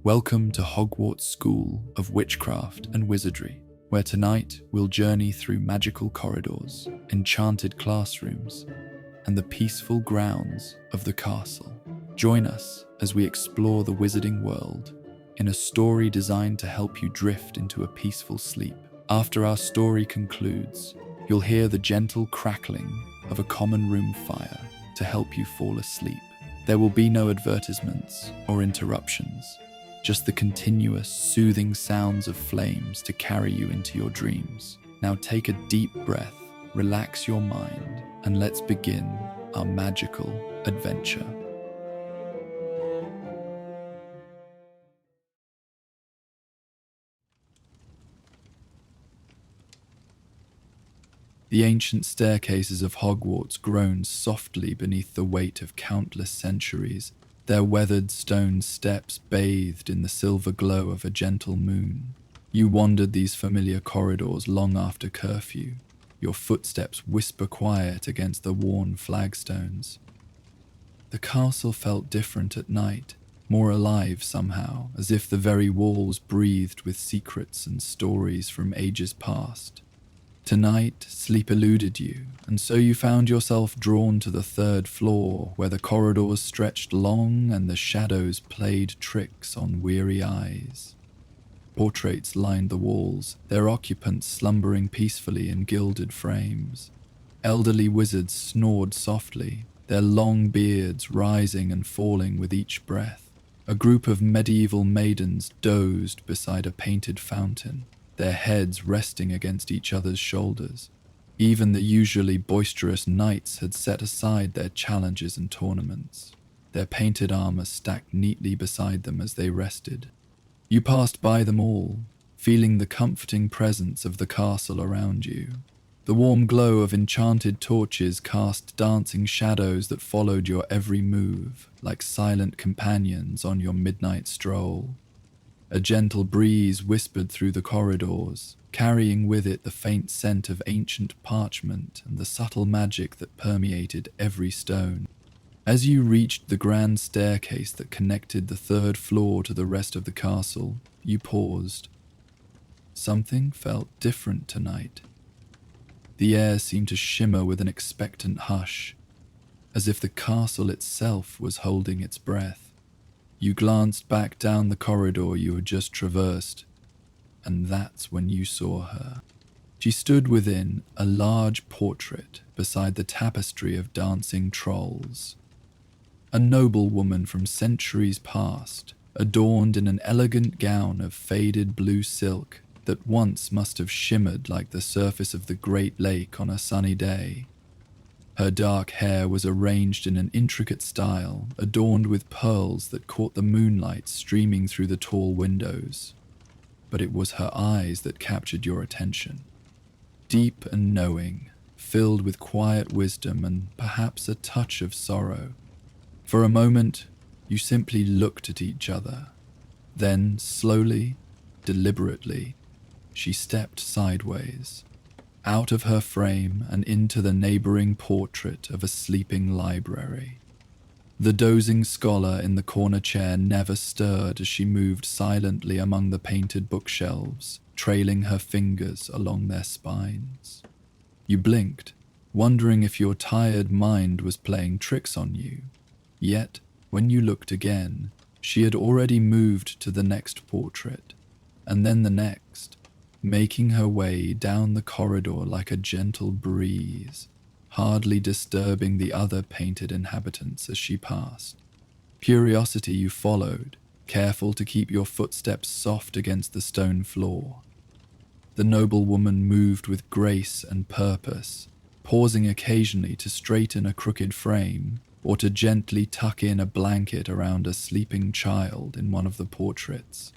Welcome to Hogwarts School of Witchcraft and Wizardry, where tonight we'll journey through magical corridors, enchanted classrooms, and the peaceful grounds of the castle. Join us as we explore the wizarding world in a story designed to help you drift into a peaceful sleep. After our story concludes, you'll hear the gentle crackling of a common room fire to help you fall asleep. There will be no advertisements or interruptions, just the continuous, soothing sounds of flames to carry you into your dreams. Now take a deep breath, relax your mind, and let's begin our magical adventure. The ancient staircases of Hogwarts groaned softly beneath the weight of countless centuries, their weathered stone steps bathed in the silver glow of a gentle moon. You wandered these familiar corridors long after curfew, your footsteps whisper quiet against the worn flagstones. The castle felt different at night, more alive somehow, as if the very walls breathed with secrets and stories from ages past. Tonight, sleep eluded you, and so you found yourself drawn to the third floor, where the corridors stretched long and the shadows played tricks on weary eyes. Portraits lined the walls, their occupants slumbering peacefully in gilded frames. Elderly wizards snored softly, their long beards rising and falling with each breath. A group of medieval maidens dozed beside a painted fountain, their heads resting against each other's shoulders. Even the usually boisterous knights had set aside their challenges and tournaments, their painted armor stacked neatly beside them as they rested. You passed by them all, feeling the comforting presence of the castle around you. The warm glow of enchanted torches cast dancing shadows that followed your every move, like silent companions on your midnight stroll. A gentle breeze whispered through the corridors, carrying with it the faint scent of ancient parchment and the subtle magic that permeated every stone. As you reached the grand staircase that connected the third floor to the rest of the castle, you paused. Something felt different tonight. The air seemed to shimmer with an expectant hush, as if the castle itself was holding its breath. You glanced back down the corridor you had just traversed, and that's when you saw her. She stood within a large portrait beside the tapestry of dancing trolls. A noble woman from centuries past, adorned in an elegant gown of faded blue silk that once must have shimmered like the surface of the Great Lake on a sunny day. Her dark hair was arranged in an intricate style, adorned with pearls that caught the moonlight streaming through the tall windows. But it was her eyes that captured your attention. Deep and knowing, filled with quiet wisdom and perhaps a touch of sorrow. For a moment, you simply looked at each other. Then, slowly, deliberately, she stepped sideways, out of her frame and into the neighboring portrait of a sleeping library. The dozing scholar in the corner chair never stirred as she moved silently among the painted bookshelves, trailing her fingers along their spines. You blinked, wondering if your tired mind was playing tricks on you. Yet, when you looked again, she had already moved to the next portrait, and then the next, making her way down the corridor like a gentle breeze, hardly disturbing the other painted inhabitants as she passed. Curiosity you followed, careful to keep your footsteps soft against the stone floor. The noble woman moved with grace and purpose, pausing occasionally to straighten a crooked frame or to gently tuck in a blanket around a sleeping child in one of the portraits.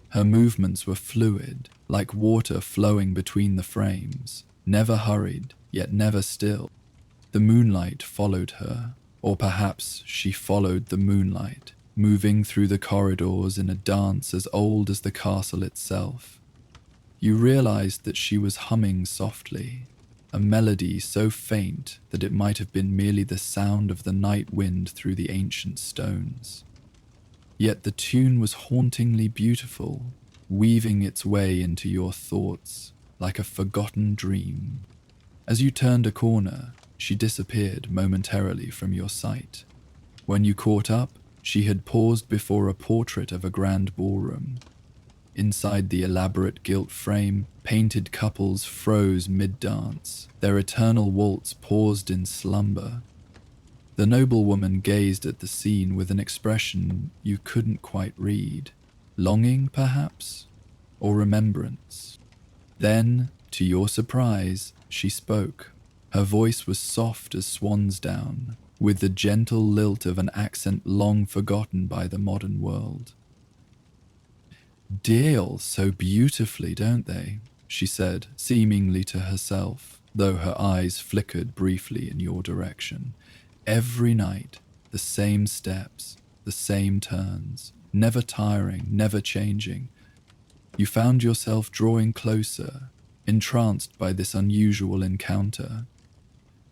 Her movements were fluid, like water flowing between the frames, never hurried, yet never still. The moonlight followed her, or perhaps she followed the moonlight, moving through the corridors in a dance as old as the castle itself. You realized that she was humming softly, a melody so faint that it might have been merely the sound of the night wind through the ancient stones. Yet the tune was hauntingly beautiful, weaving its way into your thoughts like a forgotten dream. As you turned a corner, she disappeared momentarily from your sight. When you caught up, she had paused before a portrait of a grand ballroom. Inside the elaborate gilt frame, painted couples froze mid-dance, their eternal waltz paused in slumber. The noblewoman gazed at the scene with an expression you couldn't quite read. Longing, perhaps? Or remembrance? Then, to your surprise, she spoke. Her voice was soft as swan's down, with the gentle lilt of an accent long forgotten by the modern world. "Deal so beautifully, don't they?" she said, seemingly to herself, though her eyes flickered briefly in your direction. "Every night, the same steps, the same turns, never tiring, never changing." You found yourself drawing closer, entranced by this unusual encounter.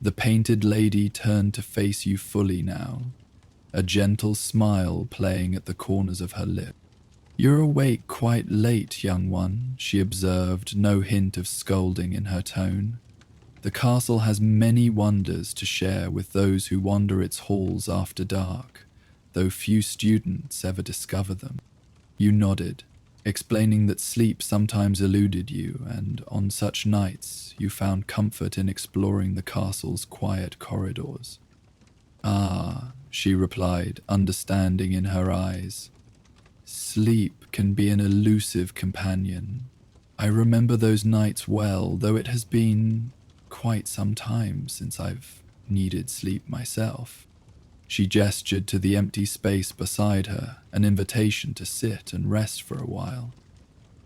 The painted lady turned to face you fully now, a gentle smile playing at the corners of her lips. "You're awake quite late, young one," she observed, no hint of scolding in her tone. "The castle has many wonders to share with those who wander its halls after dark, though few students ever discover them." You nodded, explaining that sleep sometimes eluded you, and on such nights you found comfort in exploring the castle's quiet corridors. "Ah," she replied, understanding in her eyes. "Sleep can be an elusive companion. I remember those nights well, though it has been quite some time since I've needed sleep myself." She gestured to the empty space beside her, an invitation to sit and rest for a while.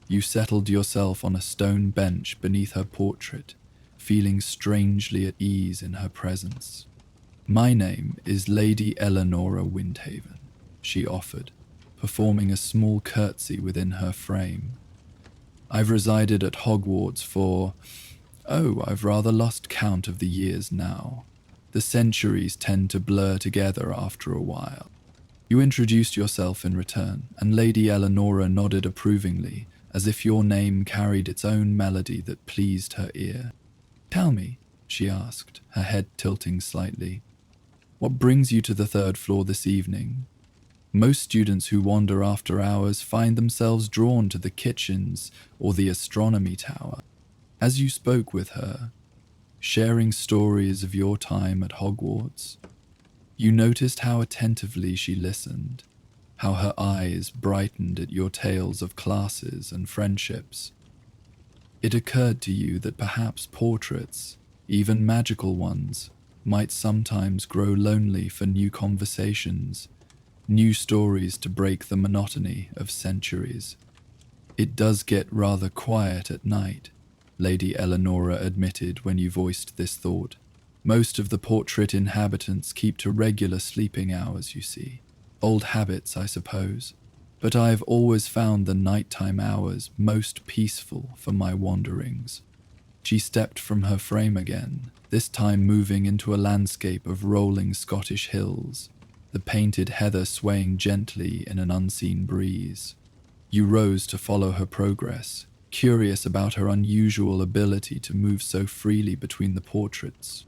You settled yourself on a stone bench beneath her portrait, feeling strangely at ease in her presence. "My name is Lady Eleanora Windhaven," she offered, performing a small curtsy within her frame. "I've resided at Hogwarts for... I've rather lost count of the years now. The centuries tend to blur together after a while." You introduced yourself in return, and Lady Eleanora nodded approvingly, as if your name carried its own melody that pleased her ear. "Tell me," she asked, her head tilting slightly, "what brings you to the third floor this evening? Most students who wander after hours find themselves drawn to the kitchens or the astronomy tower." As you spoke with her, sharing stories of your time at Hogwarts, you noticed how attentively she listened, how her eyes brightened at your tales of classes and friendships. It occurred to you that perhaps portraits, even magical ones, might sometimes grow lonely for new conversations, new stories to break the monotony of centuries. "It does get rather quiet at night," Lady Eleanora admitted when you voiced this thought. "Most of the portrait inhabitants keep to regular sleeping hours, you see. Old habits, I suppose. But I have always found the nighttime hours most peaceful for my wanderings." She stepped from her frame again, this time moving into a landscape of rolling Scottish hills, the painted heather swaying gently in an unseen breeze. You rose to follow her progress, curious about her unusual ability to move so freely between the portraits.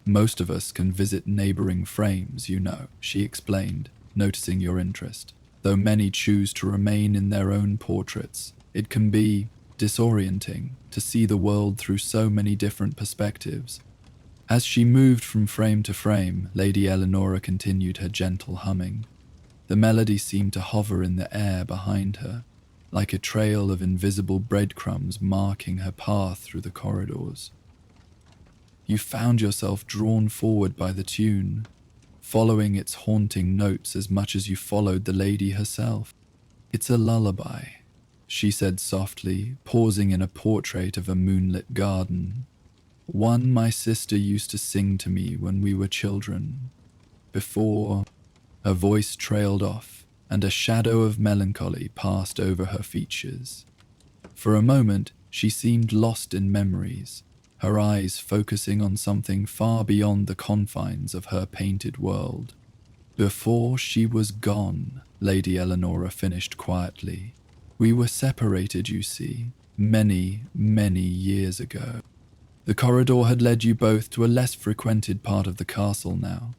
"Most of us can visit neighboring frames, you know," she explained, noticing your interest. "Though many choose to remain in their own portraits, it can be disorienting to see the world through so many different perspectives." As she moved from frame to frame, Lady Eleanora continued her gentle humming. The melody seemed to hover in the air behind her, like a trail of invisible breadcrumbs marking her path through the corridors. You found yourself drawn forward by the tune, following its haunting notes as much as you followed the lady herself. "It's a lullaby," she said softly, pausing in a portrait of a moonlit garden. "One my sister used to sing to me when we were children. Before..." Her voice trailed off, and a shadow of melancholy passed over her features. For a moment, she seemed lost in memories, her eyes focusing on something far beyond the confines of her painted world. Before she was gone, Lady Eleanora finished quietly. We were separated, you see, many, many years ago. The corridor had led you both to a less frequented part of the castle now,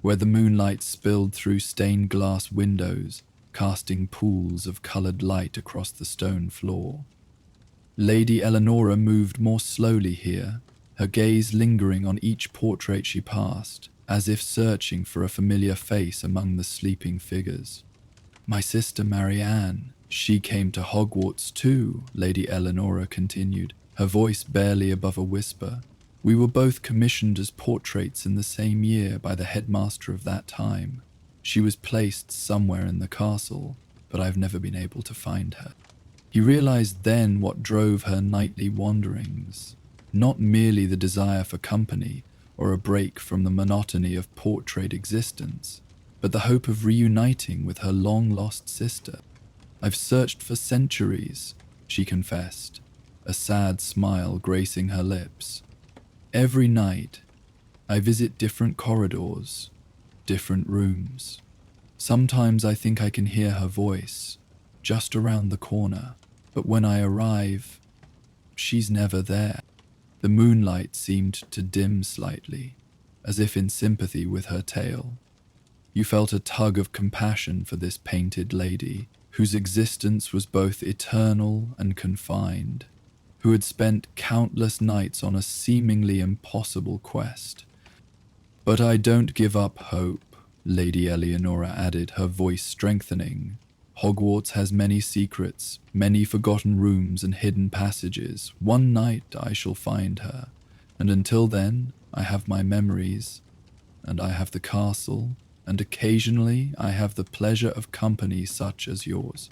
where the moonlight spilled through stained glass windows, casting pools of coloured light across the stone floor. Lady Eleanora moved more slowly here, her gaze lingering on each portrait she passed, as if searching for a familiar face among the sleeping figures. My sister Marianne, she came to Hogwarts too, Lady Eleanora continued, her voice barely above a whisper. We were both commissioned as portraits in the same year by the headmaster of that time. She was placed somewhere in the castle, but I've never been able to find her. He realized then what drove her nightly wanderings, not merely the desire for company or a break from the monotony of portrait existence, but the hope of reuniting with her long-lost sister. I've searched for centuries, she confessed, a sad smile gracing her lips. Every night, I visit different corridors, different rooms. Sometimes I think I can hear her voice, just around the corner, but when I arrive, she's never there. The moonlight seemed to dim slightly, as if in sympathy with her tale. You felt a tug of compassion for this painted lady, whose existence was both eternal and confined, who had spent countless nights on a seemingly impossible quest. But I don't give up hope, Lady Eleanora added, her voice strengthening. Hogwarts has many secrets, many forgotten rooms and hidden passages. One night I shall find her, and until then I have my memories, and I have the castle, and occasionally I have the pleasure of company such as yours.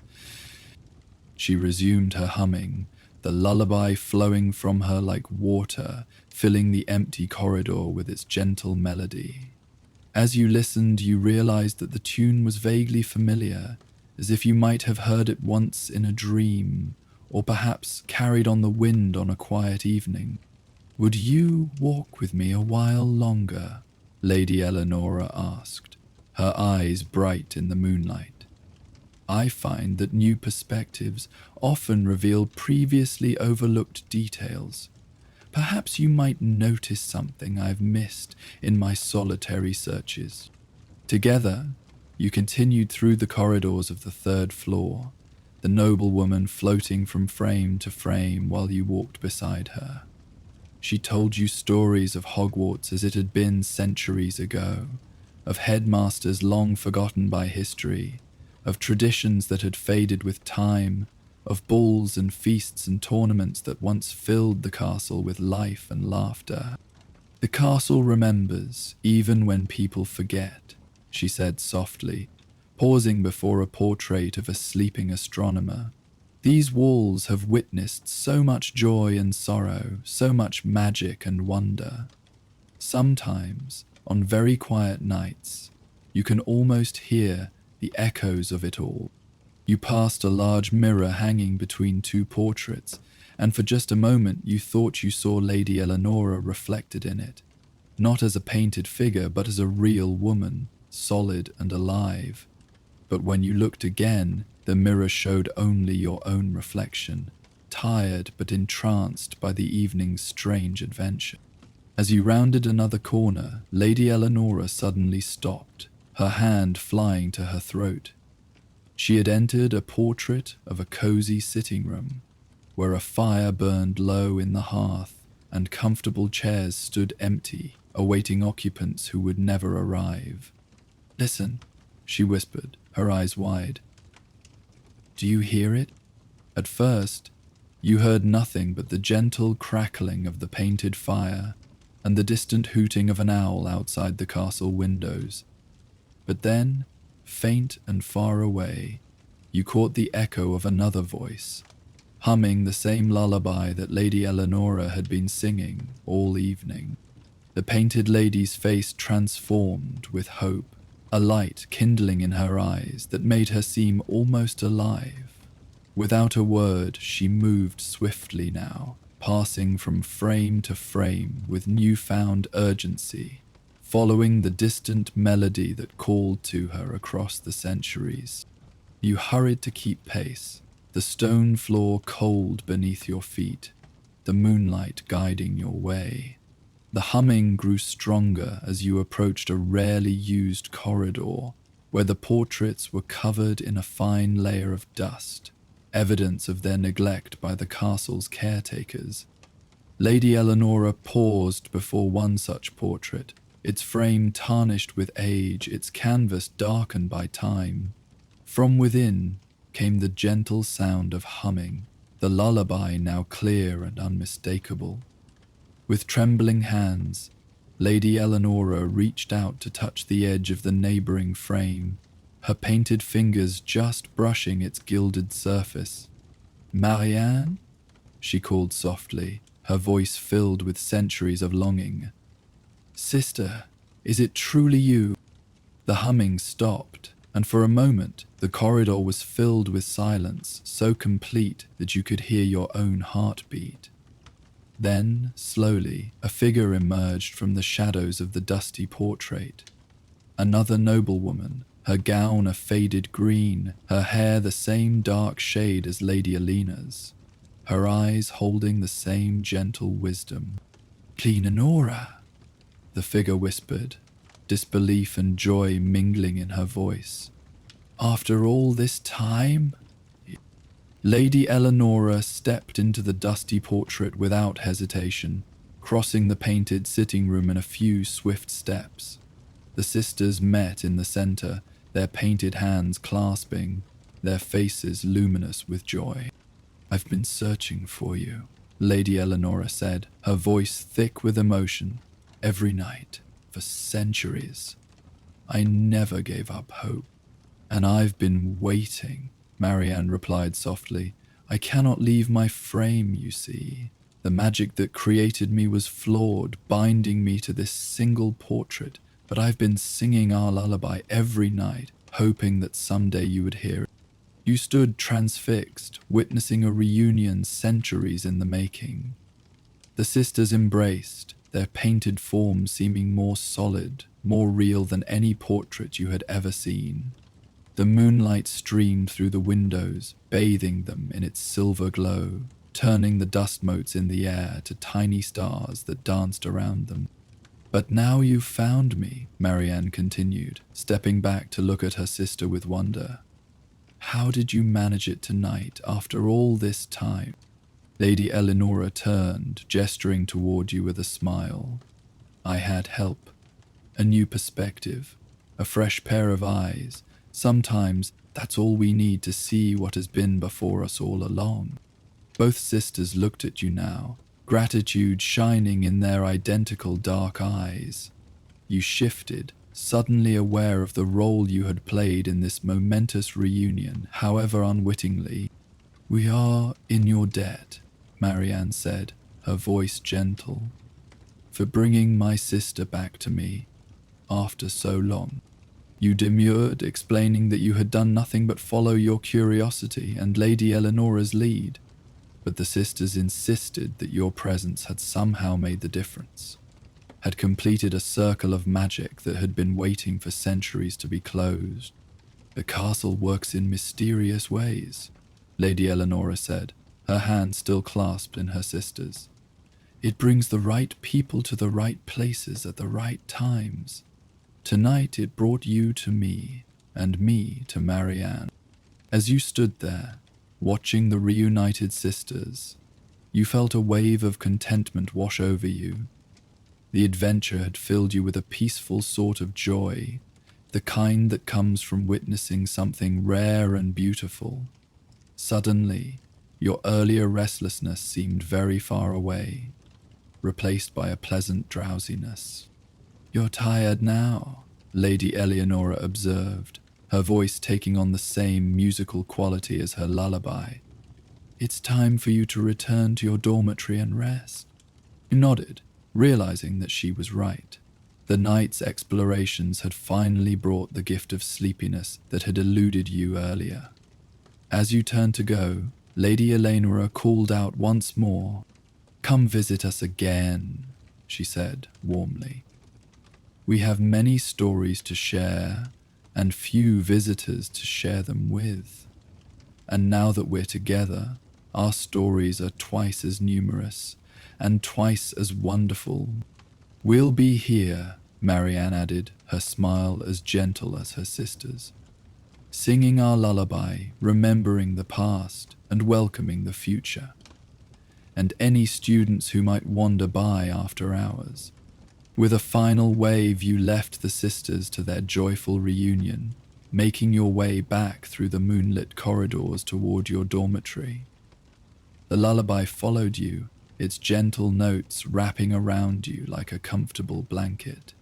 She resumed her humming, the lullaby flowing from her like water, filling the empty corridor with its gentle melody. As you listened, you realized that the tune was vaguely familiar, as if you might have heard it once in a dream, or perhaps carried on the wind on a quiet evening. Would you walk with me a while longer? Lady Eleanora asked, her eyes bright in the moonlight. I find that new perspectives often reveal previously overlooked details. Perhaps you might notice something I've missed in my solitary searches. Together, you continued through the corridors of the third floor, the noblewoman floating from frame to frame while you walked beside her. She told you stories of Hogwarts as it had been centuries ago, of headmasters long forgotten by history, of traditions that had faded with time, of balls and feasts and tournaments that once filled the castle with life and laughter. The castle remembers, even when people forget, she said softly, pausing before a portrait of a sleeping astronomer. These walls have witnessed so much joy and sorrow, so much magic and wonder. Sometimes, on very quiet nights, you can almost hear the echoes of it all. You passed a large mirror hanging between two portraits, and for just a moment you thought you saw Lady Eleanora reflected in it, not as a painted figure but as a real woman, solid and alive. But when you looked again, the mirror showed only your own reflection, tired but entranced by the evening's strange adventure. As you rounded another corner, Lady Eleanora suddenly stopped, her hand flying to her throat. She had entered a portrait of a cozy sitting room, where a fire burned low in the hearth and comfortable chairs stood empty, awaiting occupants who would never arrive. "Listen," she whispered, her eyes wide. "Do you hear it?" At first, you heard nothing but the gentle crackling of the painted fire and the distant hooting of an owl outside the castle windows. But then, faint and far away, you caught the echo of another voice, humming the same lullaby that Lady Eleanora had been singing all evening. The painted lady's face transformed with hope, a light kindling in her eyes that made her seem almost alive. Without a word, she moved swiftly now, passing from frame to frame with newfound urgency, following the distant melody that called to her across the centuries. You hurried to keep pace, the stone floor cold beneath your feet, the moonlight guiding your way. The humming grew stronger as you approached a rarely used corridor where the portraits were covered in a fine layer of dust, evidence of their neglect by the castle's caretakers. Lady Eleanora paused before one such portrait, its frame tarnished with age, its canvas darkened by time. From within came the gentle sound of humming, the lullaby now clear and unmistakable. With trembling hands, Lady Eleanora reached out to touch the edge of the neighboring frame, her painted fingers just brushing its gilded surface. "Marianne?" she called softly, her voice filled with centuries of longing. "Sister, is it truly you?" The humming stopped, and for a moment the corridor was filled with silence so complete that you could hear your own heartbeat. Then, slowly, a figure emerged from the shadows of the dusty portrait. Another noblewoman, her gown a faded green, her hair the same dark shade as Lady Alina's, her eyes holding the same gentle wisdom. "Cleananora," the figure whispered, disbelief and joy mingling in her voice. "After all this time?" Lady Eleanora stepped into the dusty portrait without hesitation, crossing the painted sitting room in a few swift steps. The sisters met in the center, their painted hands clasping, their faces luminous with joy. "I've been searching for you," Lady Eleanora said, her voice thick with emotion. "Every night, for centuries. I never gave up hope. And I've been waiting," Marianne replied softly. "I cannot leave my frame, you see. The magic that created me was flawed, binding me to this single portrait, but I've been singing our lullaby every night, hoping that someday you would hear it." You stood transfixed, witnessing a reunion centuries in the making. The sisters embraced, their painted forms seeming more solid, more real than any portrait you had ever seen. The moonlight streamed through the windows, bathing them in its silver glow, turning the dust motes in the air to tiny stars that danced around them. "But now you've found me," Marianne continued, stepping back to look at her sister with wonder. "How did you manage it tonight after all this time?" Lady Eleanora turned, gesturing toward you with a smile. "I had help, a new perspective, a fresh pair of eyes. Sometimes that's all we need to see what has been before us all along." Both sisters looked at you now, gratitude shining in their identical dark eyes. You shifted, suddenly aware of the role you had played in this momentous reunion, however unwittingly. "We are in your debt," Marianne said, her voice gentle, "for bringing my sister back to me after so long." You demurred, explaining that you had done nothing but follow your curiosity and Lady Eleanora's lead, but the sisters insisted that your presence had somehow made the difference, had completed a circle of magic that had been waiting for centuries to be closed. "The castle works in mysterious ways," Lady Eleanora said, her hand still clasped in her sister's. "It brings the right people to the right places at the right times. Tonight it brought you to me, and me to Marianne." As you stood there, watching the reunited sisters, you felt a wave of contentment wash over you. The adventure had filled you with a peaceful sort of joy, the kind that comes from witnessing something rare and beautiful. Suddenly, your earlier restlessness seemed very far away, replaced by a pleasant drowsiness. "You're tired now," Lady Eleanora observed, her voice taking on the same musical quality as her lullaby. "It's time for you to return to your dormitory and rest." You nodded, realizing that she was right. The night's explorations had finally brought the gift of sleepiness that had eluded you earlier. As you turned to go, Lady Eleanora called out once more. "Come visit us again," she said warmly. We have many stories to share, and few visitors to share them with. And now that we're together, our stories are twice as numerous and twice as wonderful. We'll be here, Marianne added, her smile as gentle as her sister's, singing our lullaby, remembering the past and welcoming the future, and any students who might wander by after hours. With a final wave, you left the sisters to their joyful reunion, making your way back through the moonlit corridors toward your dormitory. The lullaby followed you, its gentle notes wrapping around you like a comfortable blanket.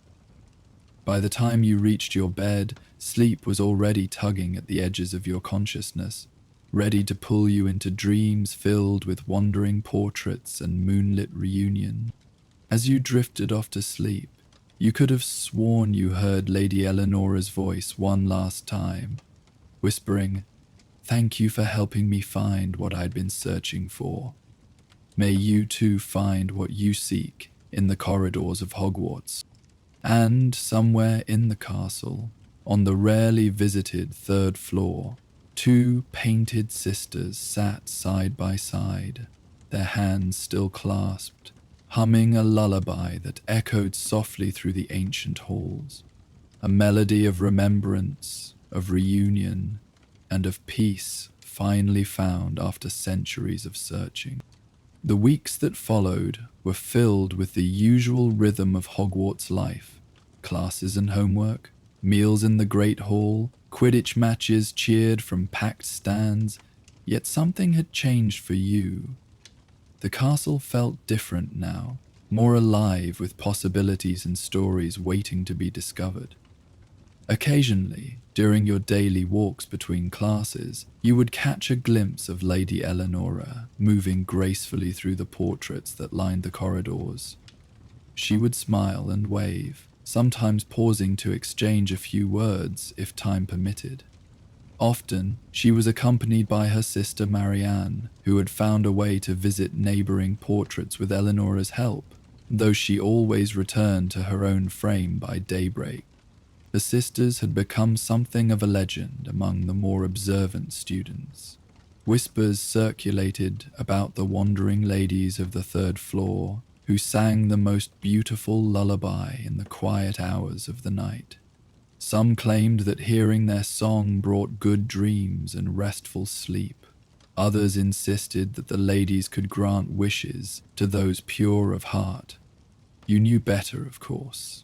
By the time you reached your bed, sleep was already tugging at the edges of your consciousness, ready to pull you into dreams filled with wandering portraits and moonlit reunion. As you drifted off to sleep, you could have sworn you heard Lady Eleanor's voice one last time, whispering, "Thank you for helping me find what I'd been searching for. May you too find what you seek in the corridors of Hogwarts." And somewhere in the castle, on the rarely visited third floor, two painted sisters sat side by side, their hands still clasped, humming a lullaby that echoed softly through the ancient halls, a melody of remembrance, of reunion, and of peace finally found after centuries of searching. The weeks that followed were filled with the usual rhythm of Hogwarts life: classes and homework, meals in the Great Hall, Quidditch matches cheered from packed stands. Yet something had changed for you. The castle felt different now, more alive with possibilities and stories waiting to be discovered. Occasionally, during your daily walks between classes, you would catch a glimpse of Lady Eleanor moving gracefully through the portraits that lined the corridors. She would smile and wave, sometimes pausing to exchange a few words if time permitted. Often, she was accompanied by her sister Marianne, who had found a way to visit neighboring portraits with Eleanor's help, though she always returned to her own frame by daybreak. The sisters had become something of a legend among the more observant students. Whispers circulated about the wandering ladies of the third floor, who sang the most beautiful lullaby in the quiet hours of the night. Some claimed that hearing their song brought good dreams and restful sleep. Others insisted that the ladies could grant wishes to those pure of heart. You knew better, of course.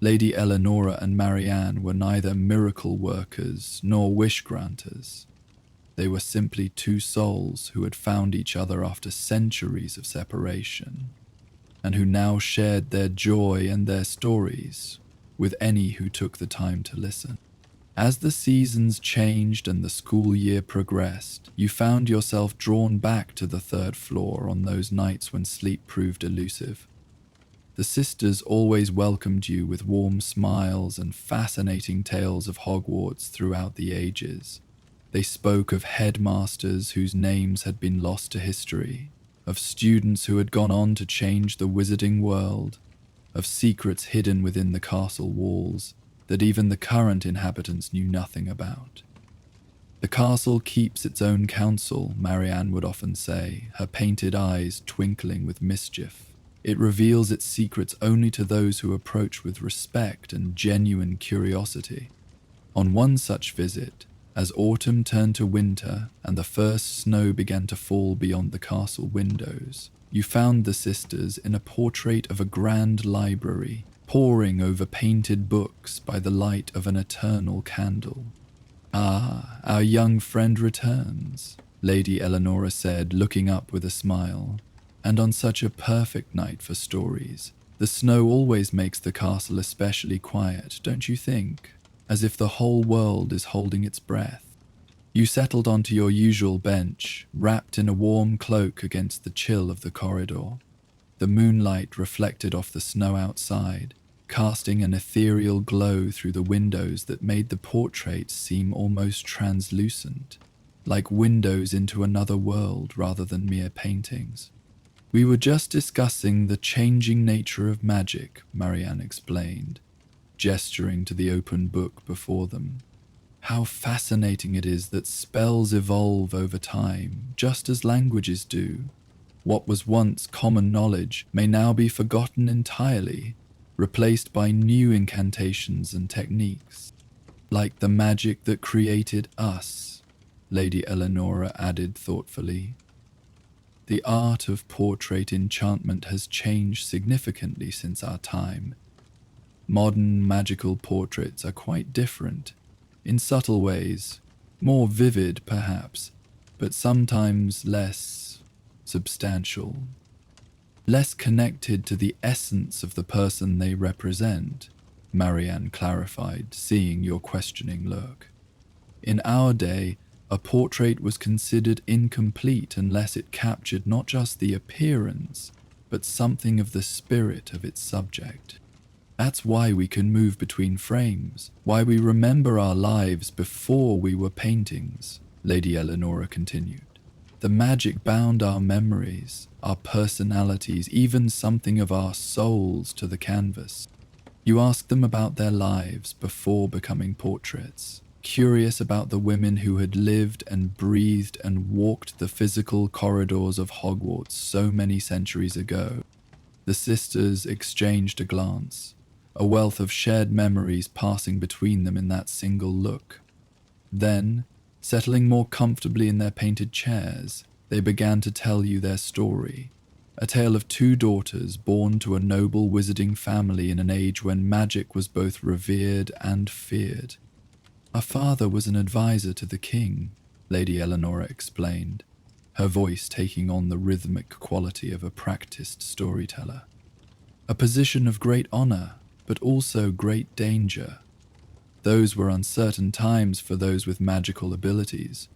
Lady Eleanor and Marianne were neither miracle workers nor wish granters. They were simply two souls who had found each other after centuries of separation, and who now shared their joy and their stories with any who took the time to listen. As the seasons changed and the school year progressed, you found yourself drawn back to the third floor on those nights when sleep proved elusive. The sisters always welcomed you with warm smiles and fascinating tales of Hogwarts throughout the ages. They spoke of headmasters whose names had been lost to history, of students who had gone on to change the wizarding world, of secrets hidden within the castle walls that even the current inhabitants knew nothing about. "The castle keeps its own counsel," Marianne would often say, her painted eyes twinkling with mischief. "It reveals its secrets only to those who approach with respect and genuine curiosity." On one such visit, as autumn turned to winter and the first snow began to fall beyond the castle windows, you found the sisters in a portrait of a grand library, poring over painted books by the light of an eternal candle. "Ah, our young friend returns," Lady Eleanor said, looking up with a smile. "And on such a perfect night for stories. The snow always makes the castle especially quiet, don't you think? As if the whole world is holding its breath." You settled onto your usual bench, wrapped in a warm cloak against the chill of the corridor. The moonlight reflected off the snow outside, casting an ethereal glow through the windows that made the portraits seem almost translucent, like windows into another world rather than mere paintings. "We were just discussing the changing nature of magic," Marianne explained. gesturing to the open book before them. How fascinating it is that spells evolve over time, just as languages do. What was once common knowledge may now be forgotten entirely, replaced by new incantations and techniques. Like the magic that created us, Lady Eleonora added thoughtfully. The art of portrait enchantment has changed significantly since our time. Modern magical portraits are quite different, in subtle ways, more vivid perhaps, but sometimes less substantial, less connected to the essence of the person they represent, Marianne clarified, seeing your questioning look. In our day, a portrait was considered incomplete unless it captured not just the appearance, but something of the spirit of its subject. That's why we can move between frames, why we remember our lives before we were paintings, Lady Eleonora continued. The magic bound our memories, our personalities, even something of our souls to the canvas. You asked them about their lives before becoming portraits, curious about the women who had lived and breathed and walked the physical corridors of Hogwarts so many centuries ago. The sisters exchanged a glance, a wealth of shared memories passing between them in that single look. Then, settling more comfortably in their painted chairs, they began to tell you their story, a tale of two daughters born to a noble wizarding family in an age when magic was both revered and feared. Our father was an advisor to the king, Lady Eleonora explained, her voice taking on the rhythmic quality of a practiced storyteller. A position of great honor, but also great danger. Those were uncertain times for those with magical abilities.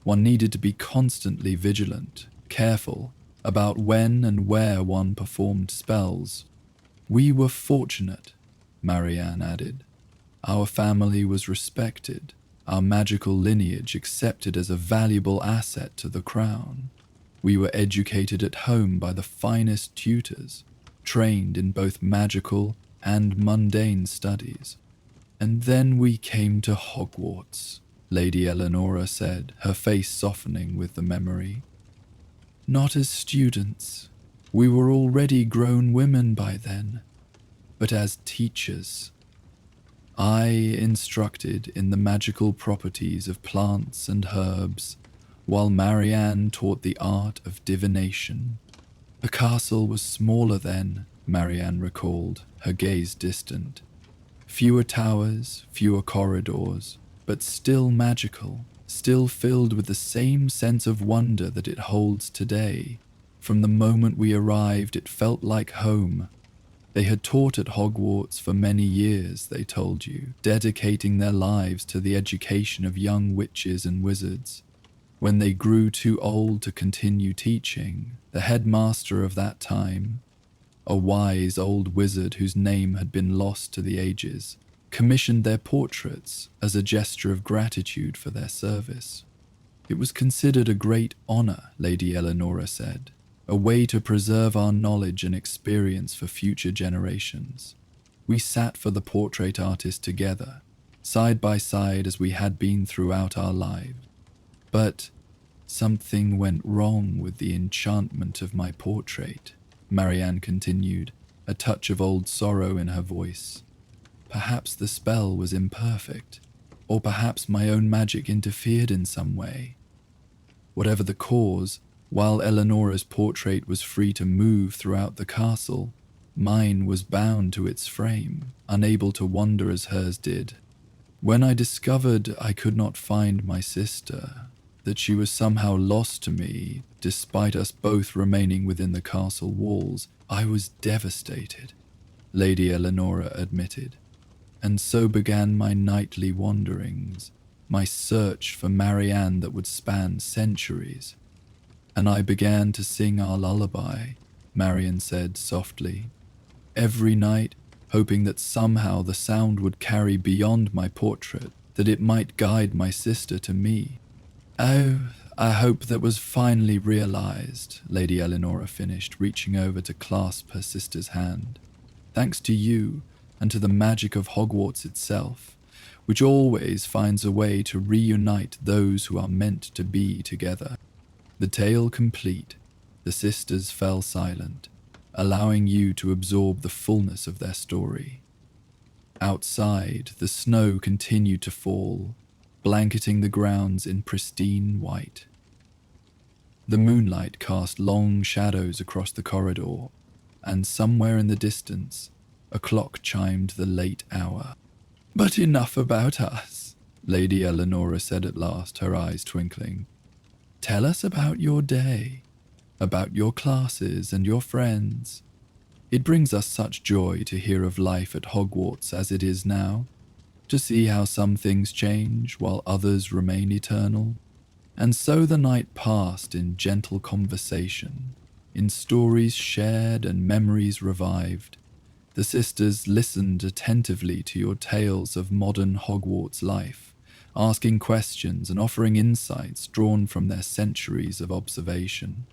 One needed to be constantly vigilant, careful about when and where one performed spells. We were fortunate, Marianne added. Our family was respected, our magical lineage accepted as a valuable asset to the crown. We were educated at home by the finest tutors, trained in both magical and mundane studies. And then we came to Hogwarts, Lady Eleonora said, her face softening with the memory. Not as students, we were already grown women by then, but as teachers. I instructed in the magical properties of plants and herbs, while Marianne taught the art of divination. The castle was smaller then, Marianne recalled, her gaze distant. Fewer towers, fewer corridors, but still magical, still filled with the same sense of wonder that it holds today. From the moment we arrived, it felt like home. They had taught at Hogwarts for many years, they told you, dedicating their lives to the education of young witches and wizards. When they grew too old to continue teaching, the headmaster of that time, a wise old wizard whose name had been lost to the ages, commissioned their portraits as a gesture of gratitude for their service. It was considered a great honor, Lady Eleonora said, a way to preserve our knowledge and experience for future generations. We sat for the portrait artist together, side by side as we had been throughout our lives. But something went wrong with the enchantment of my portrait, Marianne continued, a touch of old sorrow in her voice. Perhaps the spell was imperfect, or perhaps my own magic interfered in some way. Whatever the cause, while Eleonora's portrait was free to move throughout the castle, mine was bound to its frame, unable to wander as hers did. When I discovered I could not find my sister, that she was somehow lost to me, despite us both remaining within the castle walls, I was devastated, Lady Eleonora admitted. And so began my nightly wanderings, my search for Marianne that would span centuries. And I began to sing our lullaby, Marianne said softly. Every night, hoping that somehow the sound would carry beyond my portrait, that it might guide my sister to me. Oh, I hope that was finally realized, Lady Eleonora finished, reaching over to clasp her sister's hand. Thanks to you, and to the magic of Hogwarts itself, which always finds a way to reunite those who are meant to be together. The tale complete, the sisters fell silent, allowing you to absorb the fullness of their story. Outside, the snow continued to fall, blanketing the grounds in pristine white. The moonlight cast long shadows across the corridor, and somewhere in the distance, a clock chimed the late hour. "But enough about us," Lady Eleanora said at last, her eyes twinkling. "Tell us about your day, about your classes and your friends. It brings us such joy to hear of life at Hogwarts as it is now, to see how some things change while others remain eternal." And so the night passed in gentle conversation, in stories shared and memories revived. The sisters listened attentively to your tales of modern Hogwarts life, asking questions and offering insights drawn from their centuries of observation.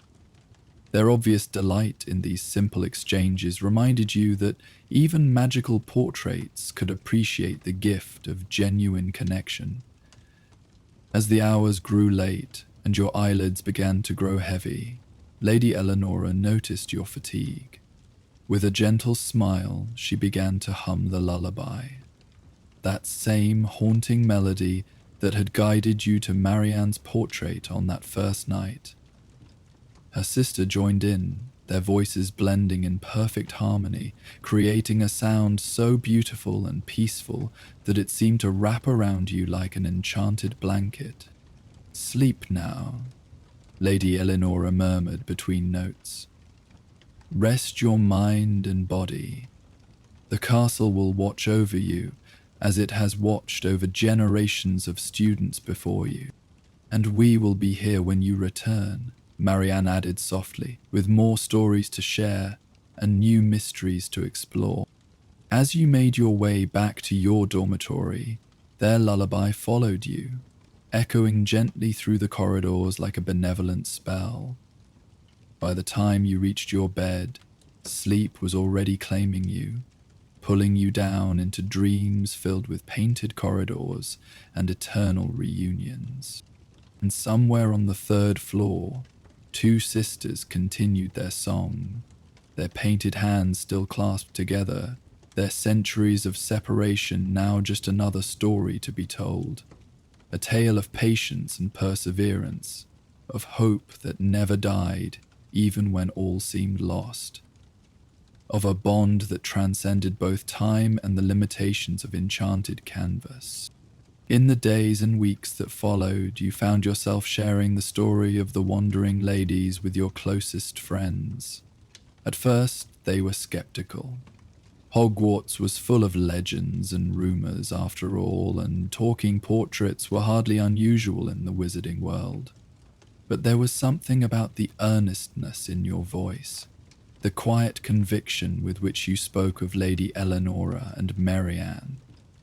Their obvious delight in these simple exchanges reminded you that even magical portraits could appreciate the gift of genuine connection. As the hours grew late and your eyelids began to grow heavy, Lady Eleanora noticed your fatigue. With a gentle smile, she began to hum the lullaby, that same haunting melody that had guided you to Marianne's portrait on that first night. Her sister joined in, their voices blending in perfect harmony, creating a sound so beautiful and peaceful that it seemed to wrap around you like an enchanted blanket. "Sleep now," Lady Eleanora murmured between notes. "Rest your mind and body. The castle will watch over you as it has watched over generations of students before you. And we will be here when you return," Marianne added softly, with more stories to share and new mysteries to explore. As you made your way back to your dormitory, their lullaby followed you, echoing gently through the corridors like a benevolent spell. By the time you reached your bed, sleep was already claiming you, pulling you down into dreams filled with painted corridors and eternal reunions. And somewhere on the third floor, two sisters continued their song, their painted hands still clasped together, their centuries of separation now just another story to be told. A tale of patience and perseverance, of hope that never died even when all seemed lost, of a bond that transcended both time and the limitations of enchanted canvas. In the days and weeks that followed, you found yourself sharing the story of the wandering ladies with your closest friends. At first, they were skeptical. Hogwarts was full of legends and rumors after all, and talking portraits were hardly unusual in the wizarding world. But there was something about the earnestness in your voice, the quiet conviction with which you spoke of Lady Eleanora and Marianne,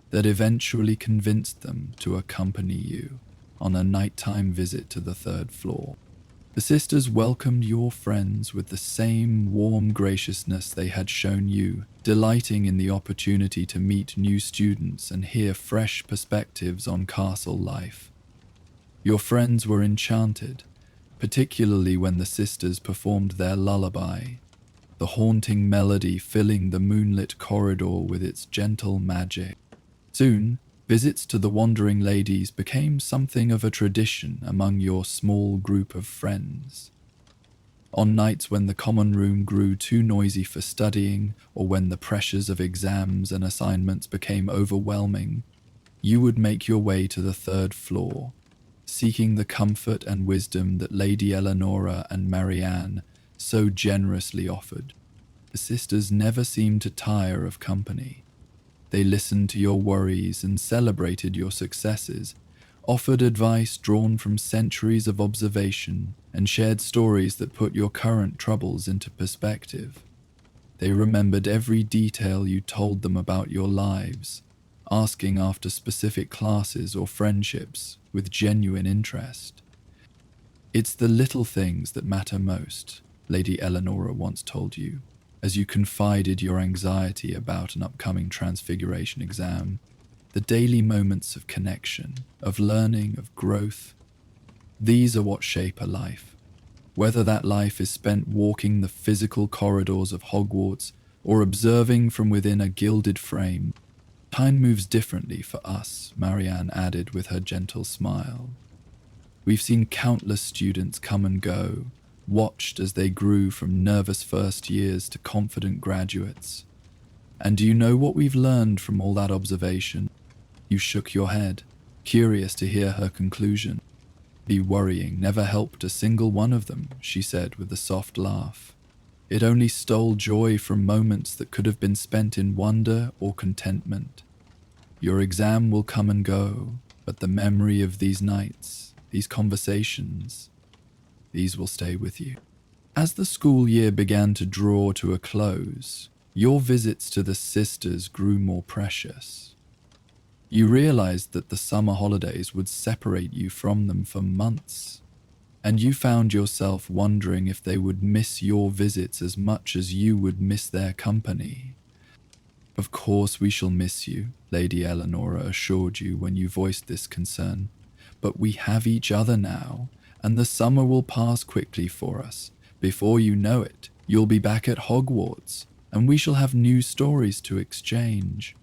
that eventually convinced them to accompany you on a nighttime visit to the third floor. The sisters welcomed your friends with the same warm graciousness they had shown you, delighting in the opportunity to meet new students and hear fresh perspectives on castle life. Your friends were enchanted, particularly when the sisters performed their lullaby, the haunting melody filling the moonlit corridor with its gentle magic. Soon, visits to the wandering ladies became something of a tradition among your small group of friends. On nights when the common room grew too noisy for studying, or when the pressures of exams and assignments became overwhelming, you would make your way to the third floor, seeking the comfort and wisdom that Lady Eleanora and Marianne so generously offered. The sisters never seemed to tire of company. They listened to your worries and celebrated your successes, offered advice drawn from centuries of observation, and shared stories that put your current troubles into perspective. They remembered every detail you told them about your lives, asking after specific classes or friendships with genuine interest. "It's the little things that matter most," Lady Eleanora once told you. as you confided your anxiety about an upcoming transfiguration exam. The daily moments of connection, of learning, of growth, these are what shape a life. Whether that life is spent walking the physical corridors of Hogwarts or observing from within a gilded frame, time moves differently for us, Marianne added with her gentle smile. We've seen countless students come and go, watched as they grew from nervous first years to confident graduates. And do you know what we've learned from all that observation? You shook your head, curious to hear her conclusion. Be worrying never helped a single one of them, she said with a soft laugh. It only stole joy from moments that could have been spent in wonder or contentment. Your exam will come and go, but the memory of these nights, these conversations, these will stay with you. As the school year began to draw to a close, your visits to the sisters grew more precious. You realized that the summer holidays would separate you from them for months, and you found yourself wondering if they would miss your visits as much as you would miss their company. Of course we shall miss you, Lady Eleanora assured you when you voiced this concern, but we have each other now, and the summer will pass quickly for us. Before you know it, you'll be back at Hogwarts, and we shall have new stories to exchange.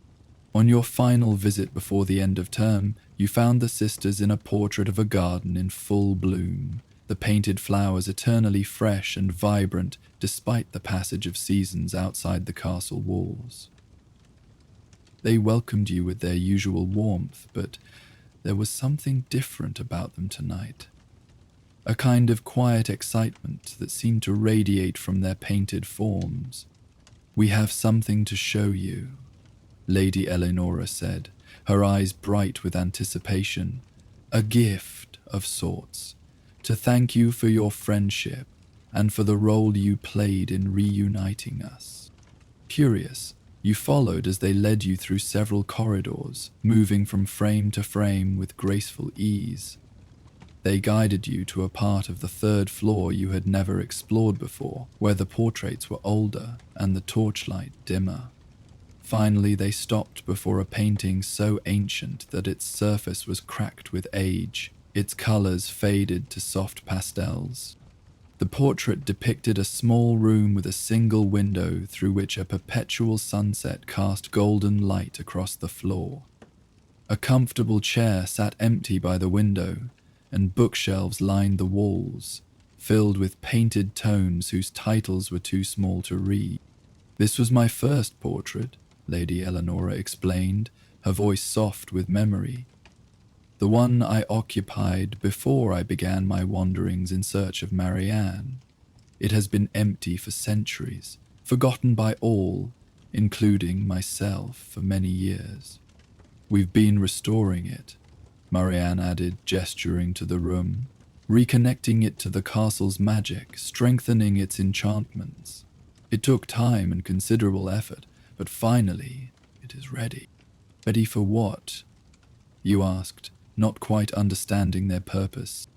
On your final visit before the end of term, you found the sisters in a portrait of a garden in full bloom, the painted flowers eternally fresh and vibrant despite the passage of seasons outside the castle walls. They welcomed you with their usual warmth, but there was something different about them tonight. A kind of quiet excitement that seemed to radiate from their painted forms. We have something to show you, Lady Eleanora said, her eyes bright with anticipation. A gift of sorts, to thank you for your friendship and for the role you played in reuniting us. Curious, you followed as they led you through several corridors, moving from frame to frame with graceful ease. They guided you to a part of the third floor you had never explored before, where the portraits were older and the torchlight dimmer. Finally, they stopped before a painting so ancient that its surface was cracked with age, its colors faded to soft pastels. The portrait depicted a small room with a single window through which a perpetual sunset cast golden light across the floor. A comfortable chair sat empty by the window, and bookshelves lined the walls, filled with painted tomes whose titles were too small to read. This was my first portrait, Lady Eleanora explained, her voice soft with memory. The one I occupied before I began my wanderings in search of Marianne. It has been empty for centuries, forgotten by all, including myself, for many years. We've been restoring it, Marianne added, gesturing to the room, reconnecting it to the castle's magic, strengthening its enchantments. It took time and considerable effort, but finally it is ready. Ready for what? You asked, not quite understanding their purpose.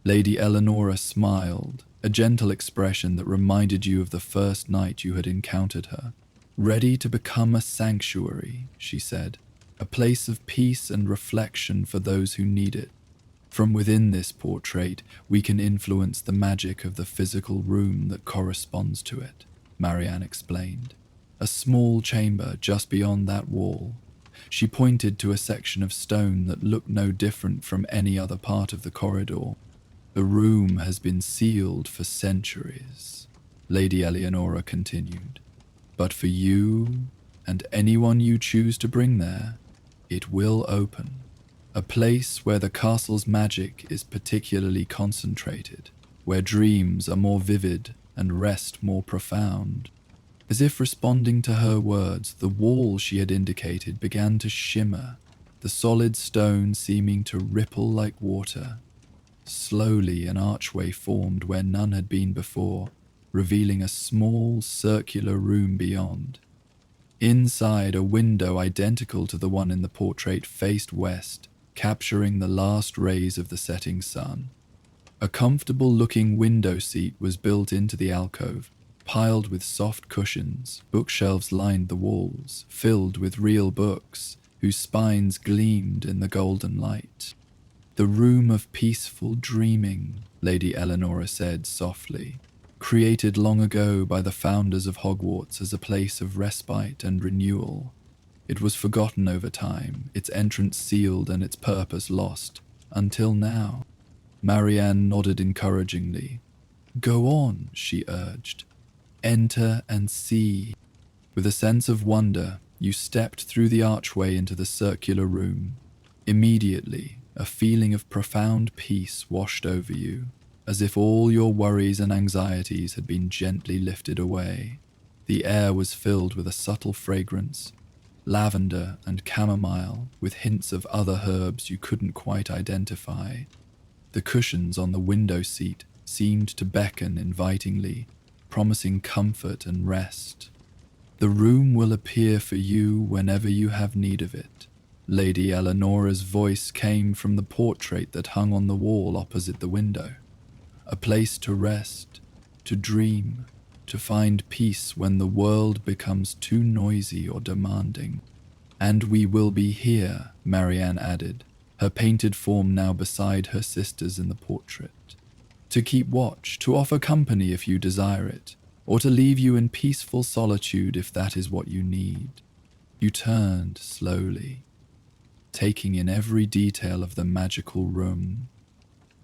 Lady Eleanora smiled, a gentle expression that reminded you of the first night you had encountered her. Ready to become a sanctuary, she said, a place of peace and reflection for those who need it. From within this portrait, we can influence the magic of the physical room that corresponds to it, Marianne explained. A small chamber just beyond that wall. She pointed to a section of stone that looked no different from any other part of the corridor. The room has been sealed for centuries, Lady Eleanora continued. But for you and anyone you choose to bring there, it will open. A place where the castle's magic is particularly concentrated, where dreams are more vivid and rest more profound. As if responding to her words, the wall she had indicated began to shimmer, the solid stone seeming to ripple like water. Slowly an archway formed where none had been before, revealing a small circular room beyond. Inside, a window identical to the one in the portrait faced west, capturing the last rays of the setting sun. A comfortable-looking window seat was built into the alcove, Piled with soft cushions, bookshelves lined the walls, filled with real books whose spines gleamed in the golden light. The room of peaceful dreaming, Lady Eleanor said softly, created long ago by the founders of Hogwarts as a place of respite and renewal. It was forgotten over time, its entrance sealed and its purpose lost, until now. Marianne nodded encouragingly. Go on, she urged. Enter and see. With a sense of wonder, you stepped through the archway into the circular room. Immediately, a feeling of profound peace washed over you, as if all your worries and anxieties had been gently lifted away. The air was filled with a subtle fragrance, lavender and chamomile, with hints of other herbs you couldn't quite identify. The cushions on the window seat seemed to beckon invitingly, promising comfort and rest. The room will appear for you whenever you have need of it. Lady Eleanor's voice came from the portrait that hung on the wall opposite the window. A place to rest, to dream, to find peace when the world becomes too noisy or demanding. And we will be here, Marianne added, her painted form now beside her sister's in the portrait. To keep watch, to offer company if you desire it, or to leave you in peaceful solitude if that is what you need. You turned slowly, taking in every detail of the magical room.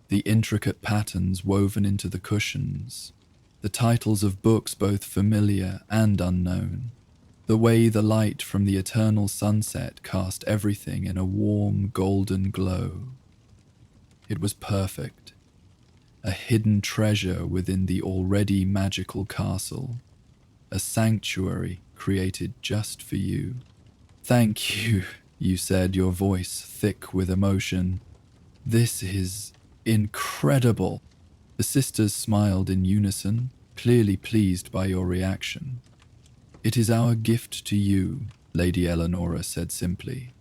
The intricate patterns woven into the cushions, the titles of books both familiar and unknown, the way the light from the eternal sunset cast everything in a warm golden glow. It was perfect, a hidden treasure within the already magical castle, a sanctuary created just for you. Thank you, you said, your voice thick with emotion. This is incredible. The sisters smiled in unison, clearly pleased by your reaction. It is our gift to you, Lady Eleanor said simply,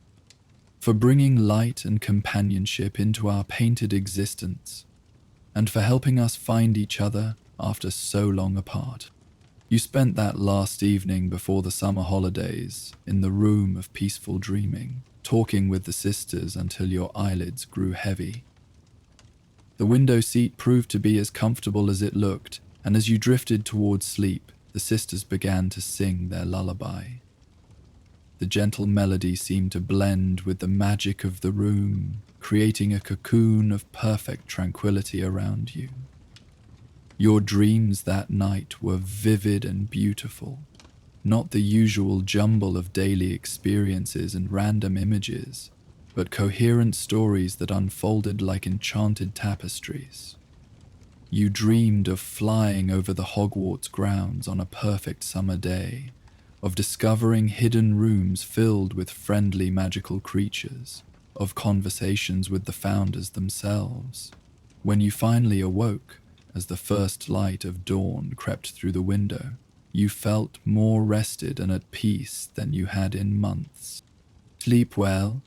for bringing light and companionship into our painted existence, and for helping us find each other after so long apart. You spent that last evening before the summer holidays in the room of peaceful dreaming, talking with the sisters until your eyelids grew heavy. The window seat proved to be as comfortable as it looked, and as you drifted towards sleep, the sisters began to sing their lullaby. The gentle melody seemed to blend with the magic of the room, creating a cocoon of perfect tranquility around you. Your dreams that night were vivid and beautiful, not the usual jumble of daily experiences and random images, but coherent stories that unfolded like enchanted tapestries. You dreamed of flying over the Hogwarts grounds on a perfect summer day, of discovering hidden rooms filled with friendly magical creatures, of conversations with the founders themselves. When you finally awoke, as the first light of dawn crept through the window, you felt more rested and at peace than you had in months. Sleep well?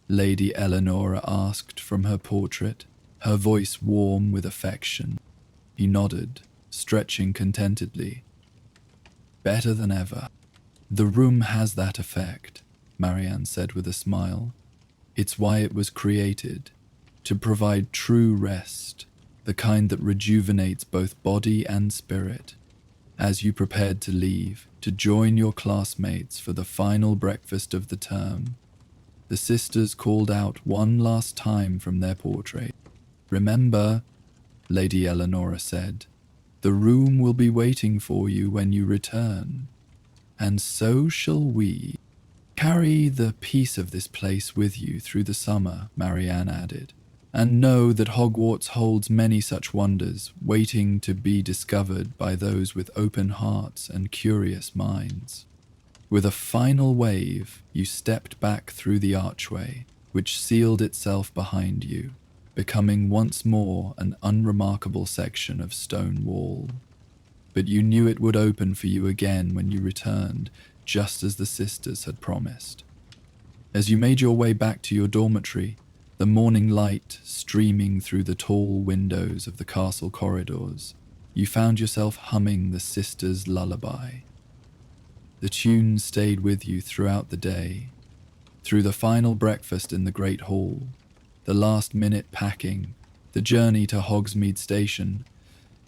Lady Eleanor asked from her portrait, her voice warm with affection. He nodded, stretching contentedly. Better than ever. The room has that effect, Marianne said with a smile. It's why it was created, to provide true rest, the kind that rejuvenates both body and spirit. As you prepared to leave, to join your classmates for the final breakfast of the term, the sisters called out one last time from their portrait. Remember, Lady Eleanor said, the room will be waiting for you when you return, and so shall we. Carry the peace of this place with you through the summer, Marianne added, and know that Hogwarts holds many such wonders waiting to be discovered by those with open hearts and curious minds. With a final wave, you stepped back through the archway, which sealed itself behind you, becoming once more an unremarkable section of stone wall. But you knew it would open for you again when you returned, just as the sisters had promised. As you made your way back to your dormitory, the morning light streaming through the tall windows of the castle corridors, you found yourself humming the sisters' lullaby. The tune stayed with you throughout the day, through the final breakfast in the Great Hall, the last-minute packing, the journey to Hogsmeade Station,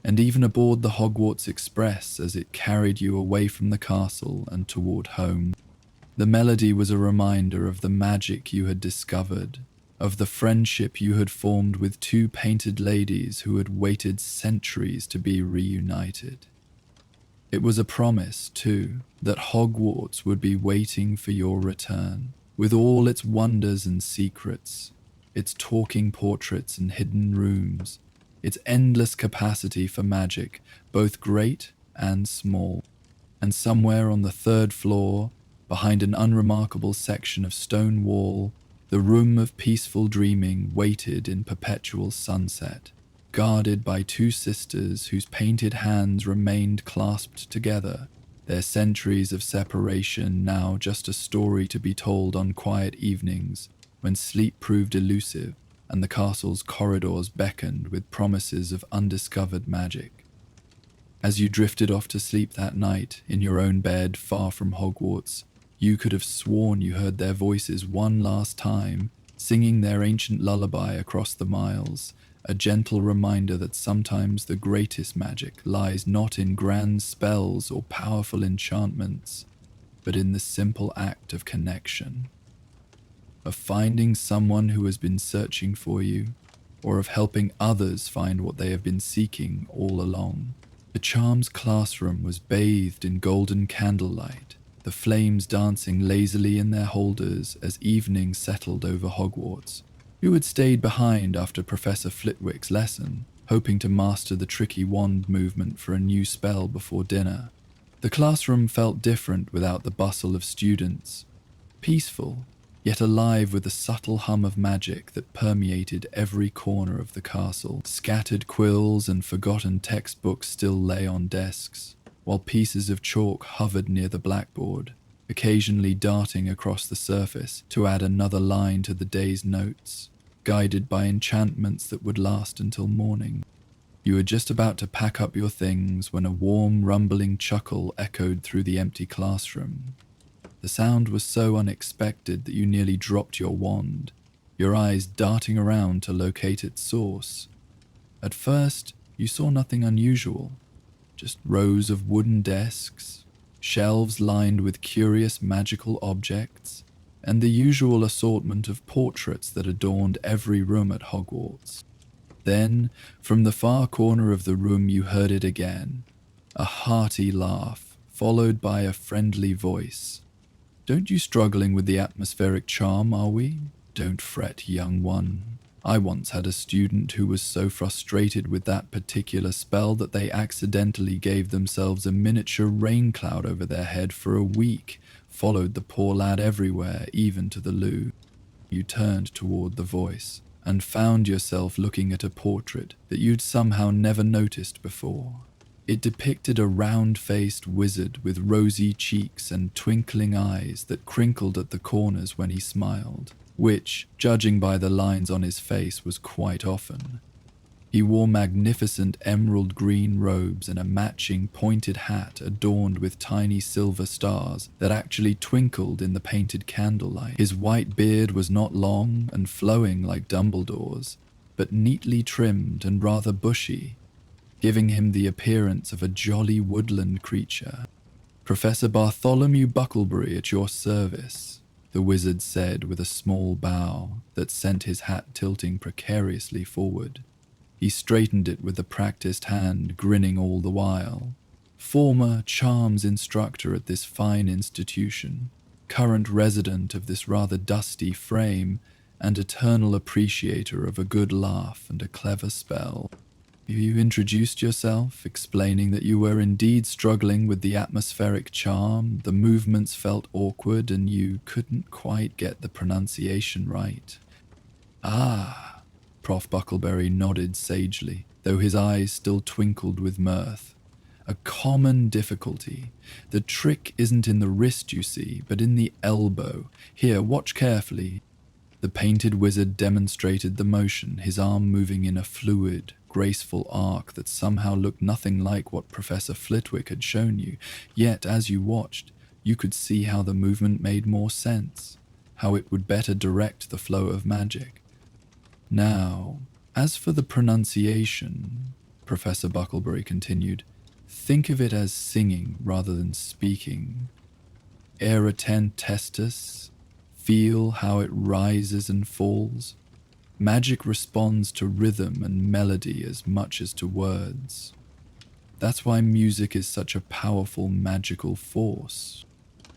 and even aboard the Hogwarts Express as it carried you away from the castle and toward home. The melody was a reminder of the magic you had discovered, of the friendship you had formed with two painted ladies who had waited centuries to be reunited. It was a promise, too, that Hogwarts would be waiting for your return, with all its wonders and secrets, its talking portraits and hidden rooms, its endless capacity for magic, both great and small. And somewhere on the third floor, behind an unremarkable section of stone wall, the room of peaceful dreaming waited in perpetual sunset, guarded by two sisters whose painted hands remained clasped together, their centuries of separation now just a story to be told on quiet evenings when sleep proved elusive and the castle's corridors beckoned with promises of undiscovered magic. As you drifted off to sleep that night in your own bed far from Hogwarts, you could have sworn you heard their voices one last time, singing their ancient lullaby across the miles, a gentle reminder that sometimes the greatest magic lies not in grand spells or powerful enchantments, but in the simple act of connection, of finding someone who has been searching for you, or of helping others find what they have been seeking all along. The charms classroom was bathed in golden candlelight, the flames dancing lazily in their holders as evening settled over Hogwarts. You had stayed behind after Professor Flitwick's lesson, hoping to master the tricky wand movement for a new spell before dinner. The classroom felt different without the bustle of students, peaceful, yet alive with the subtle hum of magic that permeated every corner of the castle. Scattered quills and forgotten textbooks still lay on desks, while pieces of chalk hovered near the blackboard, occasionally darting across the surface to add another line to the day's notes, guided by enchantments that would last until morning. You were just about to pack up your things when a warm, rumbling chuckle echoed through the empty classroom. The sound was so unexpected that you nearly dropped your wand, your eyes darting around to locate its source. At first, you saw nothing unusual, just rows of wooden desks, shelves lined with curious magical objects, and the usual assortment of portraits that adorned every room at Hogwarts. Then, from the far corner of the room you heard it again, a hearty laugh, followed by a friendly voice. "Don't you struggling with the atmospheric charm, are we? Don't fret, young one. I once had a student who was so frustrated with that particular spell that they accidentally gave themselves a miniature rain cloud over their head for a week, followed the poor lad everywhere, even to the loo." You turned toward the voice, and found yourself looking at a portrait that you'd somehow never noticed before. It depicted a round-faced wizard with rosy cheeks and twinkling eyes that crinkled at the corners when he smiled, which, judging by the lines on his face, was quite often. He wore magnificent emerald green robes and a matching pointed hat adorned with tiny silver stars that actually twinkled in the painted candlelight. His white beard was not long and flowing like Dumbledore's, but neatly trimmed and rather bushy, giving him the appearance of a jolly woodland creature. "Professor Bartholomew Bucklebury at your service," the wizard said with a small bow that sent his hat tilting precariously forward. He straightened it with a practiced hand, grinning all the while. "Former charms instructor at this fine institution, current resident of this rather dusty frame, and eternal appreciator of a good laugh and a clever spell." You introduced yourself, explaining that you were indeed struggling with the atmospheric charm. The movements felt awkward and you couldn't quite get the pronunciation right. "Ah," Prof. Bucklebury nodded sagely, though his eyes still twinkled with mirth. "A common difficulty. The trick isn't in the wrist, you see, but in the elbow. Here, watch carefully." The painted wizard demonstrated the motion, his arm moving in a fluid, graceful arc that somehow looked nothing like what Professor Flitwick had shown you. Yet, as you watched, you could see how the movement made more sense, how it would better direct the flow of magic. Now, as for the pronunciation, Professor Bucklebury continued, think of it as singing rather than speaking. Eraten testis, feel how it rises and falls. Magic responds to rhythm and melody as much as to words. That's why music is such a powerful magical force.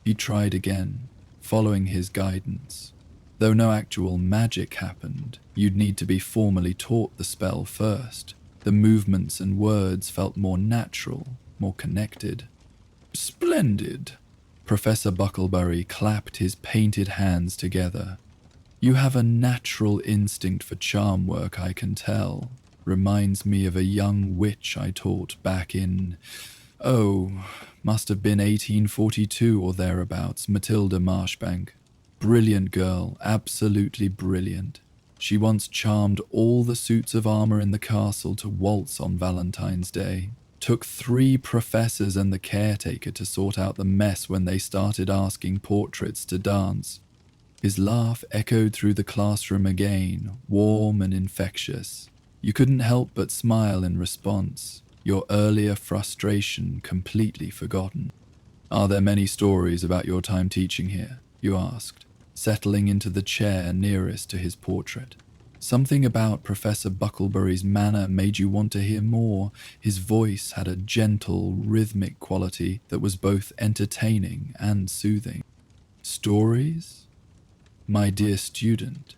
He tried again, following his guidance. Though no actual magic happened, you'd need to be formally taught the spell first. The movements and words felt more natural, more connected. Splendid! Professor Bucklebury clapped his painted hands together. You have a natural instinct for charm work, I can tell. Reminds me of a young witch I taught back in, must have been 1842 or thereabouts, Matilda Marshbank. Brilliant girl, absolutely brilliant. She once charmed all the suits of armor in the castle to waltz on Valentine's Day. Took 3 professors and the caretaker to sort out the mess when they started asking portraits to dance. His laugh echoed through the classroom again, warm and infectious. You couldn't help but smile in response, your earlier frustration completely forgotten. Are there many stories about your time teaching here? You asked, settling into the chair nearest to his portrait. Something about Professor Bucklebury's manner made you want to hear more. His voice had a gentle, rhythmic quality that was both entertaining and soothing. Stories? My dear student,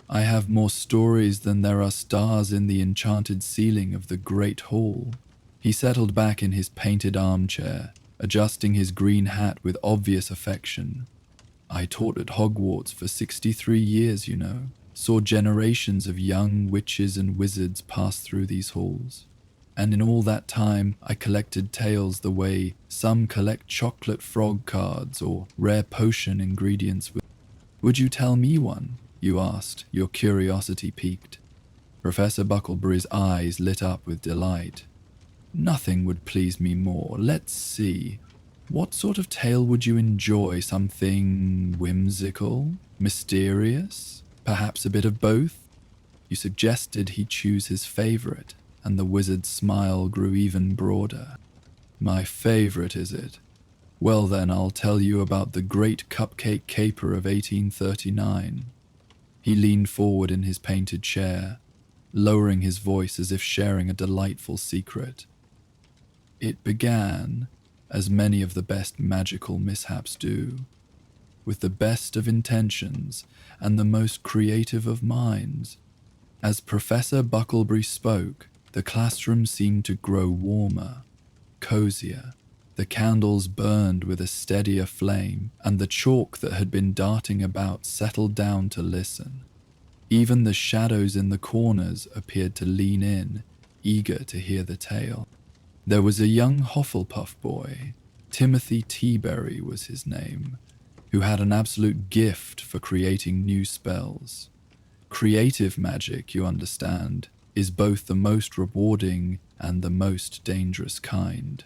I have more stories than there are stars in the enchanted ceiling of the Great Hall. He settled back in his painted armchair, adjusting his green hat with obvious affection. I taught at Hogwarts for 63 years, you know. Saw generations of young witches and wizards pass through these halls. And in all that time, I collected tales the way some collect chocolate frog cards or rare potion ingredients. Would you tell me one? You asked, your curiosity piqued. Professor Bucklebury's eyes lit up with delight. Nothing would please me more. Let's see. What sort of tale would you enjoy? Something whimsical? Mysterious? Perhaps a bit of both? You suggested he choose his favorite, and the wizard's smile grew even broader. My favorite, is it? Well then, I'll tell you about the great cupcake caper of 1839. He leaned forward in his painted chair, lowering his voice as if sharing a delightful secret. It began, as many of the best magical mishaps do, with the best of intentions and the most creative of minds. As Professor Bucklebury spoke, the classroom seemed to grow warmer, cozier. The candles burned with a steadier flame, and the chalk that had been darting about settled down to listen. Even the shadows in the corners appeared to lean in, eager to hear the tale. There was a young Hufflepuff boy, Timothy Teaberry was his name, who had an absolute gift for creating new spells. Creative magic, you understand, is both the most rewarding and the most dangerous kind.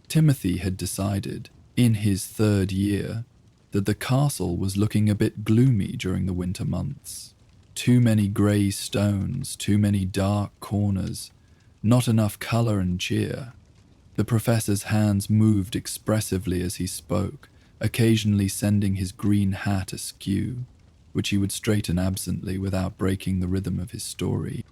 Timothy had decided, in his 3rd year, that the castle was looking a bit gloomy during the winter months. Too many grey stones, too many dark corners, not enough colour and cheer. The professor's hands moved expressively as he spoke, occasionally sending his green hat askew, which he would straighten absently without breaking the rhythm of his story.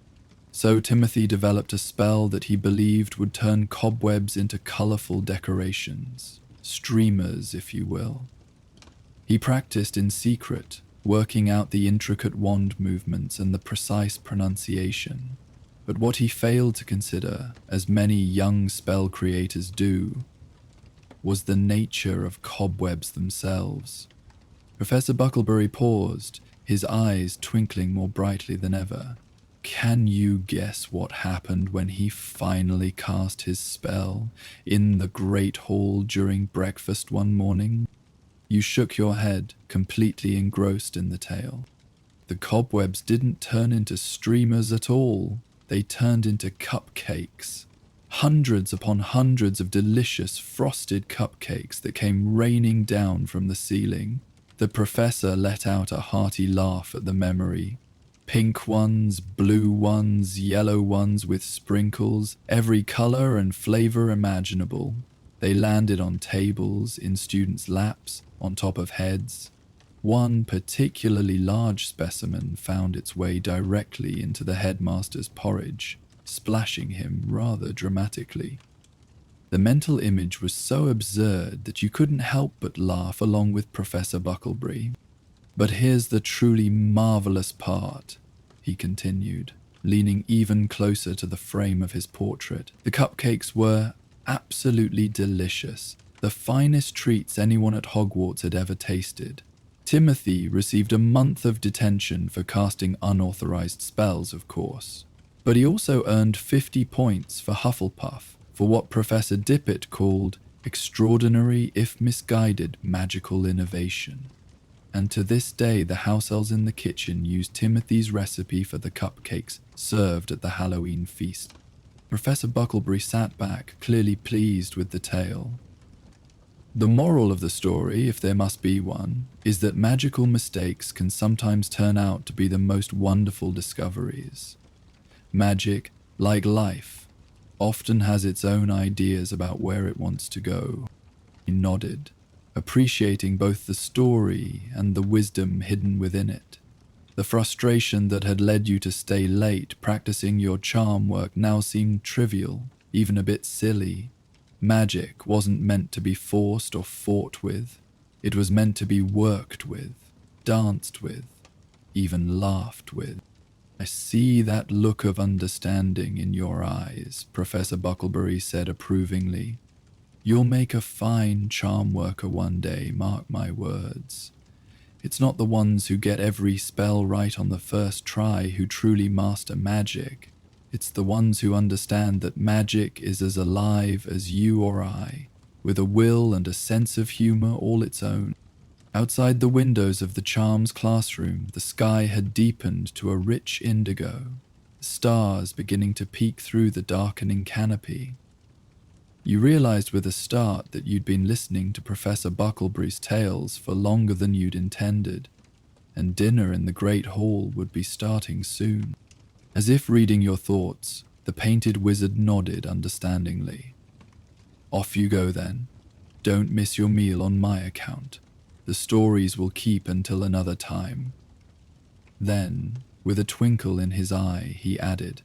So Timothy developed a spell that he believed would turn cobwebs into colourful decorations, streamers, if you will. He practiced in secret, working out the intricate wand movements and the precise pronunciation. But what he failed to consider, as many young spell creators do, was the nature of cobwebs themselves. Professor Bucklebury paused, his eyes twinkling more brightly than ever. Can you guess what happened when he finally cast his spell in the Great Hall during breakfast one morning? You shook your head, completely engrossed in the tale. The cobwebs didn't turn into streamers at all. They turned into cupcakes. Hundreds upon hundreds of delicious frosted cupcakes that came raining down from the ceiling. The professor let out a hearty laugh at the memory. Pink ones, blue ones, yellow ones with sprinkles, every color and flavor imaginable. They landed on tables, in students' laps, on top of heads. One particularly large specimen found its way directly into the headmaster's porridge, splashing him rather dramatically. The mental image was so absurd that you couldn't help but laugh along with Professor Bucklebury. But here's the truly marvelous part, he continued, leaning even closer to the frame of his portrait. The cupcakes were absolutely delicious, the finest treats anyone at Hogwarts had ever tasted. Timothy received a month of detention for casting unauthorized spells, of course. But he also earned 50 points for Hufflepuff, for what Professor Dippet called extraordinary, if misguided, magical innovation. And to this day, the house elves in the kitchen use Timothy's recipe for the cupcakes served at the Halloween feast. Professor Bucklebury sat back, clearly pleased with the tale. The moral of the story, if there must be one, is that magical mistakes can sometimes turn out to be the most wonderful discoveries. Magic, like life, often has its own ideas about where it wants to go. He nodded, appreciating both the story and the wisdom hidden within it. The frustration that had led you to stay late practicing your charm work now seemed trivial, even a bit silly. Magic wasn't meant to be forced or fought with. It was meant to be worked with, danced with, even laughed with. I see that look of understanding in your eyes, Professor Bucklebury said approvingly. You'll make a fine charm worker one day, mark my words. It's not the ones who get every spell right on the first try who truly master magic. It's the ones who understand that magic is as alive as you or I, with a will and a sense of humor all its own. Outside the windows of the charms classroom, the sky had deepened to a rich indigo, stars beginning to peek through the darkening canopy. You realized with a start that you'd been listening to Professor Bucklebury's tales for longer than you'd intended, and dinner in the great hall would be starting soon. As if reading your thoughts, the painted wizard nodded understandingly. Off you go then. Don't miss your meal on my account. The stories will keep until another time. Then, with a twinkle in his eye, he added,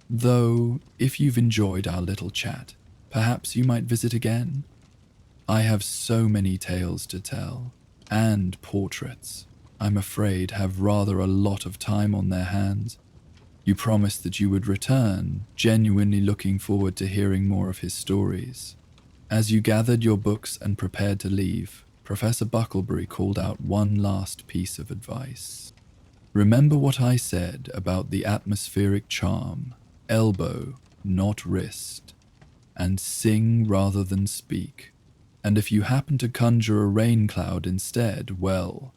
though, if you've enjoyed our little chat, perhaps you might visit again. I have so many tales to tell, and portraits, I'm afraid, have rather a lot of time on their hands. You promised that you would return, genuinely looking forward to hearing more of his stories. As you gathered your books and prepared to leave, Professor Bucklebury called out one last piece of advice. Remember what I said about the atmospheric charm, elbow, not wrist, and sing rather than speak. And if you happen to conjure a rain cloud instead, well,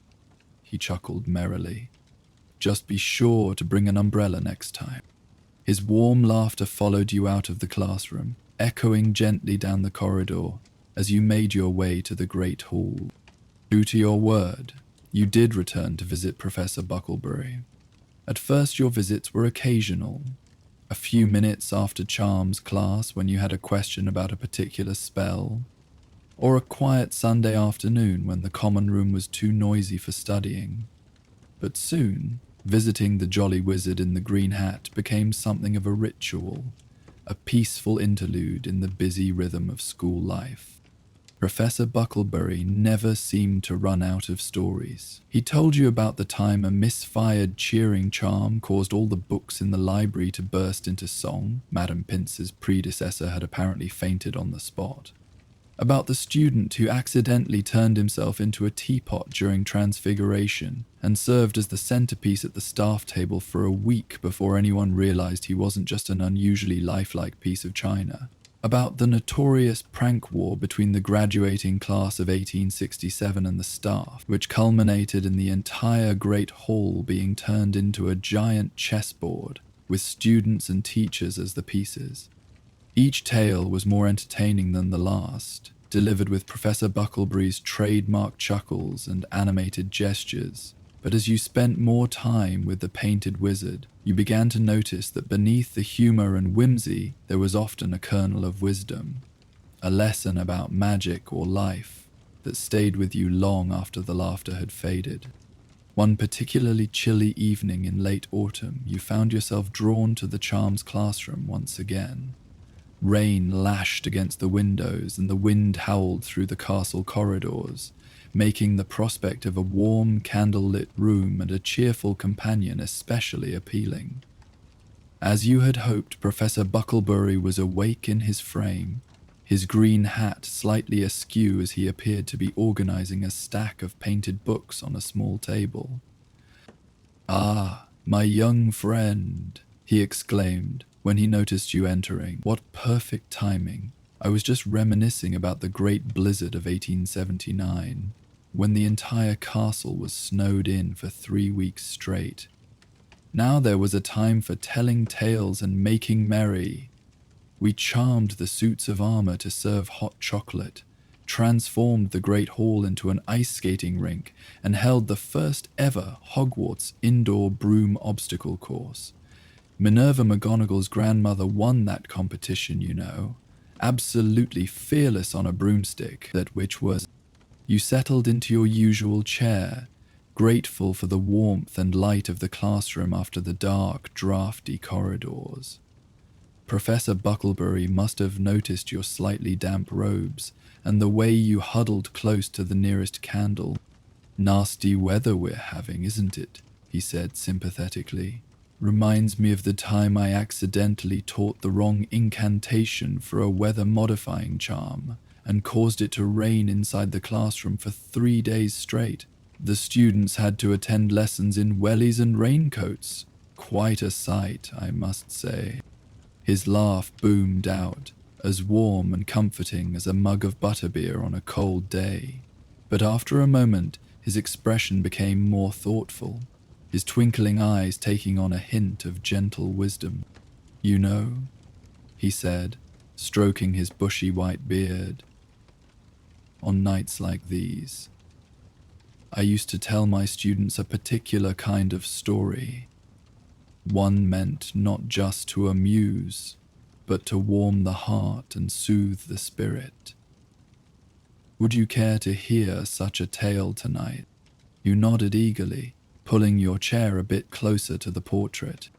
he chuckled merrily. Just be sure to bring an umbrella next time. His warm laughter followed you out of the classroom, echoing gently down the corridor as you made your way to the great hall. True to your word, you did return to visit Professor Bucklebury. At first your visits were occasional, a few minutes after charms class when you had a question about a particular spell, or a quiet Sunday afternoon when the common room was too noisy for studying. But soon, visiting the jolly wizard in the green hat became something of a ritual, a peaceful interlude in the busy rhythm of school life. Professor Bucklebury never seemed to run out of stories. He told you about the time a misfired cheering charm caused all the books in the library to burst into song. Madam Pince's predecessor had apparently fainted on the spot. About the student who accidentally turned himself into a teapot during transfiguration and served as the centerpiece at the staff table for a week before anyone realized he wasn't just an unusually lifelike piece of china. About the notorious prank war between the graduating class of 1867 and the staff, which culminated in the entire Great Hall being turned into a giant chessboard with students and teachers as the pieces. Each tale was more entertaining than the last, delivered with Professor Bucklebury's trademark chuckles and animated gestures. But as you spent more time with the painted wizard, you began to notice that beneath the humor and whimsy, there was often a kernel of wisdom, a lesson about magic or life that stayed with you long after the laughter had faded. One particularly chilly evening in late autumn, you found yourself drawn to the charms classroom once again. Rain lashed against the windows and the wind howled through the castle corridors, making the prospect of a warm, candle-lit room and a cheerful companion especially appealing. As you had hoped, Professor Bucklebury was awake in his frame, his green hat slightly askew as he appeared to be organizing a stack of painted books on a small table. "Ah, my young friend," he exclaimed when he noticed you entering. "What perfect timing. I was just reminiscing about the great blizzard of 1879, when the entire castle was snowed in for 3 weeks straight. Now there was a time for telling tales and making merry. We charmed the suits of armor to serve hot chocolate, transformed the great hall into an ice skating rink, and held the first ever Hogwarts indoor broom obstacle course. Minerva McGonagall's grandmother won that competition, you know, absolutely fearless on a broomstick, that which was." You settled into your usual chair, grateful for the warmth and light of the classroom after the dark, drafty corridors. Professor Bucklebury must have noticed your slightly damp robes and the way you huddled close to the nearest candle. "Nasty weather we're having, isn't it?" he said sympathetically. "Reminds me of the time I accidentally taught the wrong incantation for a weather-modifying charm and caused it to rain inside the classroom for 3 days straight. The students had to attend lessons in wellies and raincoats. Quite a sight, I must say." His laugh boomed out, as warm and comforting as a mug of butterbeer on a cold day. But after a moment, his expression became more thoughtful, his twinkling eyes taking on a hint of gentle wisdom. "You know," he said, stroking his bushy white beard, "on nights like these, I used to tell my students a particular kind of story. One meant not just to amuse, but to warm the heart and soothe the spirit. Would you care to hear such a tale tonight?" You nodded eagerly, pulling your chair a bit closer to the portrait.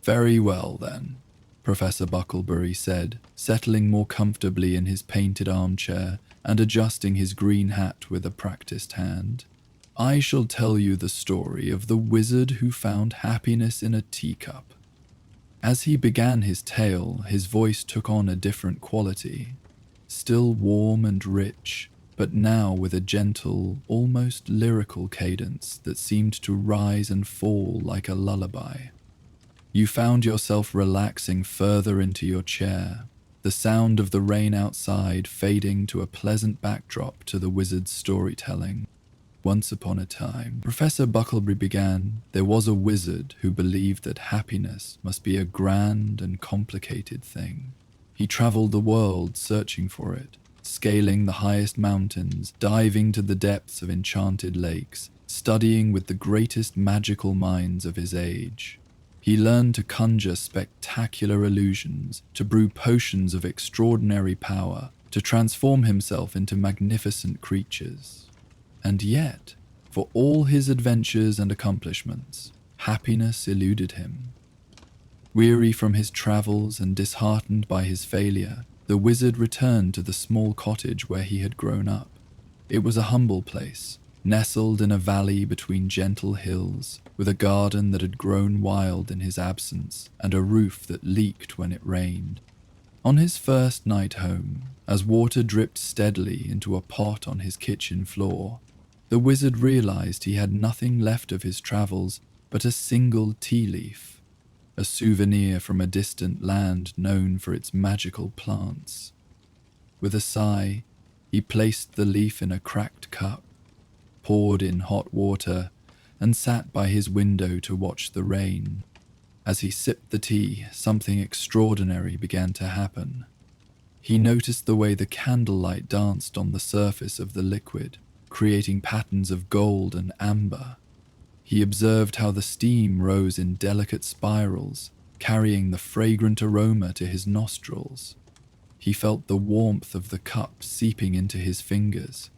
"Very well, then," Professor Bucklebury said, settling more comfortably in his painted armchair and adjusting his green hat with a practiced hand. "I shall tell you the story of the wizard who found happiness in a teacup." As he began his tale, his voice took on a different quality, still warm and rich, but now with a gentle, almost lyrical cadence that seemed to rise and fall like a lullaby. You found yourself relaxing further into your chair, the sound of the rain outside fading to a pleasant backdrop to the wizard's storytelling. "Once upon a time," Professor Bucklebury began, "there was a wizard who believed that happiness must be a grand and complicated thing. He traveled the world searching for it, scaling the highest mountains, diving to the depths of enchanted lakes, studying with the greatest magical minds of his age. He learned to conjure spectacular illusions, to brew potions of extraordinary power, to transform himself into magnificent creatures. And yet, for all his adventures and accomplishments, happiness eluded him. Weary from his travels and disheartened by his failure, the wizard returned to the small cottage where he had grown up. It was a humble place, nestled in a valley between gentle hills, with a garden that had grown wild in his absence and a roof that leaked when it rained. On his first night home, as water dripped steadily into a pot on his kitchen floor, the wizard realized he had nothing left of his travels but a single tea leaf, a souvenir from a distant land known for its magical plants. With a sigh, he placed the leaf in a cracked cup, poured in hot water, and sat by his window to watch the rain. As he sipped the tea, something extraordinary began to happen. He noticed the way the candlelight danced on the surface of the liquid, creating patterns of gold and amber. He observed how the steam rose in delicate spirals, carrying the fragrant aroma to his nostrils. He felt the warmth of the cup seeping into his fingers,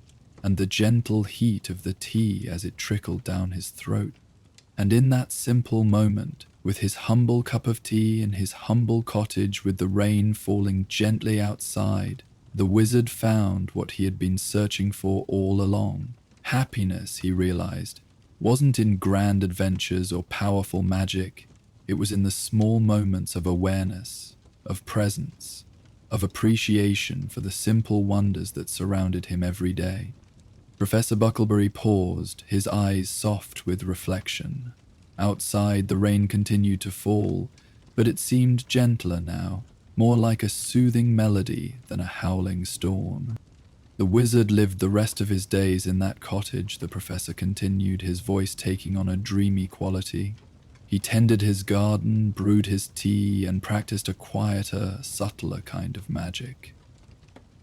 and the gentle heat of the tea as it trickled down his throat. And in that simple moment, with his humble cup of tea in his humble cottage with the rain falling gently outside, the wizard found what he had been searching for all along. Happiness, he realized, wasn't in grand adventures or powerful magic. It was in the small moments of awareness, of presence, of appreciation for the simple wonders that surrounded him every day. Professor Bucklebury paused, his eyes soft with reflection. Outside, the rain continued to fall, but it seemed gentler now, more like a soothing melody than a howling storm. The wizard lived the rest of his days in that cottage, the professor continued, his voice taking on a dreamy quality. He tended his garden, brewed his tea, and practiced a quieter, subtler kind of magic.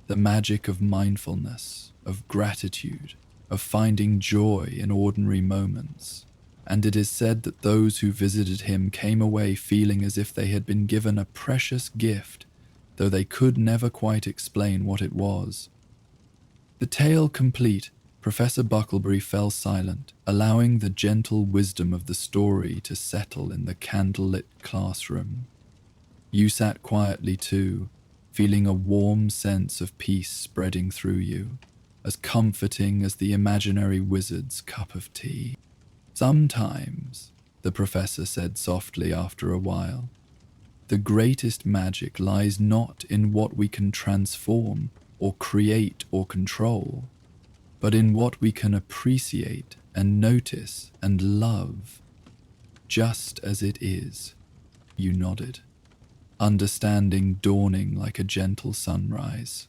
The magic of mindfulness, of gratitude, of finding joy in ordinary moments. And it is said that those who visited him came away feeling as if they had been given a precious gift, though they could never quite explain what it was. The tale complete, Professor Bucklebury fell silent, allowing the gentle wisdom of the story to settle in the candlelit classroom. You sat quietly too, feeling a warm sense of peace spreading through you, as comforting as the imaginary wizard's cup of tea. Sometimes, the professor said softly after a while, the greatest magic lies not in what we can transform or create or control, but in what we can appreciate and notice and love, just as it is. You nodded, understanding dawning like a gentle sunrise.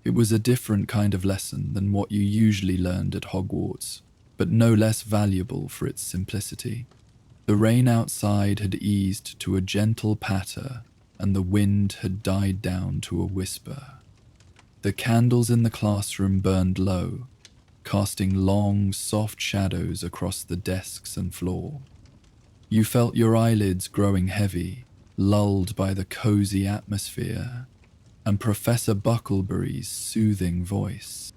It was a different kind of lesson than what you usually learned at Hogwarts, but no less valuable for its simplicity. The rain outside had eased to a gentle patter, and the wind had died down to a whisper. The candles in the classroom burned low, casting long, soft shadows across the desks and floor. You felt your eyelids growing heavy, lulled by the cozy atmosphere, and Professor Bucklebury's soothing voice.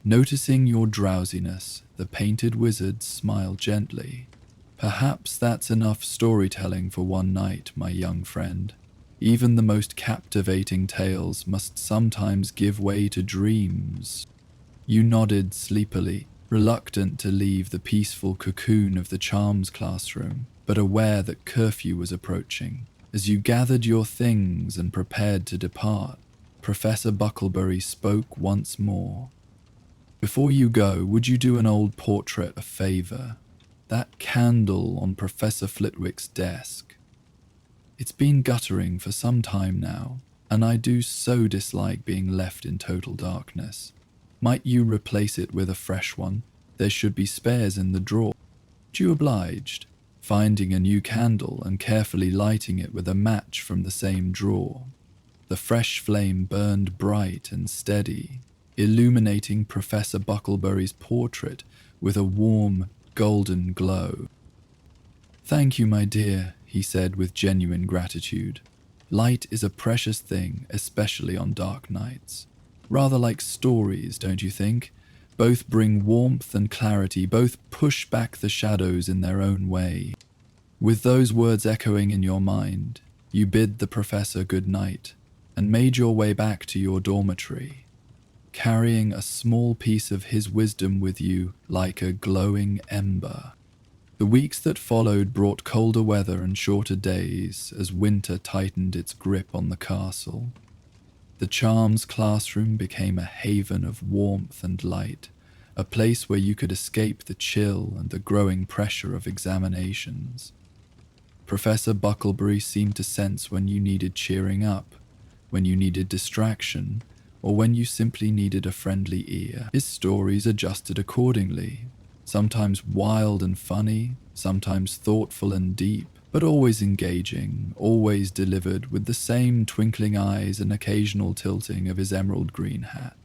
Noticing your drowsiness, the painted wizard smiled gently. Perhaps that's enough storytelling for one night, my young friend. Even the most captivating tales must sometimes give way to dreams. You nodded sleepily, reluctant to leave the peaceful cocoon of the charms classroom, but aware that curfew was approaching. As you gathered your things and prepared to depart, Professor Bucklebury spoke once more. Before you go, would you do an old portrait a favor? That candle on Professor Flitwick's desk. It's been guttering for some time now, and I do so dislike being left in total darkness. Might you replace it with a fresh one? There should be spares in the drawer. You obliged, finding a new candle and carefully lighting it with a match from the same drawer. The fresh flame burned bright and steady, illuminating Professor Bucklebury's portrait with a warm, golden glow. Thank you, my dear, he said with genuine gratitude. Light is a precious thing, especially on dark nights. Rather like stories, don't you think? Both bring warmth and clarity, both push back the shadows in their own way. With those words echoing in your mind, you bid the professor good night and made your way back to your dormitory, carrying a small piece of his wisdom with you like a glowing ember. The weeks that followed brought colder weather and shorter days as winter tightened its grip on the castle. The charms classroom became a haven of warmth and light, a place where you could escape the chill and the growing pressure of examinations. Professor Bucklebury seemed to sense when you needed cheering up, when you needed distraction, or when you simply needed a friendly ear. His stories adjusted accordingly, sometimes wild and funny, sometimes thoughtful and deep, but always engaging, always delivered with the same twinkling eyes and occasional tilting of his emerald green hat.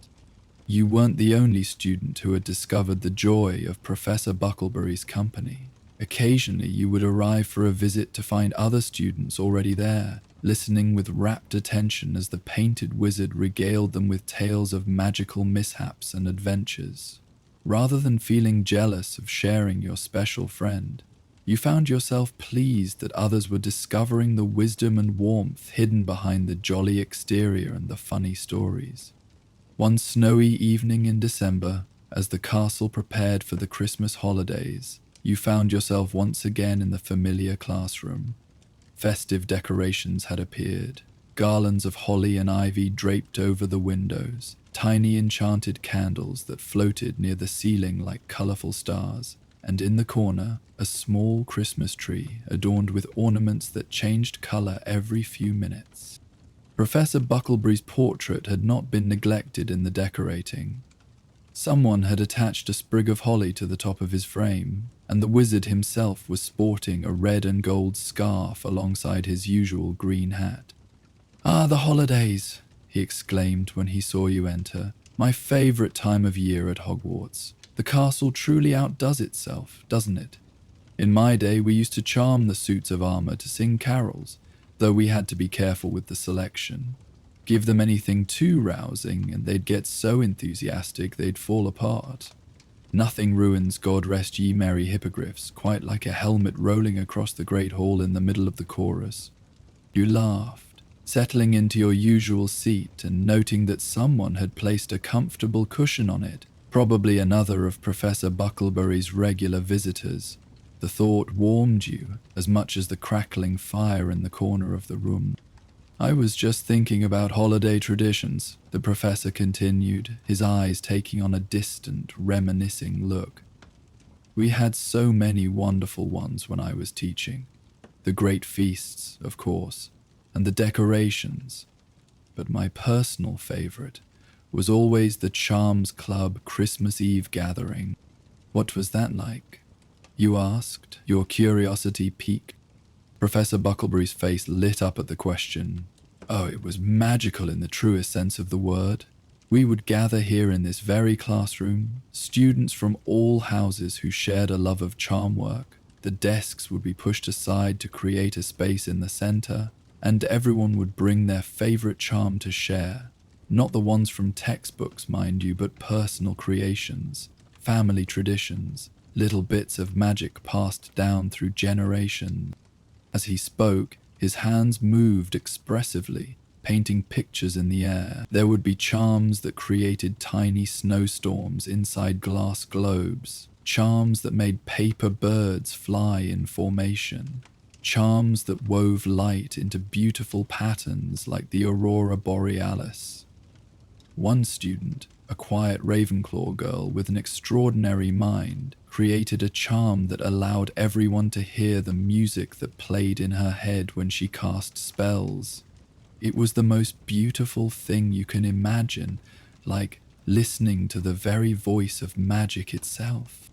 You weren't the only student who had discovered the joy of Professor Bucklebury's company. Occasionally you would arrive for a visit to find other students already there, listening with rapt attention as the painted wizard regaled them with tales of magical mishaps and adventures. Rather than feeling jealous of sharing your special friend, you found yourself pleased that others were discovering the wisdom and warmth hidden behind the jolly exterior and the funny stories. One snowy evening in December, as the castle prepared for the Christmas holidays, you found yourself once again in the familiar classroom. Festive decorations had appeared, garlands of holly and ivy draped over the windows, tiny enchanted candles that floated near the ceiling like colorful stars, and in the corner, a small Christmas tree adorned with ornaments that changed color every few minutes. Professor Bucklebury's portrait had not been neglected in the decorating. Someone had attached a sprig of holly to the top of his frame, and the wizard himself was sporting a red and gold scarf alongside his usual green hat. "Ah, the holidays!" he exclaimed when he saw you enter. "My favorite time of year at Hogwarts. The castle truly outdoes itself, doesn't it? In my day, we used to charm the suits of armor to sing carols, though we had to be careful with the selection. Give them anything too rousing, and they'd get so enthusiastic they'd fall apart. Nothing ruins God Rest Ye Merry Hippogriffs quite like a helmet rolling across the Great Hall in the middle of the chorus." You laughed, settling into your usual seat and noting that someone had placed a comfortable cushion on it, probably another of Professor Bucklebury's regular visitors. The thought warmed you as much as the crackling fire in the corner of the room. "I was just thinking about holiday traditions," the professor continued, his eyes taking on a distant, reminiscing look. "We had so many wonderful ones when I was teaching. The great feasts, of course, and the decorations. But my personal favorite was always the Charms Club Christmas Eve gathering." "What was that like?" you asked, your curiosity piqued. Professor Bucklebury's face lit up at the question. "Oh, it was magical in the truest sense of the word. We would gather here in this very classroom, students from all houses who shared a love of charm work. The desks would be pushed aside to create a space in the center, and everyone would bring their favorite charm to share. Not the ones from textbooks, mind you, but personal creations, family traditions, little bits of magic passed down through generations." As he spoke, his hands moved expressively, painting pictures in the air. There would be charms that created tiny snowstorms inside glass globes, charms that made paper birds fly in formation, charms that wove light into beautiful patterns like the aurora borealis. One student, a quiet Ravenclaw girl with an extraordinary mind, created a charm that allowed everyone to hear the music that played in her head when she cast spells. It was the most beautiful thing you can imagine, like listening to the very voice of magic itself.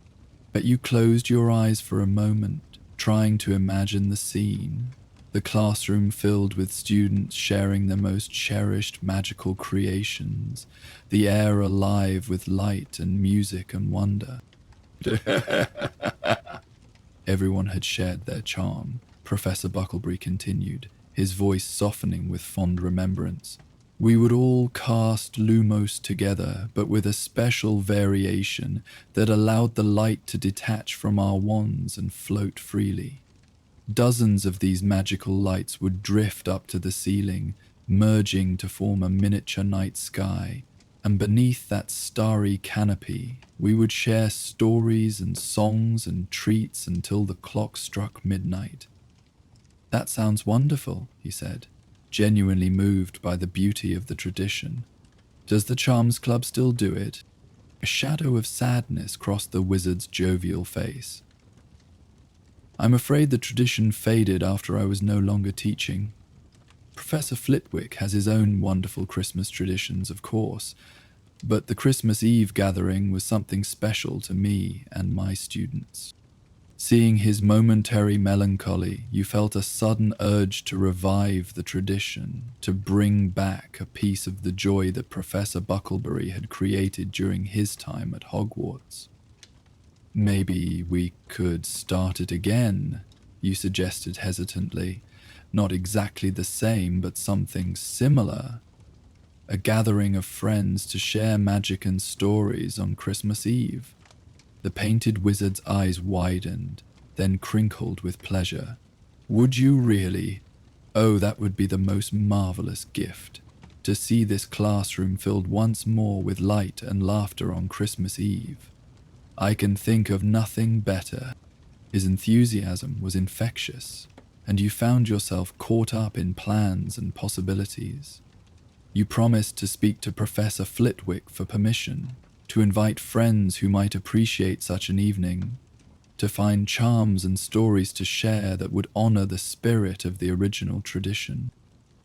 But you closed your eyes for a moment, trying to imagine the scene. The classroom filled with students sharing their most cherished magical creations, the air alive with light and music and wonder. Everyone had shared their charm, Professor Bucklebury continued, his voice softening with fond remembrance. "We would all cast Lumos together, but with a special variation that allowed the light to detach from our wands and float freely. Dozens of these magical lights would drift up to the ceiling, merging to form a miniature night sky, and beneath that starry canopy, we would share stories and songs and treats until the clock struck midnight." "That sounds wonderful," he said, genuinely moved by the beauty of the tradition. "Does the Charms Club still do it?" A shadow of sadness crossed the wizard's jovial face. "I'm afraid the tradition faded after I was no longer teaching. Professor Flitwick has his own wonderful Christmas traditions, of course, but the Christmas Eve gathering was something special to me and my students." Seeing his momentary melancholy, you felt a sudden urge to revive the tradition, to bring back a piece of the joy that Professor Bucklebury had created during his time at Hogwarts. "Maybe we could start it again," you suggested hesitantly. "Not exactly the same, but something similar. A gathering of friends to share magic and stories on Christmas Eve." The painted wizard's eyes widened, then crinkled with pleasure. "Would you really? Oh, that would be the most marvelous gift. To see this classroom filled once more with light and laughter on Christmas Eve. I can think of nothing better." His enthusiasm was infectious, and you found yourself caught up in plans and possibilities. You promised to speak to Professor Flitwick for permission, to invite friends who might appreciate such an evening, to find charms and stories to share that would honor the spirit of the original tradition.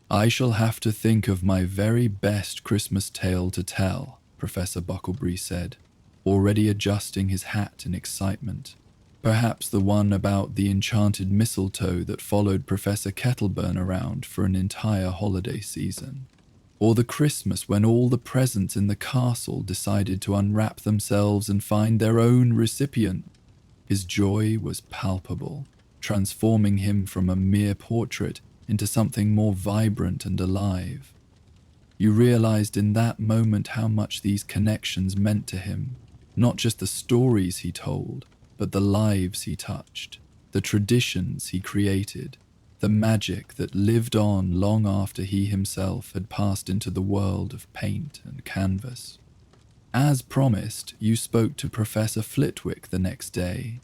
"I shall have to think of my very best Christmas tale to tell," Professor Bucklebury said, already adjusting his hat in excitement. "Perhaps the one about the enchanted mistletoe that followed Professor Kettleburn around for an entire holiday season. Or the Christmas when all the presents in the castle decided to unwrap themselves and find their own recipient." His joy was palpable, transforming him from a mere portrait into something more vibrant and alive. You realized in that moment how much these connections meant to him, not just the stories he told, but the lives he touched, the traditions he created, the magic that lived on long after he himself had passed into the world of paint and canvas. As promised, you spoke to Professor Flitwick the next day.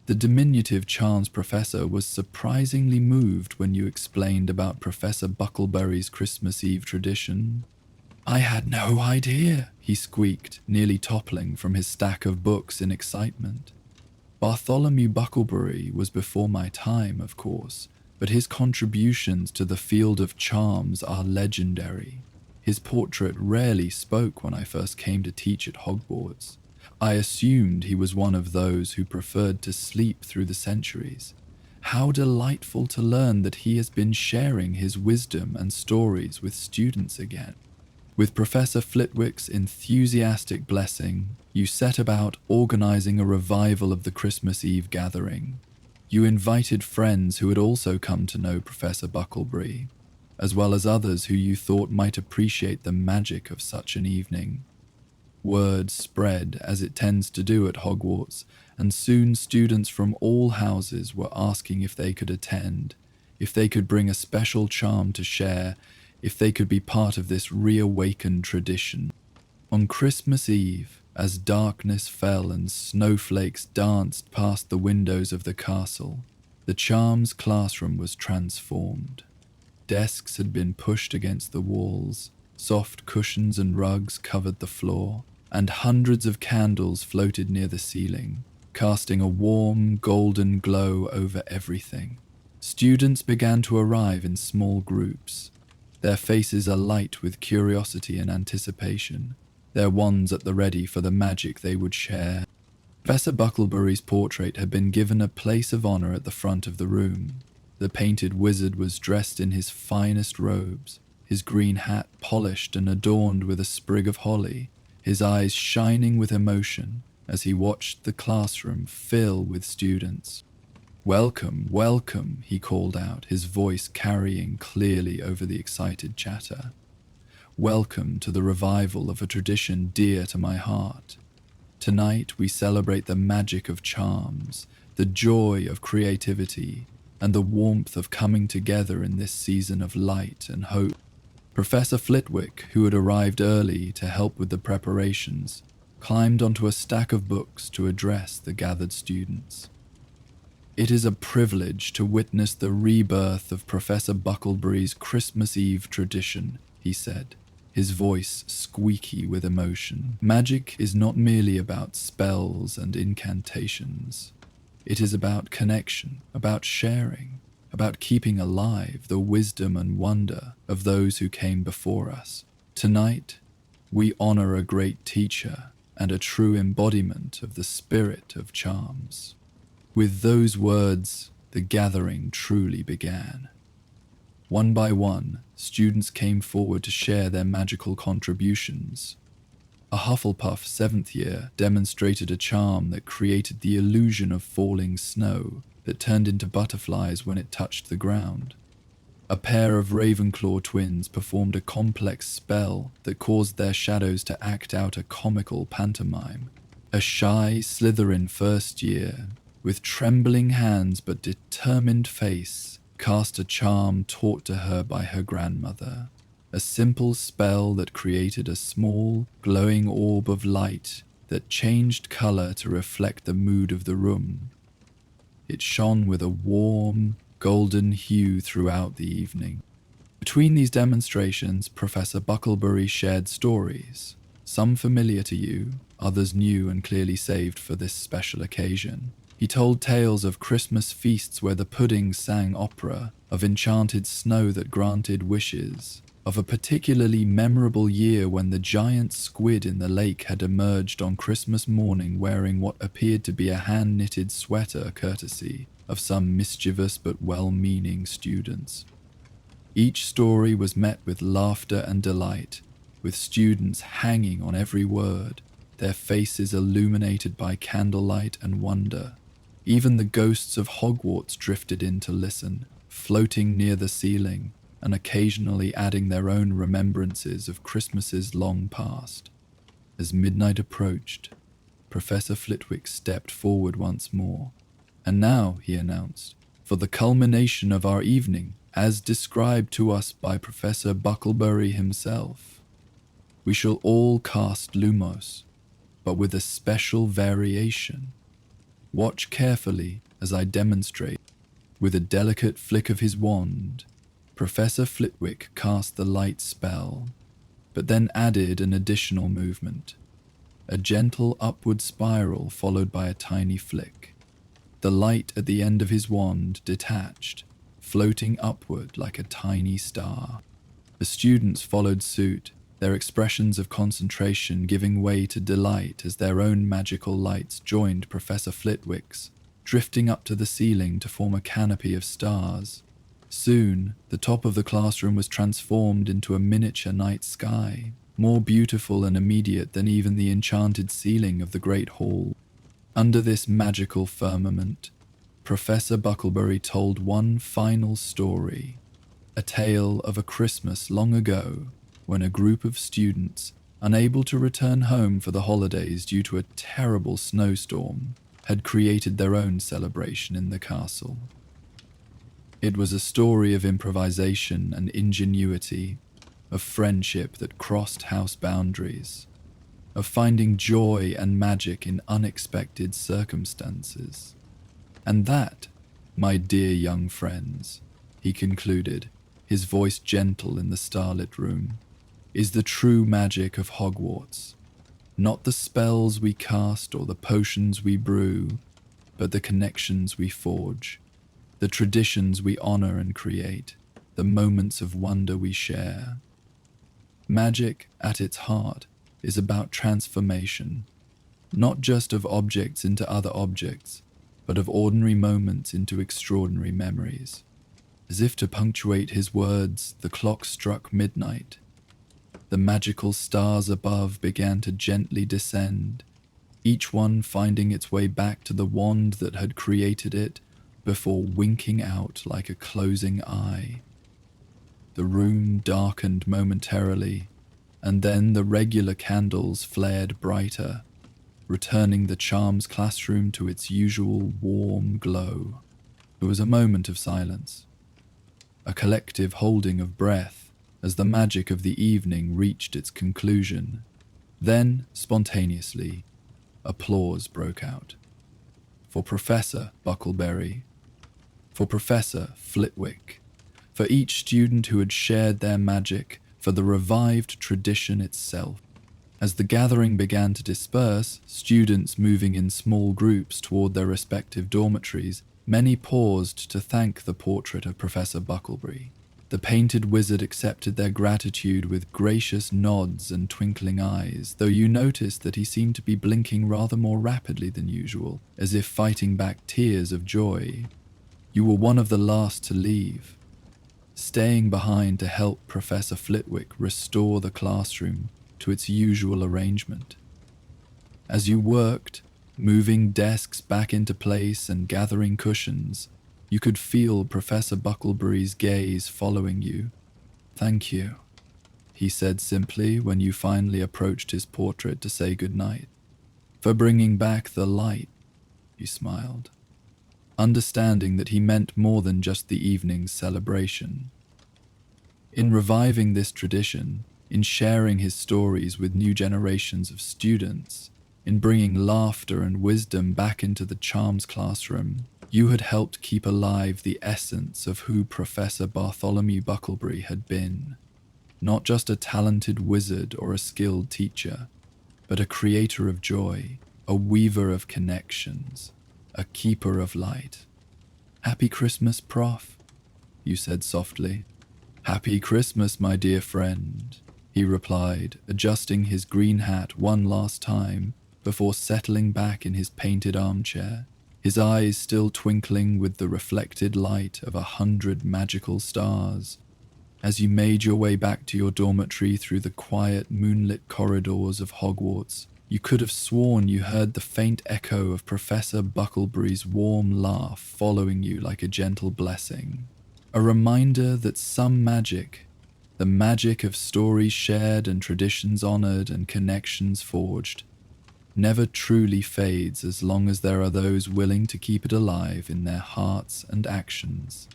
The diminutive charms professor was surprisingly moved when you explained about Professor Bucklebury's Christmas Eve tradition. "I had no idea," he squeaked, nearly toppling from his stack of books in excitement. "Bartholomew Bucklebury was before my time, of course, but his contributions to the field of charms are legendary. His portrait rarely spoke when I first came to teach at Hogwarts. I assumed he was one of those who preferred to sleep through the centuries. How delightful to learn that he has been sharing his wisdom and stories with students again." With Professor Flitwick's enthusiastic blessing, you set about organizing a revival of the Christmas Eve gathering. You invited friends who had also come to know Professor Bucklebury, as well as others who you thought might appreciate the magic of such an evening. Word spread, as it tends to do at Hogwarts, and soon students from all houses were asking if they could attend, if they could bring a special charm to share, if they could be part of this reawakened tradition. On Christmas Eve, as darkness fell and snowflakes danced past the windows of the castle, the charms classroom was transformed. Desks had been pushed against the walls, soft cushions and rugs covered the floor, and hundreds of candles floated near the ceiling, casting a warm, golden glow over everything. Students began to arrive in small groups, their faces alight with curiosity and anticipation, their wands at the ready for the magic they would share. Professor Bucklebury's portrait had been given a place of honor at the front of the room. The painted wizard was dressed in his finest robes, his green hat polished and adorned with a sprig of holly, his eyes shining with emotion as he watched the classroom fill with students. "Welcome, welcome," he called out, his voice carrying clearly over the excited chatter. "Welcome to the revival of a tradition dear to my heart. Tonight we celebrate the magic of charms, the joy of creativity, and the warmth of coming together in this season of light and hope." Professor Flitwick, who had arrived early to help with the preparations, climbed onto a stack of books to address the gathered students. "It is a privilege to witness the rebirth of Professor Bucklebury's Christmas Eve tradition," he said, his voice squeaky with emotion. "Magic is not merely about spells and incantations. It is about connection, about sharing, about keeping alive the wisdom and wonder of those who came before us. Tonight, we honor a great teacher and a true embodiment of the spirit of charms." With those words, the gathering truly began. One by one, students came forward to share their magical contributions. A Hufflepuff 7th year demonstrated a charm that created the illusion of falling snow that turned into butterflies when it touched the ground. A pair of Ravenclaw twins performed a complex spell that caused their shadows to act out a comical pantomime. A shy Slytherin 1st year, with trembling hands but determined face, cast a charm taught to her by her grandmother. A simple spell that created a small, glowing orb of light that changed color to reflect the mood of the room. It shone with a warm, golden hue throughout the evening. Between these demonstrations, Professor Bucklebury shared stories, some familiar to you, others new and clearly saved for this special occasion. He told tales of Christmas feasts where the puddings sang opera, of enchanted snow that granted wishes, of a particularly memorable year when the giant squid in the lake had emerged on Christmas morning wearing what appeared to be a hand-knitted sweater courtesy of some mischievous but well-meaning students. Each story was met with laughter and delight, with students hanging on every word, their faces illuminated by candlelight and wonder. Even the ghosts of Hogwarts drifted in to listen, floating near the ceiling, and occasionally adding their own remembrances of Christmases long past. As midnight approached, Professor Flitwick stepped forward once more. "And now," he announced, "for the culmination of our evening, as described to us by Professor Bucklebury himself. We shall all cast Lumos, but with a special variation. Watch carefully as I demonstrate." With a delicate flick of his wand, Professor Flitwick cast the light spell, but then added an additional movement, a gentle upward spiral followed by a tiny flick. The light at the end of his wand detached, floating upward like a tiny star. The students followed suit, their expressions of concentration giving way to delight as their own magical lights joined Professor Flitwick's, drifting up to the ceiling to form a canopy of stars. Soon, the top of the classroom was transformed into a miniature night sky, more beautiful and immediate than even the enchanted ceiling of the Great Hall. Under this magical firmament, Professor Bucklebury told one final story, a tale of a Christmas long ago when a group of students, unable to return home for the holidays due to a terrible snowstorm, had created their own celebration in the castle. It was a story of improvisation and ingenuity, of friendship that crossed house boundaries, of finding joy and magic in unexpected circumstances. "And that, my dear young friends," he concluded, his voice gentle in the starlit room, "is the true magic of Hogwarts. Not the spells we cast or the potions we brew, but the connections we forge, the traditions we honor and create, the moments of wonder we share. Magic, at its heart, is about transformation, not just of objects into other objects, but of ordinary moments into extraordinary memories." As if to punctuate his words, the clock struck midnight. The magical stars above began to gently descend, each one finding its way back to the wand that had created it before winking out like a closing eye. The room darkened momentarily, and then the regular candles flared brighter, returning the charms classroom to its usual warm glow. There was a moment of silence, a collective holding of breath as the magic of the evening reached its conclusion. Then, spontaneously, applause broke out. For Professor Bucklebury, for Professor Flitwick, for each student who had shared their magic, for the revived tradition itself. As the gathering began to disperse, students moving in small groups toward their respective dormitories, many paused to thank the portrait of Professor Bucklebury. The painted wizard accepted their gratitude with gracious nods and twinkling eyes, though you noticed that he seemed to be blinking rather more rapidly than usual, as if fighting back tears of joy. You were one of the last to leave, staying behind to help Professor Flitwick restore the classroom to its usual arrangement. As you worked, moving desks back into place and gathering cushions, you could feel Professor Bucklebury's gaze following you. "Thank you," he said simply when you finally approached his portrait to say goodnight. "For bringing back the light," you smiled, understanding that he meant more than just the evening's celebration. In reviving this tradition, in sharing his stories with new generations of students, in bringing laughter and wisdom back into the charms classroom, you had helped keep alive the essence of who Professor Bartholomew Bucklebury had been. Not just a talented wizard or a skilled teacher, but a creator of joy, a weaver of connections, a keeper of light. "Happy Christmas, Prof," you said softly. "Happy Christmas, my dear friend," he replied, adjusting his green hat one last time before settling back in his painted armchair, his eyes still twinkling with the reflected light of 100 magical stars. As you made your way back to your dormitory through the quiet, moonlit corridors of Hogwarts, you could have sworn you heard the faint echo of Professor Bucklebury's warm laugh following you like a gentle blessing. A reminder that some magic, the magic of stories shared and traditions honored and connections forged, never truly fades as long as there are those willing to keep it alive in their hearts and actions.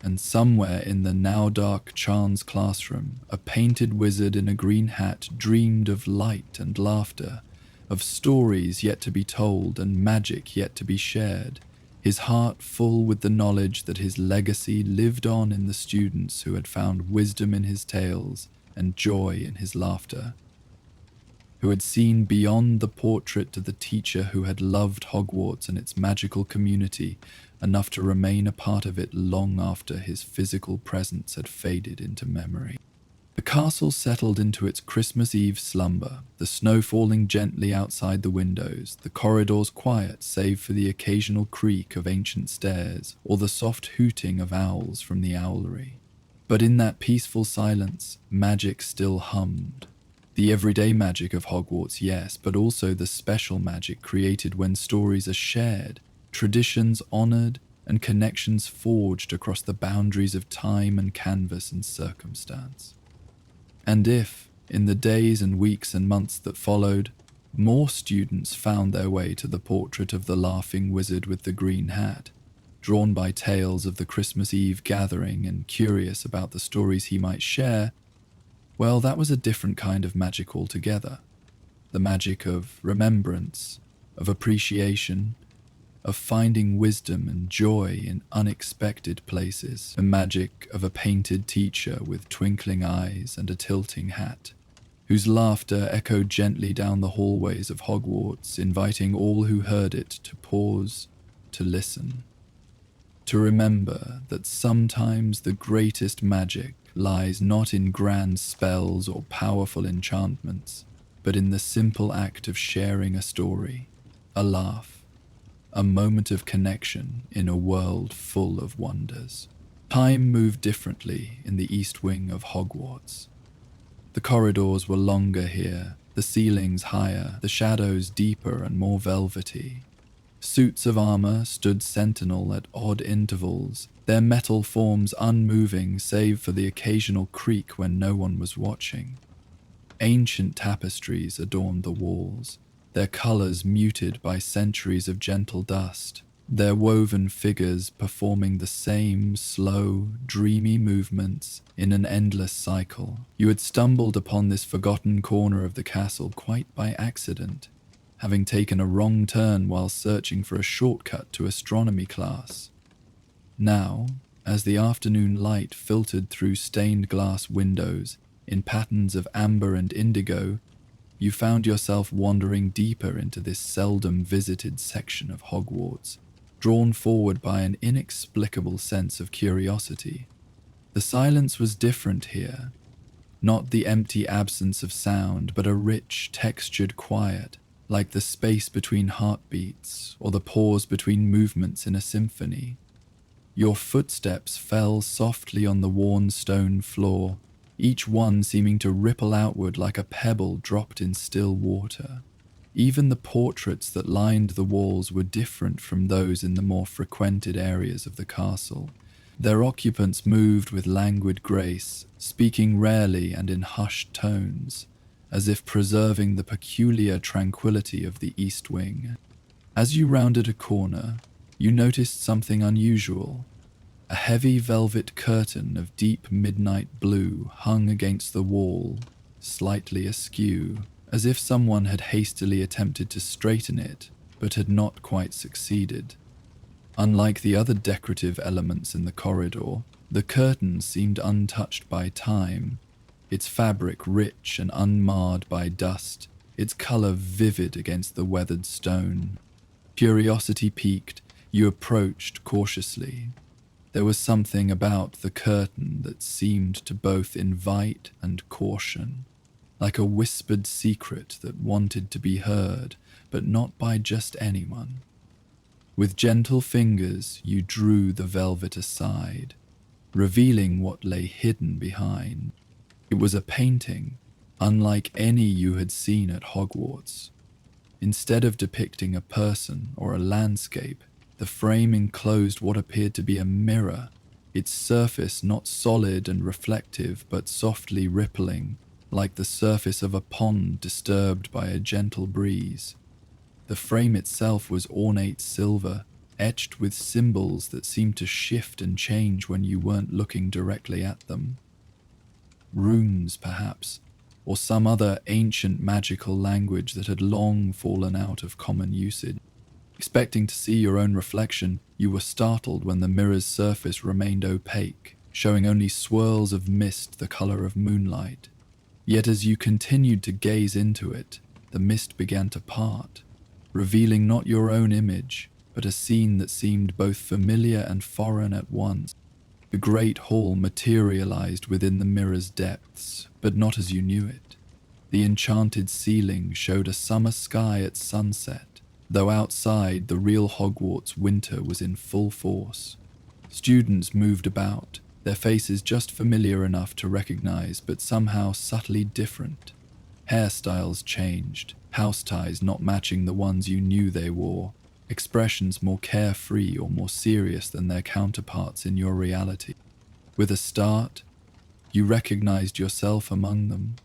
And somewhere in the now dark Charms classroom, a painted wizard in a green hat dreamed of light and laughter, of stories yet to be told and magic yet to be shared, his heart full with the knowledge that his legacy lived on in the students who had found wisdom in his tales and joy in his laughter, who had seen beyond the portrait to the teacher who had loved Hogwarts and its magical community enough to remain a part of it long after his physical presence had faded into memory. The castle settled into its Christmas Eve slumber, the snow falling gently outside the windows, the corridors quiet save for the occasional creak of ancient stairs or the soft hooting of owls from the owlery. But in that peaceful silence, magic still hummed. The everyday magic of Hogwarts, yes, but also the special magic created when stories are shared, traditions honored, and connections forged across the boundaries of time and canvas and circumstance. And if, in the days and weeks and months that followed, more students found their way to the portrait of the laughing wizard with the green hat, drawn by tales of the Christmas Eve gathering and curious about the stories he might share, well, that was a different kind of magic altogether. The magic of remembrance, of appreciation, of finding wisdom and joy in unexpected places. The magic of a painted teacher with twinkling eyes and a tilting hat, whose laughter echoed gently down the hallways of Hogwarts, inviting all who heard it to pause, to listen, to remember that sometimes the greatest magic lies not in grand spells or powerful enchantments, but in the simple act of sharing a story, a laugh, a moment of connection in a world full of wonders. Time moved differently in the east wing of Hogwarts. The corridors were longer here, the ceilings higher, the shadows deeper and more velvety. Suits of armor stood sentinel at odd intervals, their metal forms unmoving save for the occasional creak when no one was watching. Ancient tapestries adorned the walls, their colors muted by centuries of gentle dust, their woven figures performing the same slow, dreamy movements in an endless cycle. You had stumbled upon this forgotten corner of the castle quite by accident, having taken a wrong turn while searching for a shortcut to astronomy class. Now, as the afternoon light filtered through stained glass windows in patterns of amber and indigo, you found yourself wandering deeper into this seldom visited section of Hogwarts, drawn forward by an inexplicable sense of curiosity. The silence was different here. Not the empty absence of sound, but a rich, textured quiet, like the space between heartbeats or the pause between movements in a symphony. Your footsteps fell softly on the worn stone floor, each one seeming to ripple outward like a pebble dropped in still water. Even the portraits that lined the walls were different from those in the more frequented areas of the castle. Their occupants moved with languid grace, speaking rarely and in hushed tones, as if preserving the peculiar tranquility of the East Wing. As you rounded a corner, you noticed something unusual. A heavy velvet curtain of deep midnight blue hung against the wall, slightly askew, as if someone had hastily attempted to straighten it, but had not quite succeeded. Unlike the other decorative elements in the corridor, the curtain seemed untouched by time, its fabric rich and unmarred by dust, its color vivid against the weathered stone. Curiosity piqued, you approached cautiously. There was something about the curtain that seemed to both invite and caution, like a whispered secret that wanted to be heard, but not by just anyone. With gentle fingers, you drew the velvet aside, revealing what lay hidden behind. It was a painting, unlike any you had seen at Hogwarts. Instead of depicting a person or a landscape, the frame enclosed what appeared to be a mirror, its surface not solid and reflective but softly rippling, like the surface of a pond disturbed by a gentle breeze. The frame itself was ornate silver, etched with symbols that seemed to shift and change when you weren't looking directly at them. Runes, perhaps, or some other ancient magical language that had long fallen out of common usage. Expecting to see your own reflection, you were startled when the mirror's surface remained opaque, showing only swirls of mist the color of moonlight. Yet as you continued to gaze into it, the mist began to part, revealing not your own image, but a scene that seemed both familiar and foreign at once. The great hall materialized within the mirror's depths, but not as you knew it. The enchanted ceiling showed a summer sky at sunset, though outside the real Hogwarts winter was in full force. Students moved about, their faces just familiar enough to recognize, but somehow subtly different. Hairstyles changed, house ties not matching the ones you knew they wore, expressions more carefree or more serious than their counterparts in your reality. With a start, you recognized yourself among them.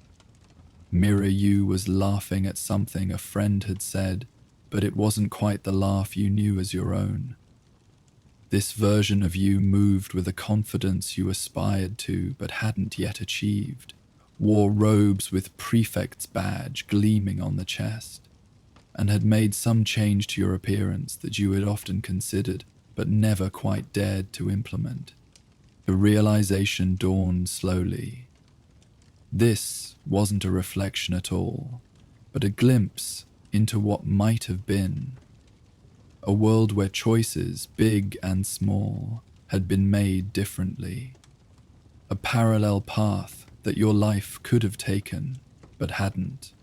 Mirror you was laughing at something a friend had said, but it wasn't quite the laugh you knew as your own. This version of you moved with a confidence you aspired to but hadn't yet achieved, wore robes with prefect's badge gleaming on the chest, and had made some change to your appearance that you had often considered but never quite dared to implement. The realization dawned slowly. This wasn't a reflection at all, but a glimpse into what might have been. A world where choices, big and small, had been made differently. A parallel path that your life could have taken, but hadn't.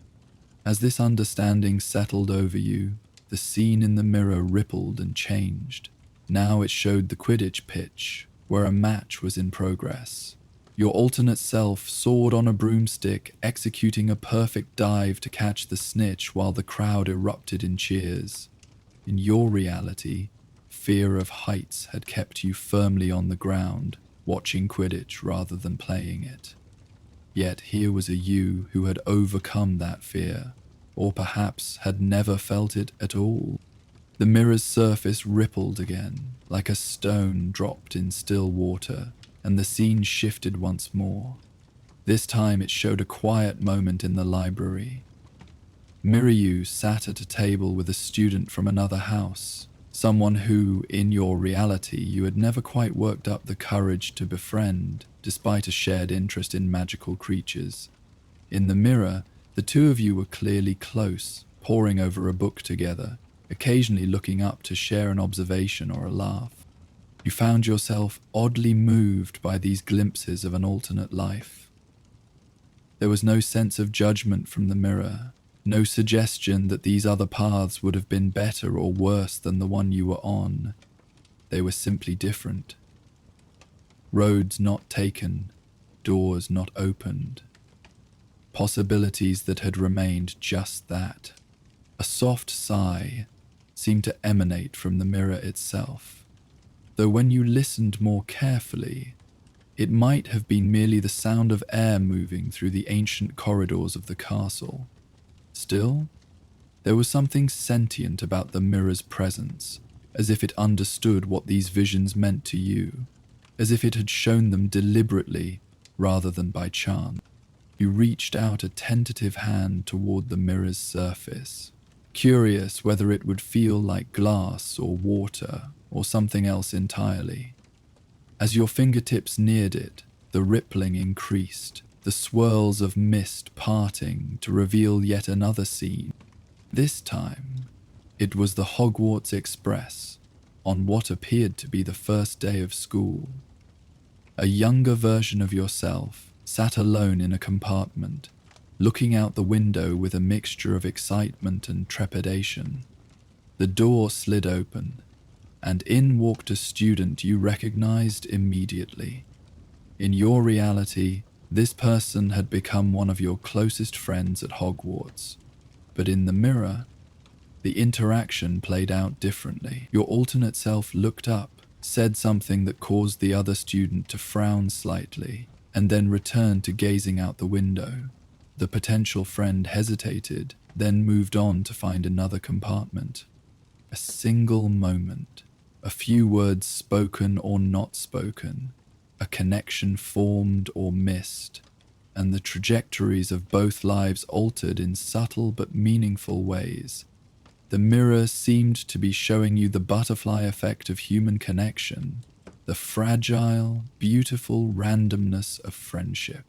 As this understanding settled over you, the scene in the mirror rippled and changed. Now it showed the Quidditch pitch, where a match was in progress. Your alternate self soared on a broomstick, executing a perfect dive to catch the snitch while the crowd erupted in cheers. In your reality, fear of heights had kept you firmly on the ground, watching Quidditch rather than playing it. Yet here was a you who had overcome that fear, or perhaps had never felt it at all. The mirror's surface rippled again, like a stone dropped in still water, and the scene shifted once more. This time it showed a quiet moment in the library. Miriam sat at a table with a student from another house, someone who, in your reality, you had never quite worked up the courage to befriend, despite a shared interest in magical creatures. In the mirror, the two of you were clearly close, poring over a book together, occasionally looking up to share an observation or a laugh. You found yourself oddly moved by these glimpses of an alternate life. There was no sense of judgment from the mirror, no suggestion that these other paths would have been better or worse than the one you were on. They were simply different. Roads not taken, doors not opened. Possibilities that had remained just that. A soft sigh seemed to emanate from the mirror itself, though when you listened more carefully, it might have been merely the sound of air moving through the ancient corridors of the castle. Still, there was something sentient about the mirror's presence, as if it understood what these visions meant to you, as if it had shown them deliberately rather than by chance. You reached out a tentative hand toward the mirror's surface, curious whether it would feel like glass or water or something else entirely. As your fingertips neared it, the rippling increased, the swirls of mist parting to reveal yet another scene. This time, it was the Hogwarts Express, on what appeared to be the first day of school. A younger version of yourself sat alone in a compartment, looking out the window with a mixture of excitement and trepidation. The door slid open, and in walked a student you recognized immediately. In your reality, this person had become one of your closest friends at Hogwarts, but in the mirror, the interaction played out differently. Your alternate self looked up, said something that caused the other student to frown slightly, and then returned to gazing out the window. The potential friend hesitated, then moved on to find another compartment. A single moment, a few words spoken or not spoken, a connection formed or missed, and the trajectories of both lives altered in subtle but meaningful ways. The mirror seemed to be showing you the butterfly effect of human connection, the fragile, beautiful randomness of friendship.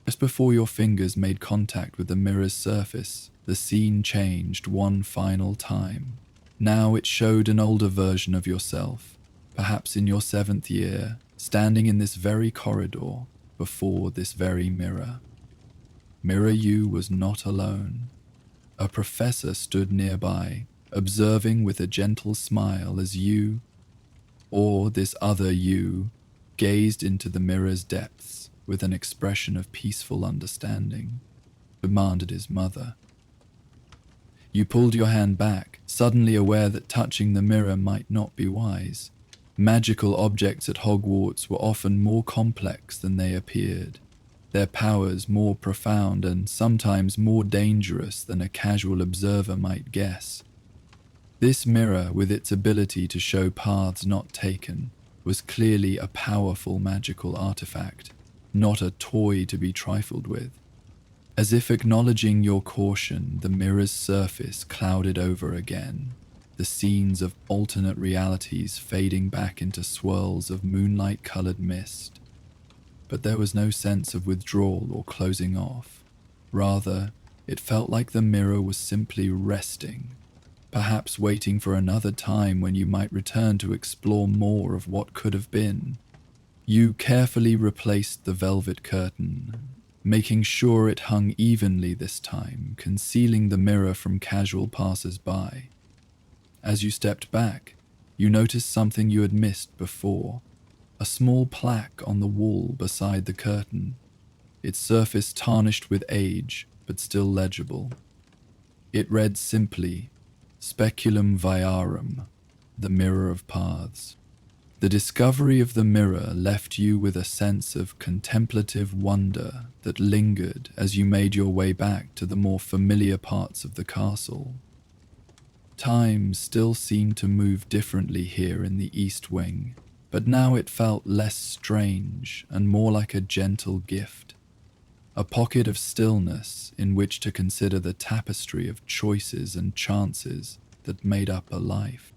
Just before your fingers made contact with the mirror's surface, the scene changed one final time. Now it showed an older version of yourself, perhaps in your 7th year, standing in this very corridor, before this very mirror. Mirror you was not alone. A professor stood nearby, observing with a gentle smile as you, or this other you, gazed into the mirror's depths with an expression of peaceful understanding, demanded his mother. You pulled your hand back, suddenly aware that touching the mirror might not be wise. Magical objects at Hogwarts were often more complex than they appeared, their powers more profound and sometimes more dangerous than a casual observer might guess. This mirror, with its ability to show paths not taken, was clearly a powerful magical artifact, not a toy to be trifled with. As if acknowledging your caution, the mirror's surface clouded over again, the scenes of alternate realities fading back into swirls of moonlight-colored mist. But there was no sense of withdrawal or closing off. Rather, it felt like the mirror was simply resting, perhaps waiting for another time when you might return to explore more of what could have been. You carefully replaced the velvet curtain, making sure it hung evenly this time, concealing the mirror from casual passers-by. As you stepped back, you noticed something you had missed before. A small plaque on the wall beside the curtain, its surface tarnished with age, but still legible. It read simply, Speculum Viarum, the Mirror of Paths. The discovery of the mirror left you with a sense of contemplative wonder that lingered as you made your way back to the more familiar parts of the castle. Time still seemed to move differently here in the East Wing, but now it felt less strange and more like a gentle gift, a pocket of stillness in which to consider the tapestry of choices and chances that made up a life.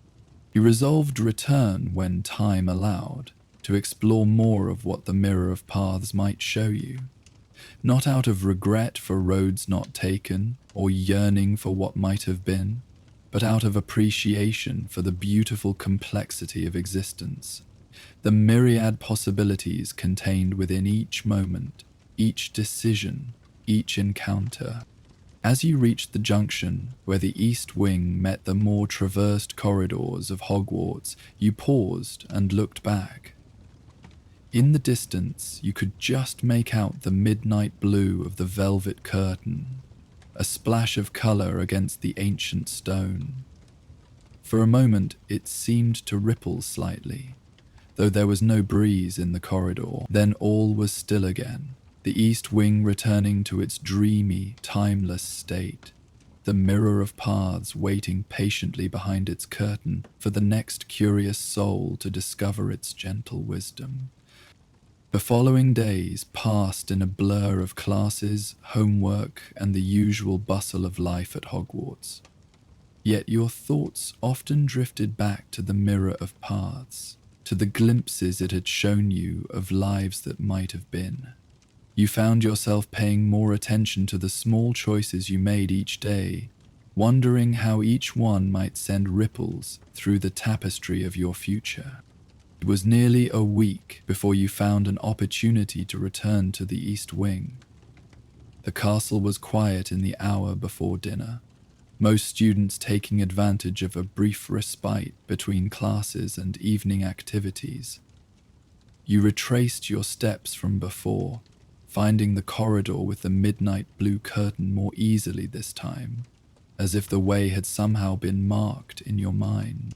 You resolved to return when time allowed, to explore more of what the Mirror of Paths might show you, not out of regret for roads not taken or yearning for what might have been, but out of appreciation for the beautiful complexity of existence. The myriad possibilities contained within each moment, each decision, each encounter. As you reached the junction where the east wing met the more traversed corridors of Hogwarts, you paused and looked back. In the distance, you could just make out the midnight blue of the velvet curtain, a splash of color against the ancient stone. For a moment, it seemed to ripple slightly, though there was no breeze in the corridor. Then all was still again, the east wing returning to its dreamy, timeless state, the mirror of paths waiting patiently behind its curtain for the next curious soul to discover its gentle wisdom. The following days passed in a blur of classes, homework, and the usual bustle of life at Hogwarts. Yet your thoughts often drifted back to the mirror of paths, to the glimpses it had shown you of lives that might have been. You found yourself paying more attention to the small choices you made each day, wondering how each one might send ripples through the tapestry of your future. It was nearly a week before you found an opportunity to return to the East Wing. The castle was quiet in the hour before dinner, most students taking advantage of a brief respite between classes and evening activities. You retraced your steps from before, finding the corridor with the midnight blue curtain more easily this time, as if the way had somehow been marked in your mind.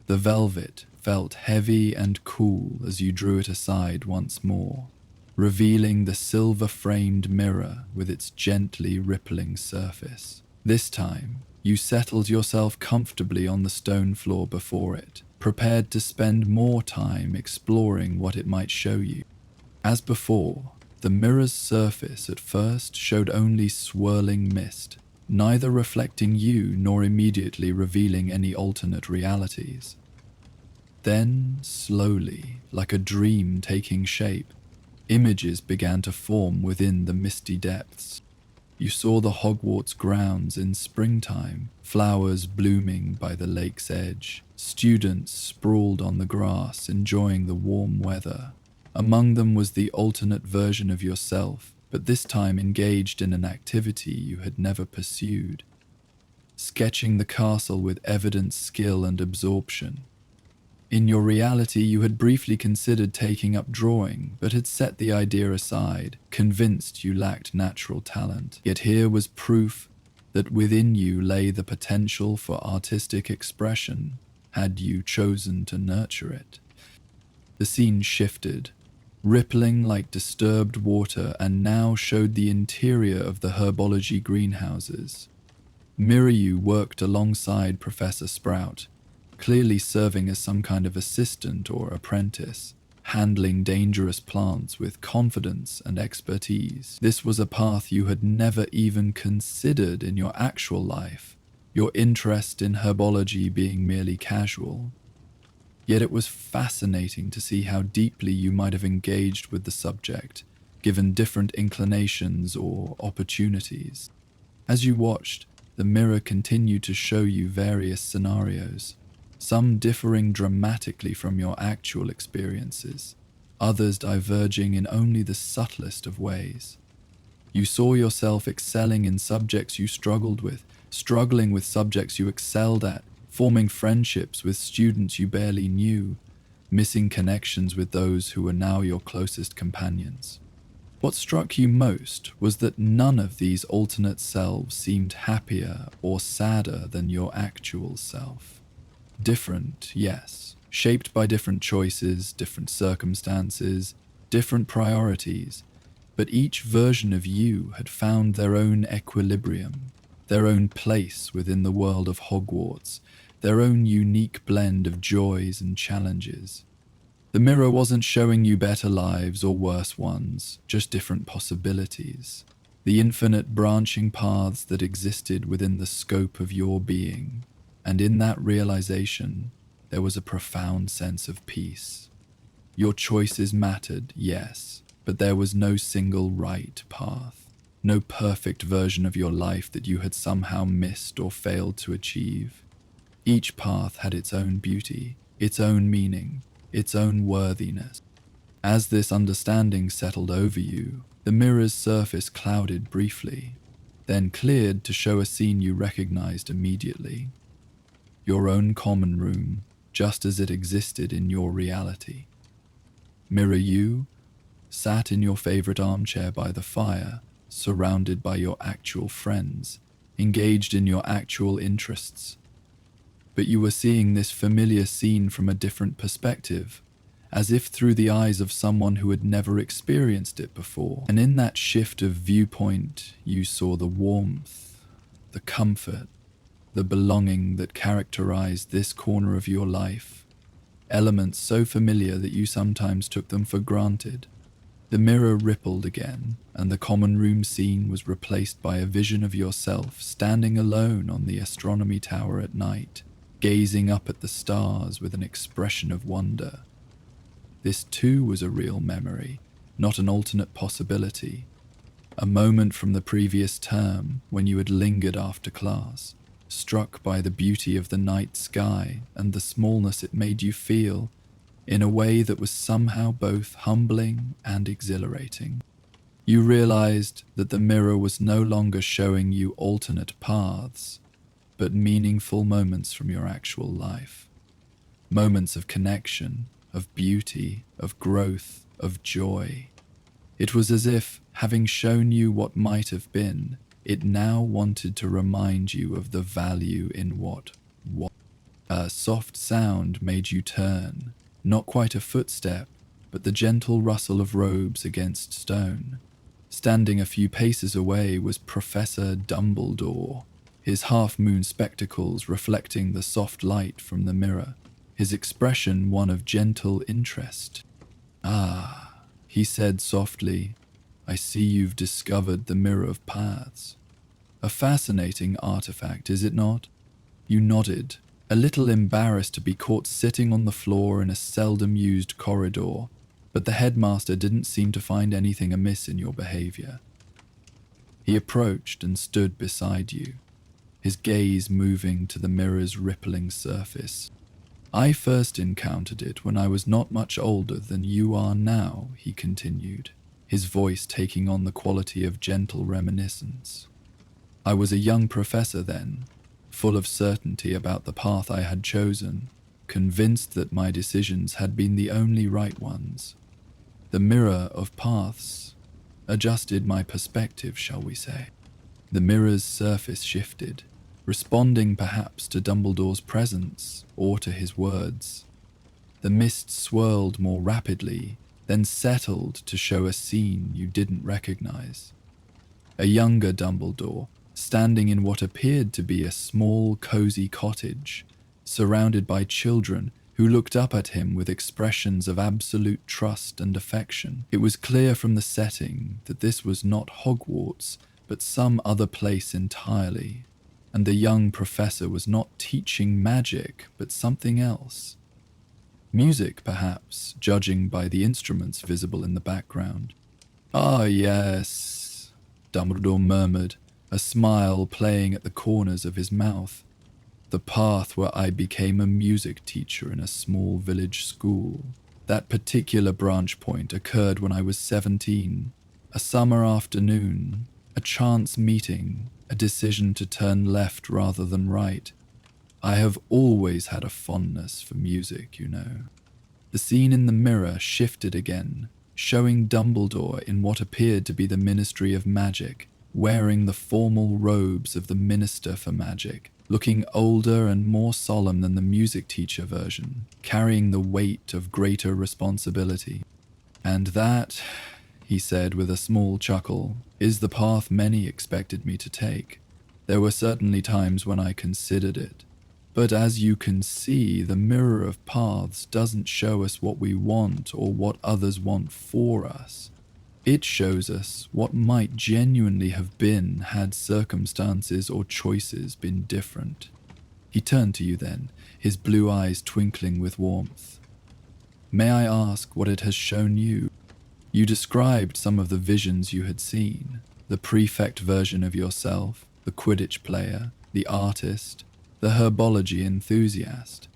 The velvet felt heavy and cool as you drew it aside once more, revealing the silver-framed mirror with its gently rippling surface. This time, you settled yourself comfortably on the stone floor before it, prepared to spend more time exploring what it might show you. As before, the mirror's surface at first showed only swirling mist, neither reflecting you nor immediately revealing any alternate realities. Then, slowly, like a dream taking shape, images began to form within the misty depths. You saw the Hogwarts grounds in springtime, flowers blooming by the lake's edge, students sprawled on the grass enjoying the warm weather. Among them was the alternate version of yourself, but this time engaged in an activity you had never pursued, sketching the castle with evident skill and absorption. In your reality, you had briefly considered taking up drawing, but had set the idea aside, convinced you lacked natural talent. Yet here was proof that within you lay the potential for artistic expression, had you chosen to nurture it. The scene shifted, rippling like disturbed water, and now showed the interior of the herbology greenhouses. Miriam worked alongside Professor Sprout, clearly serving as some kind of assistant or apprentice, handling dangerous plants with confidence and expertise. This was a path you had never even considered in your actual life, your interest in herbology being merely casual. Yet it was fascinating to see how deeply you might have engaged with the subject, given different inclinations or opportunities. As you watched, the mirror continued to show you various scenarios, some differing dramatically from your actual experiences, others diverging in only the subtlest of ways. You saw yourself excelling in subjects you struggled with, struggling with subjects you excelled at, forming friendships with students you barely knew, missing connections with those who were now your closest companions. What struck you most was that none of these alternate selves seemed happier or sadder than your actual self. Different, yes, shaped by different choices, different circumstances, different priorities, but each version of you had found their own equilibrium, their own place within the world of Hogwarts, their own unique blend of joys and challenges. The mirror wasn't showing you better lives or worse ones, just different possibilities, the infinite branching paths that existed within the scope of your being. And in that realization, there was a profound sense of peace. Your choices mattered, yes, but there was no single right path, no perfect version of your life that you had somehow missed or failed to achieve. Each path had its own beauty, its own meaning, its own worthiness. As this understanding settled over you, the mirror's surface clouded briefly, then cleared to show a scene you recognized immediately. Your own common room, just as it existed in your reality. Mirror you, sat in your favorite armchair by the fire, surrounded by your actual friends, engaged in your actual interests. But you were seeing this familiar scene from a different perspective, as if through the eyes of someone who had never experienced it before. And in that shift of viewpoint, you saw the warmth, the comfort, the belonging that characterized this corner of your life, elements so familiar that you sometimes took them for granted. The mirror rippled again, and the common room scene was replaced by a vision of yourself standing alone on the astronomy tower at night, gazing up at the stars with an expression of wonder. This too was a real memory, not an alternate possibility. A moment from the previous term when you had lingered after class, struck by the beauty of the night sky and the smallness it made you feel, in a way that was somehow both humbling and exhilarating. You realized that the mirror was no longer showing you alternate paths, but meaningful moments from your actual life. Moments of connection, of beauty, of growth, of joy. It was as if, having shown you what might have been, it now wanted to remind you of the value in what. A soft sound made you turn, not quite a footstep, but the gentle rustle of robes against stone. Standing a few paces away was Professor Dumbledore, his half-moon spectacles reflecting the soft light from the mirror, his expression one of gentle interest. "Ah," he said softly, "I see you've discovered the Mirror of Paths. A fascinating artifact, is it not?" You nodded, a little embarrassed to be caught sitting on the floor in a seldom-used corridor, but the headmaster didn't seem to find anything amiss in your behavior. He approached and stood beside you, his gaze moving to the mirror's rippling surface. "I first encountered it when I was not much older than you are now," he continued, his voice taking on the quality of gentle reminiscence. "I was a young professor then, full of certainty about the path I had chosen, convinced that my decisions had been the only right ones. The Mirror of Paths adjusted my perspective, shall we say. The mirror's surface shifted, responding perhaps to Dumbledore's presence or to his words. The mist swirled more rapidly, then settled to show a scene you didn't recognize. A younger Dumbledore, standing in what appeared to be a small, cozy cottage, surrounded by children who looked up at him with expressions of absolute trust and affection. It was clear from the setting that this was not Hogwarts, but some other place entirely, and the young professor was not teaching magic, but something else. Music, perhaps, judging by the instruments visible in the background. "Ah, yes," Dumbledore murmured, a smile playing at the corners of his mouth. "The path where I became a music teacher in a small village school. That particular branch point occurred when I was 17, a summer afternoon, a chance meeting, a decision to turn left rather than right. I have always had a fondness for music, you know." The scene in the mirror shifted again, showing Dumbledore in what appeared to be the Ministry of Magic, wearing the formal robes of the Minister for Magic, looking older and more solemn than the music teacher version, carrying the weight of greater responsibility. "And that," he said with a small chuckle, "is the path many expected me to take. There were certainly times when I considered it. But as you can see, the Mirror of Paths doesn't show us what we want or what others want for us. It shows us what might genuinely have been had circumstances or choices been different." He turned to you then, his blue eyes twinkling with warmth. "May I ask what it has shown you?" You described some of the visions you had seen, the prefect version of yourself, the Quidditch player, the artist, the herbology enthusiast.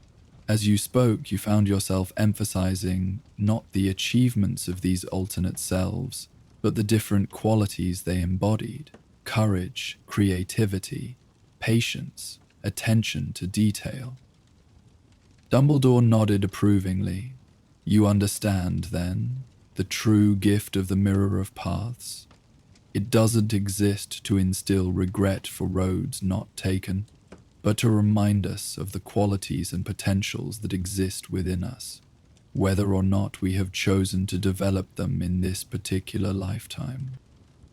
As you spoke, you found yourself emphasizing not the achievements of these alternate selves, but the different qualities they embodied: courage, creativity, patience, attention to detail. Dumbledore nodded approvingly. You understand, then, the true gift of the Mirror of Paths. It doesn't exist to instill regret for roads not taken, but to remind us of the qualities and potentials that exist within us, whether or not we have chosen to develop them in this particular lifetime.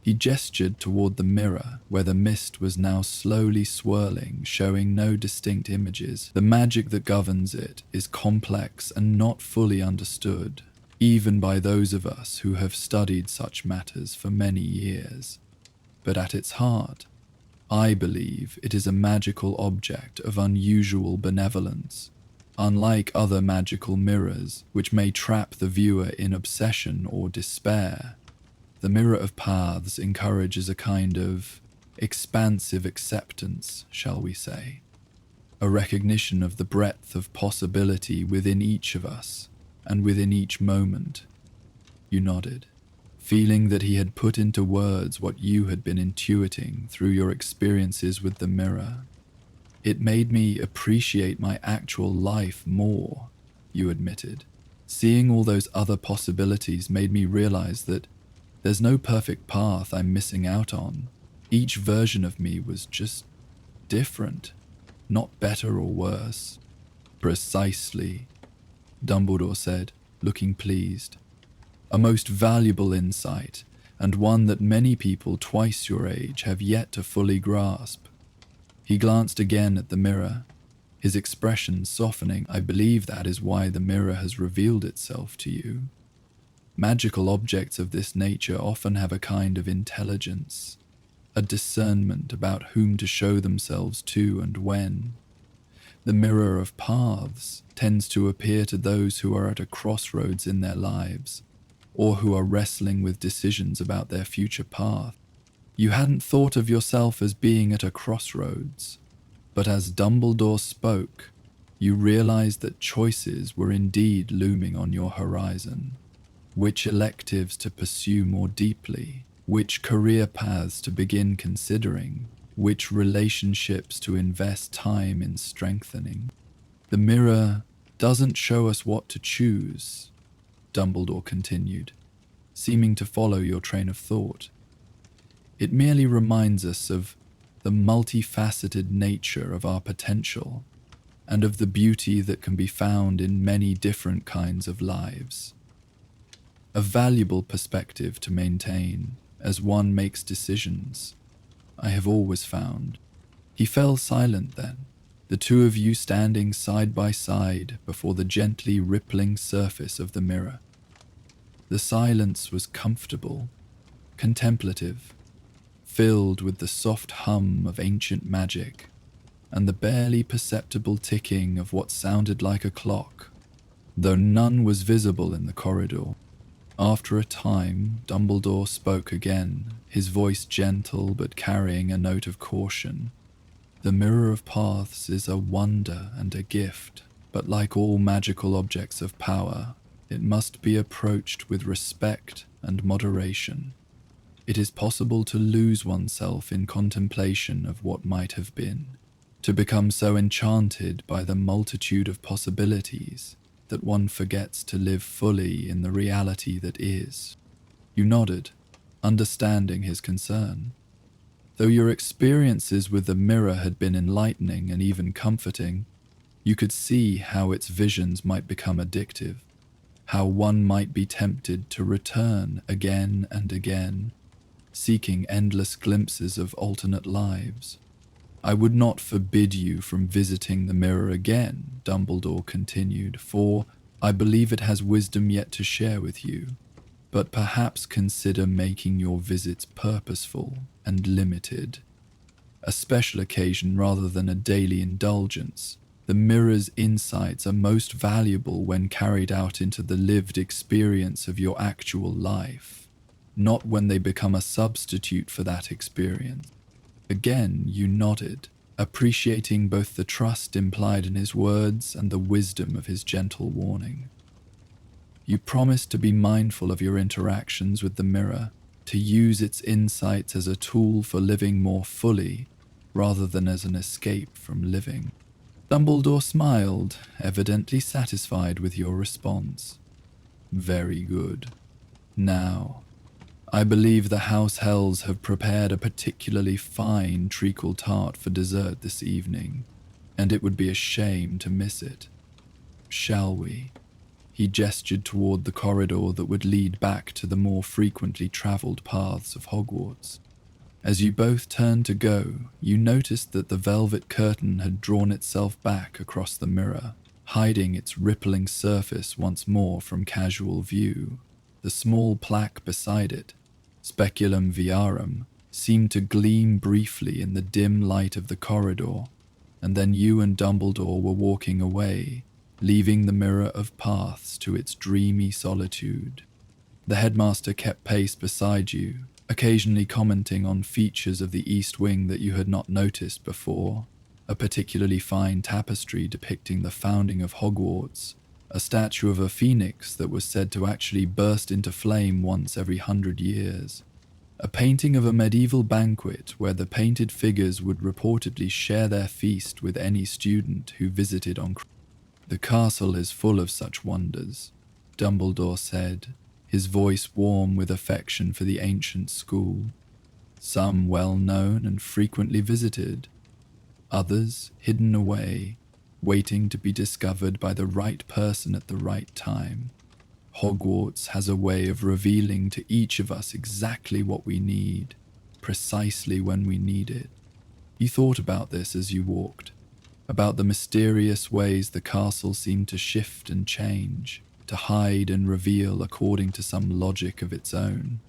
He gestured toward the mirror, where the mist was now slowly swirling, showing no distinct images. The magic that governs it is complex and not fully understood, even by those of us who have studied such matters for many years. But at its heart, I believe it is a magical object of unusual benevolence. Unlike other magical mirrors, which may trap the viewer in obsession or despair, the Mirror of Paths encourages a kind of expansive acceptance, shall we say, a recognition of the breadth of possibility within each of us and within each moment. You nodded, feeling that he had put into words what you had been intuiting through your experiences with the mirror. It made me appreciate my actual life more, you admitted. Seeing all those other possibilities made me realize that there's no perfect path I'm missing out on. Each version of me was just different, not better or worse. Precisely, Dumbledore said, looking pleased. A most valuable insight, and one that many people twice your age have yet to fully grasp. He glanced again at the mirror, his expression softening. I believe that is why the mirror has revealed itself to you. Magical objects of this nature often have a kind of intelligence, a discernment about whom to show themselves to and when. The Mirror of Paths tends to appear to those who are at a crossroads in their lives, or who are wrestling with decisions about their future path. You hadn't thought of yourself as being at a crossroads, but as Dumbledore spoke, you realized that choices were indeed looming on your horizon. Which electives to pursue more deeply, which career paths to begin considering, which relationships to invest time in strengthening. The mirror doesn't show us what to choose, Dumbledore continued, seeming to follow your train of thought. It merely reminds us of the multifaceted nature of our potential and of the beauty that can be found in many different kinds of lives. A valuable perspective to maintain as one makes decisions, I have always found. He fell silent then, the two of you standing side by side before the gently rippling surface of the mirror. The silence was comfortable, contemplative, filled with the soft hum of ancient magic and the barely perceptible ticking of what sounded like a clock, though none was visible in the corridor. After a time, Dumbledore spoke again, his voice gentle but carrying a note of caution. The Mirror of Paths is a wonder and a gift, but like all magical objects of power, it must be approached with respect and moderation. It is possible to lose oneself in contemplation of what might have been, to become so enchanted by the multitude of possibilities that one forgets to live fully in the reality that is. You nodded, understanding his concern. Though your experiences with the mirror had been enlightening and even comforting, you could see how its visions might become addictive, how one might be tempted to return again and again, seeking endless glimpses of alternate lives. I would not forbid you from visiting the mirror again, Dumbledore continued, for I believe it has wisdom yet to share with you, but perhaps consider making your visits purposeful and limited. A special occasion rather than a daily indulgence. The mirror's insights are most valuable when carried out into the lived experience of your actual life, not when they become a substitute for that experience. Again, you nodded, appreciating both the trust implied in his words and the wisdom of his gentle warning. You promised to be mindful of your interactions with the mirror, to use its insights as a tool for living more fully, rather than as an escape from living. Dumbledore smiled, evidently satisfied with your response. Very good. Now, I believe the House Hells have prepared a particularly fine treacle tart for dessert this evening, and it would be a shame to miss it. Shall we? He gestured toward the corridor that would lead back to the more frequently traveled paths of Hogwarts. As you both turned to go, you noticed that the velvet curtain had drawn itself back across the mirror, hiding its rippling surface once more from casual view. The small plaque beside it, Speculum Viarum, seemed to gleam briefly in the dim light of the corridor, and then you and Dumbledore were walking away, leaving the Mirror of Paths to its dreamy solitude. The headmaster kept pace beside you, occasionally commenting on features of the East Wing that you had not noticed before, a particularly fine tapestry depicting the founding of Hogwarts, a statue of a phoenix that was said to actually burst into flame once every 100 years, a painting of a medieval banquet where the painted figures would reportedly share their feast with any student who visited on Christmas. The castle is full of such wonders, Dumbledore said, his voice warm with affection for the ancient school. Some well known and frequently visited, others hidden away, waiting to be discovered by the right person at the right time. Hogwarts has a way of revealing to each of us exactly what we need, precisely when we need it. You thought about this as you walked, about the mysterious ways the castle seemed to shift and change, to hide and reveal according to some logic of its own.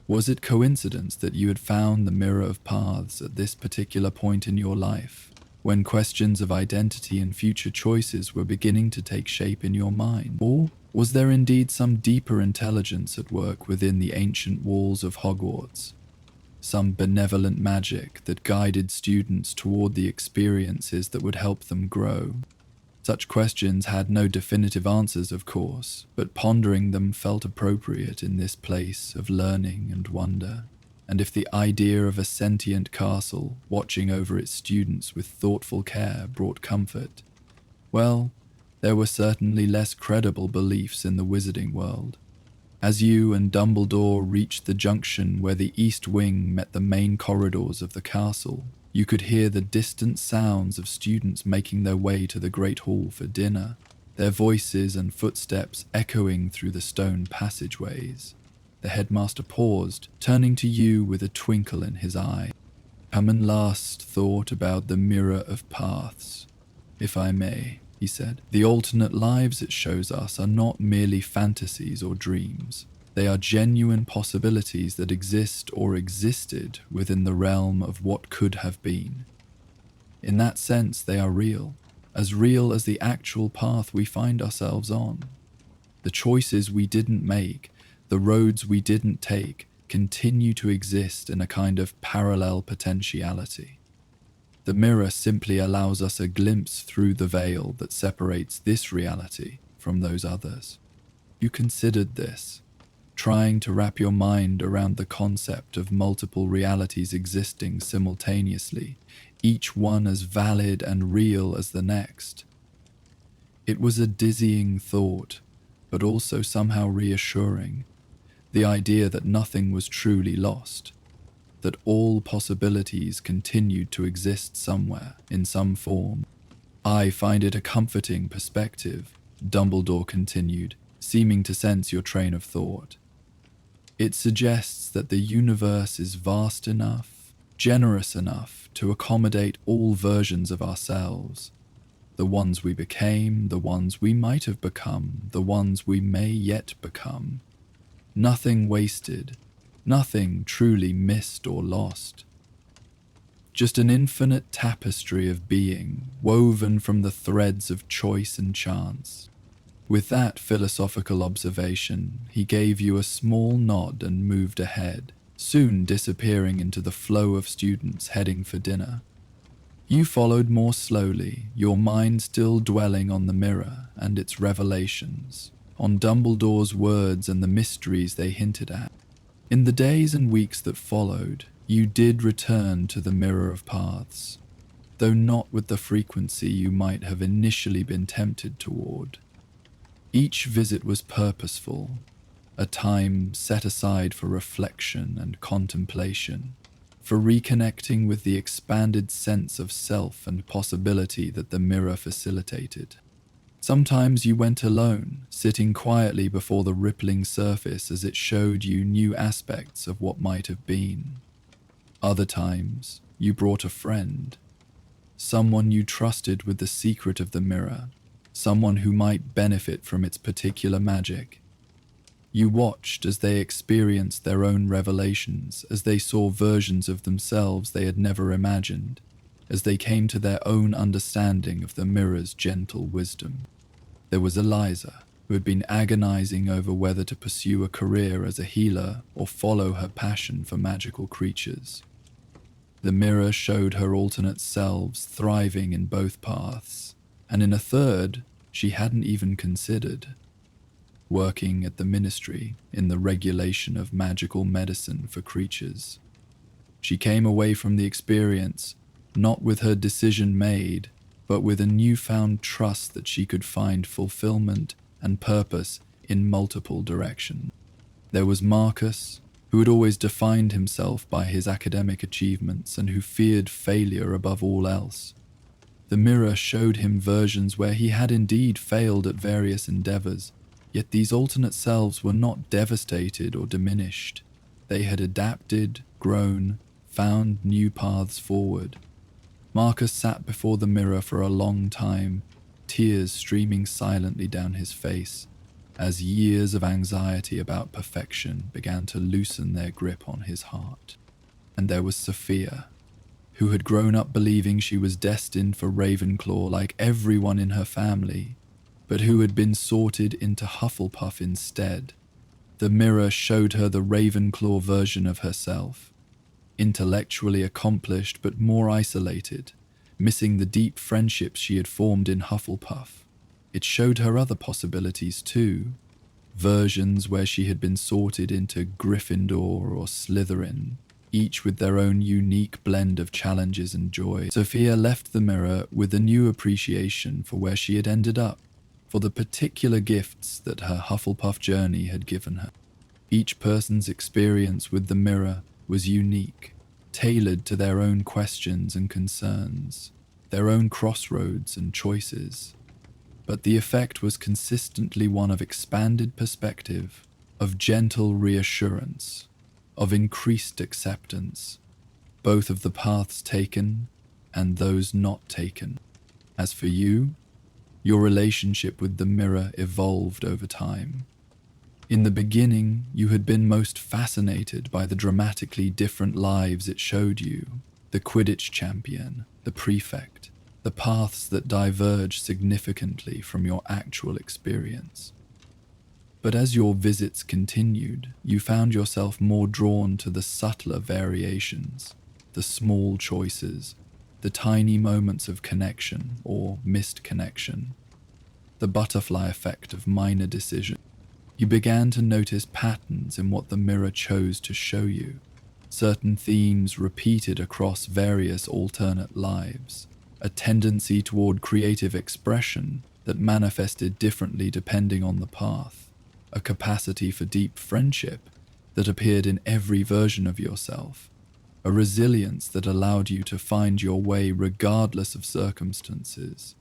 Was it coincidence that you had found the Mirror of Paths at this particular point in your life, when questions of identity and future choices were beginning to take shape in your mind? Or was there indeed some deeper intelligence at work within the ancient walls of Hogwarts? Some benevolent magic that guided students toward the experiences that would help them grow? Such questions had no definitive answers, of course, but pondering them felt appropriate in this place of learning and wonder. And if the idea of a sentient castle watching over its students with thoughtful care brought comfort, well, there were certainly less credible beliefs in the wizarding world. As you and Dumbledore reached the junction where the East Wing met the main corridors of the castle, you could hear the distant sounds of students making their way to the Great Hall for dinner, their voices and footsteps echoing through the stone passageways. The headmaster paused, turning to you with a twinkle in his eye. Come and last thought about the Mirror of Paths, if I may, he said. The alternate lives it shows us are not merely fantasies or dreams. They are genuine possibilities that exist or existed within the realm of what could have been. In that sense, they are real as the actual path we find ourselves on. The choices we didn't make, the roads we didn't take, continue to exist in a kind of parallel potentiality. The mirror simply allows us a glimpse through the veil that separates this reality from those others. You considered this, trying to wrap your mind around the concept of multiple realities existing simultaneously, each one as valid and real as the next. It was a dizzying thought, but also somehow reassuring. The idea that nothing was truly lost, that all possibilities continued to exist somewhere, in some form. I find it a comforting perspective, Dumbledore continued, seeming to sense your train of thought. It suggests that the universe is vast enough, generous enough to accommodate all versions of ourselves. The ones we became, the ones we might have become, the ones we may yet become. Nothing wasted, nothing truly missed or lost. Just an infinite tapestry of being, woven from the threads of choice and chance. With that philosophical observation, he gave you a small nod and moved ahead, soon disappearing into the flow of students heading for dinner. You followed more slowly, your mind still dwelling on the mirror and its revelations, on Dumbledore's words and the mysteries they hinted at. In the days and weeks that followed, you did return to the Mirror of Paths, though not with the frequency you might have initially been tempted toward. Each visit was purposeful, a time set aside for reflection and contemplation, for reconnecting with the expanded sense of self and possibility that the mirror facilitated. Sometimes you went alone, sitting quietly before the rippling surface as it showed you new aspects of what might have been. Other times, you brought a friend, someone you trusted with the secret of the mirror, someone who might benefit from its particular magic. You watched as they experienced their own revelations, as they saw versions of themselves they had never imagined, as they came to their own understanding of the mirror's gentle wisdom. There was Eliza, who had been agonizing over whether to pursue a career as a healer or follow her passion for magical creatures. The mirror showed her alternate selves thriving in both paths, and in a third she hadn't even considered. Working at the ministry in the regulation of magical medicine for creatures. She came away from the experience not with her decision made, but with a newfound trust that she could find fulfillment and purpose in multiple directions. There was Marcus, who had always defined himself by his academic achievements and who feared failure above all else. The mirror showed him versions where he had indeed failed at various endeavors, yet these alternate selves were not devastated or diminished. They had adapted, grown, found new paths forward. Marcus sat before the mirror for a long time, tears streaming silently down his face, as years of anxiety about perfection began to loosen their grip on his heart. And there was Sophia, who had grown up believing she was destined for Ravenclaw like everyone in her family, but who had been sorted into Hufflepuff instead. The mirror showed her the Ravenclaw version of herself, intellectually accomplished but more isolated, missing the deep friendships she had formed in Hufflepuff. It showed her other possibilities too, versions where she had been sorted into Gryffindor or Slytherin, each with their own unique blend of challenges and joy. Sophia left the mirror with a new appreciation for where she had ended up, for the particular gifts that her Hufflepuff journey had given her. Each person's experience with the mirror was unique, tailored to their own questions and concerns, their own crossroads and choices. But the effect was consistently one of expanded perspective, of gentle reassurance, of increased acceptance, both of the paths taken and those not taken. As for you, your relationship with the mirror evolved over time. In the beginning, you had been most fascinated by the dramatically different lives it showed you, the Quidditch champion, the prefect, the paths that diverged significantly from your actual experience. But as your visits continued, you found yourself more drawn to the subtler variations, the small choices, the tiny moments of connection or missed connection, the butterfly effect of minor decisions. You began to notice patterns in what the mirror chose to show you, certain themes repeated across various alternate lives, a tendency toward creative expression that manifested differently depending on the path, a capacity for deep friendship that appeared in every version of yourself, a resilience that allowed you to find your way regardless of circumstances.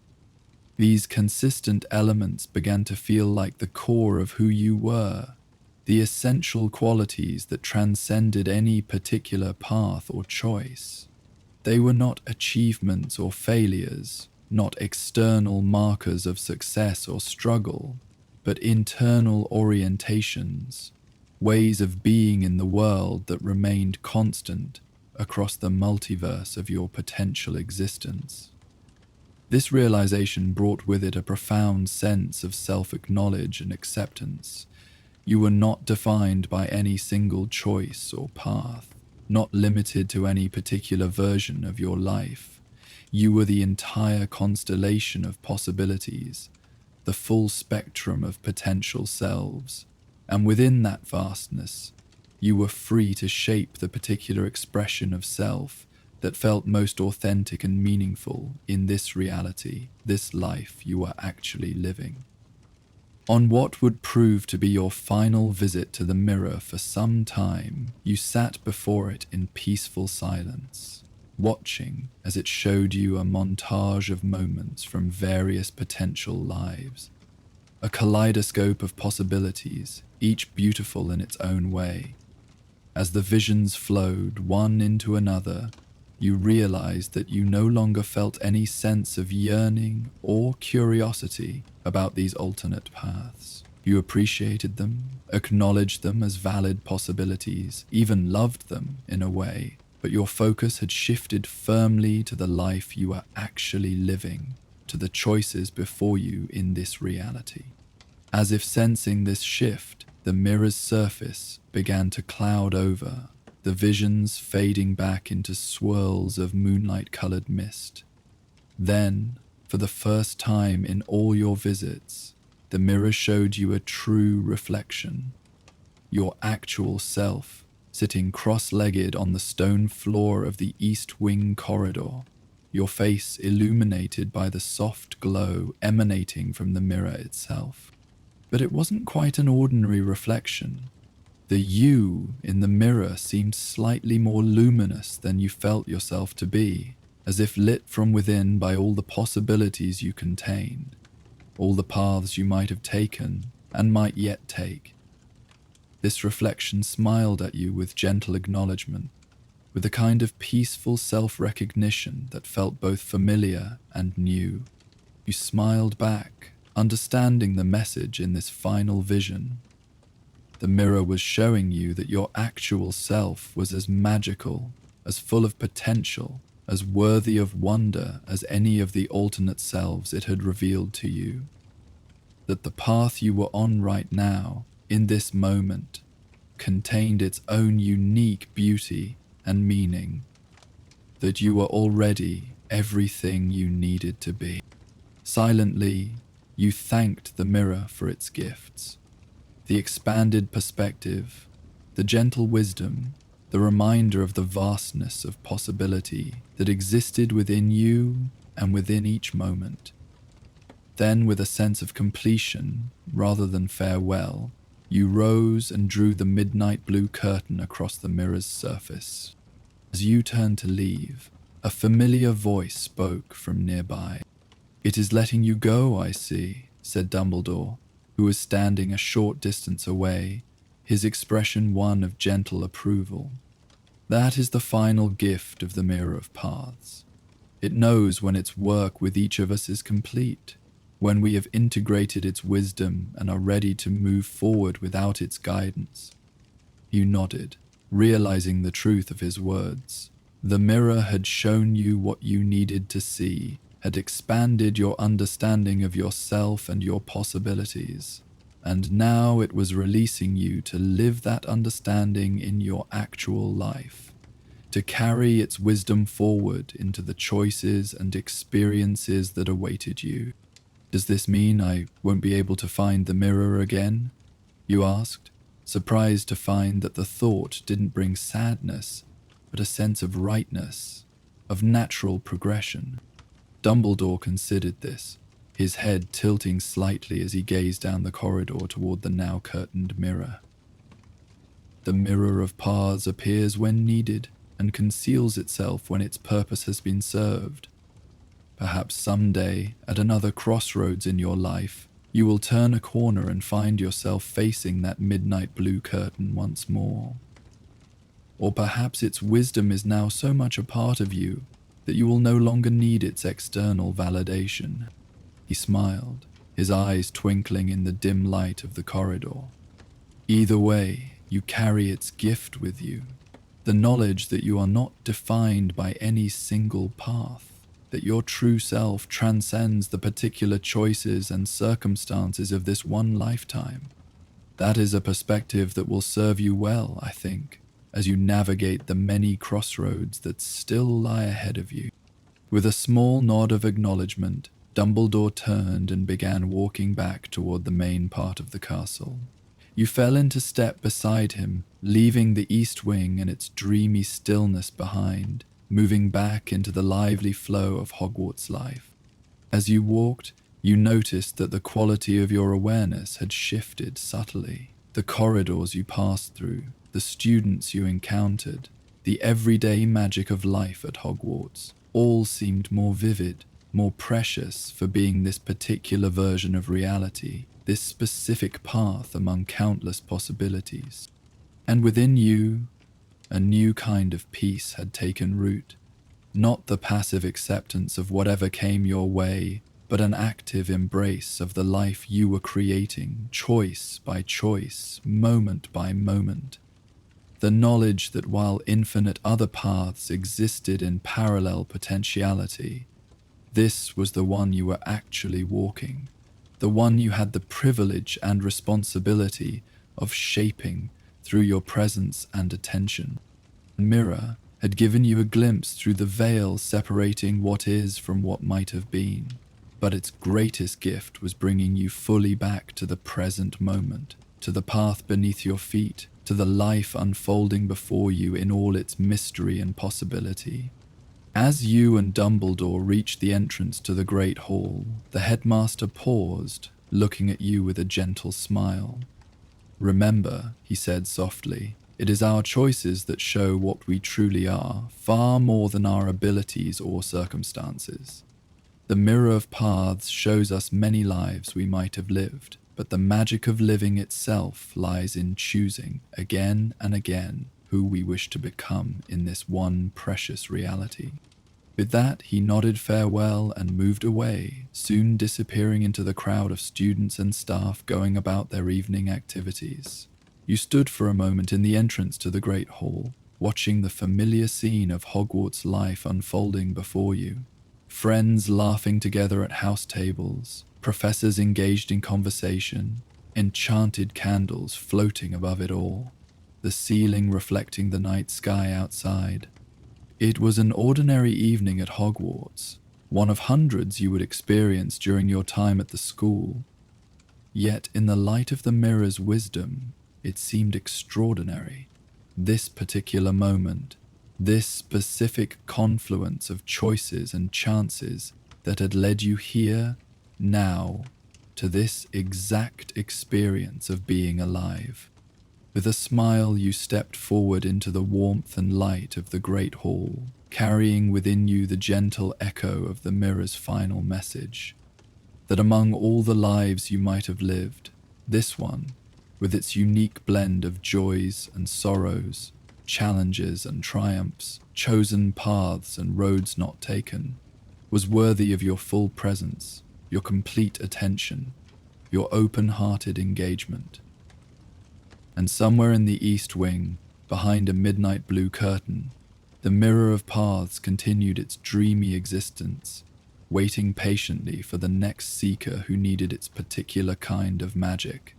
These consistent elements began to feel like the core of who you were, the essential qualities that transcended any particular path or choice. They were not achievements or failures, not external markers of success or struggle, but internal orientations, ways of being in the world that remained constant across the multiverse of your potential existence. This realization brought with it a profound sense of self-acknowledge and acceptance. You were not defined by any single choice or path, not limited to any particular version of your life. You were the entire constellation of possibilities, the full spectrum of potential selves, and within that vastness, you were free to shape the particular expression of self that felt most authentic and meaningful in this reality, this life you were actually living. On what would prove to be your final visit to the mirror for some time, you sat before it in peaceful silence, watching as it showed you a montage of moments from various potential lives, a kaleidoscope of possibilities, each beautiful in its own way. As the visions flowed one into another, you realized that you no longer felt any sense of yearning or curiosity about these alternate paths. You appreciated them, acknowledged them as valid possibilities, even loved them in a way, but your focus had shifted firmly to the life you were actually living, to the choices before you in this reality. As if sensing this shift, the mirror's surface began to cloud over, the visions fading back into swirls of moonlight-colored mist. Then, for the first time in all your visits, the mirror showed you a true reflection, your actual self, sitting cross-legged on the stone floor of the East Wing corridor, your face illuminated by the soft glow emanating from the mirror itself. But it wasn't quite an ordinary reflection. The you in the mirror seemed slightly more luminous than you felt yourself to be, as if lit from within by all the possibilities you contained, all the paths you might have taken and might yet take. This reflection smiled at you with gentle acknowledgement, with a kind of peaceful self-recognition that felt both familiar and new. You smiled back, understanding the message in this final vision. The mirror was showing you that your actual self was as magical, as full of potential, as worthy of wonder as any of the alternate selves it had revealed to you. That the path you were on right now, in this moment, contained its own unique beauty and meaning. That you were already everything you needed to be. Silently, you thanked the mirror for its gifts. The expanded perspective, the gentle wisdom, the reminder of the vastness of possibility that existed within you and within each moment. Then, with a sense of completion rather than farewell, you rose and drew the midnight blue curtain across the mirror's surface. As you turned to leave, a familiar voice spoke from nearby. "It is letting you go, I see," said Dumbledore, who was standing a short distance away, his expression one of gentle approval. "That is the final gift of the Mirror of Paths. It knows when its work with each of us is complete, when we have integrated its wisdom and are ready to move forward without its guidance." You nodded, realizing the truth of his words. The mirror had shown you what you needed to see, had expanded your understanding of yourself and your possibilities, and now it was releasing you to live that understanding in your actual life, to carry its wisdom forward into the choices and experiences that awaited you. "Does this mean I won't be able to find the mirror again?" you asked, surprised to find that the thought didn't bring sadness, but a sense of rightness, of natural progression. Dumbledore considered this, his head tilting slightly as he gazed down the corridor toward the now curtained mirror. "The Mirror of Paths appears when needed and conceals itself when its purpose has been served. Perhaps someday, at another crossroads in your life, you will turn a corner and find yourself facing that midnight blue curtain once more. Or perhaps its wisdom is now so much a part of you that you will no longer need its external validation." He smiled, his eyes twinkling in the dim light of the corridor. "Either way, you carry its gift with you, the knowledge that you are not defined by any single path, that your true self transcends the particular choices and circumstances of this one lifetime. That is a perspective that will serve you well, I think, as you navigate the many crossroads that still lie ahead of you." With a small nod of acknowledgement, Dumbledore turned and began walking back toward the main part of the castle. You fell into step beside him, leaving the east wing and its dreamy stillness behind, moving back into the lively flow of Hogwarts life. As you walked, you noticed that the quality of your awareness had shifted subtly. The corridors you passed through, the students you encountered, the everyday magic of life at Hogwarts, all seemed more vivid, more precious for being this particular version of reality, this specific path among countless possibilities. And within you, a new kind of peace had taken root, not the passive acceptance of whatever came your way, but an active embrace of the life you were creating, choice by choice, moment by moment. The knowledge that while infinite other paths existed in parallel potentiality, this was the one you were actually walking, the one you had the privilege and responsibility of shaping through your presence and attention. Mirror had given you a glimpse through the veil separating what is from what might have been, but its greatest gift was bringing you fully back to the present moment, to the path beneath your feet, to the life unfolding before you in all its mystery and possibility. As you and Dumbledore reached the entrance to the Great Hall, the headmaster paused, looking at you with a gentle smile. "Remember," he said softly, "it is our choices that show what we truly are, far more than our abilities or circumstances. The mirror of paths shows us many lives we might have lived, but the magic of living itself lies in choosing, again and again, who we wish to become in this one precious reality." With that, he nodded farewell and moved away, soon disappearing into the crowd of students and staff going about their evening activities. You stood for a moment in the entrance to the Great Hall, watching the familiar scene of Hogwarts life unfolding before you. Friends laughing together at house tables, professors engaged in conversation, enchanted candles floating above it all, the ceiling reflecting the night sky outside. It was an ordinary evening at Hogwarts, one of hundreds you would experience during your time at the school. Yet in the light of the mirror's wisdom, it seemed extraordinary. This particular moment, this specific confluence of choices and chances that had led you here, now, to this exact experience of being alive. With a smile, you stepped forward into the warmth and light of the Great Hall, carrying within you the gentle echo of the mirror's final message, that among all the lives you might have lived, this one, with its unique blend of joys and sorrows, challenges and triumphs, chosen paths and roads not taken, was worthy of your full presence, your complete attention, your open-hearted engagement. And somewhere in the East Wing, behind a midnight blue curtain, the Mirror of Paths continued its dreamy existence, waiting patiently for the next seeker who needed its particular kind of magic.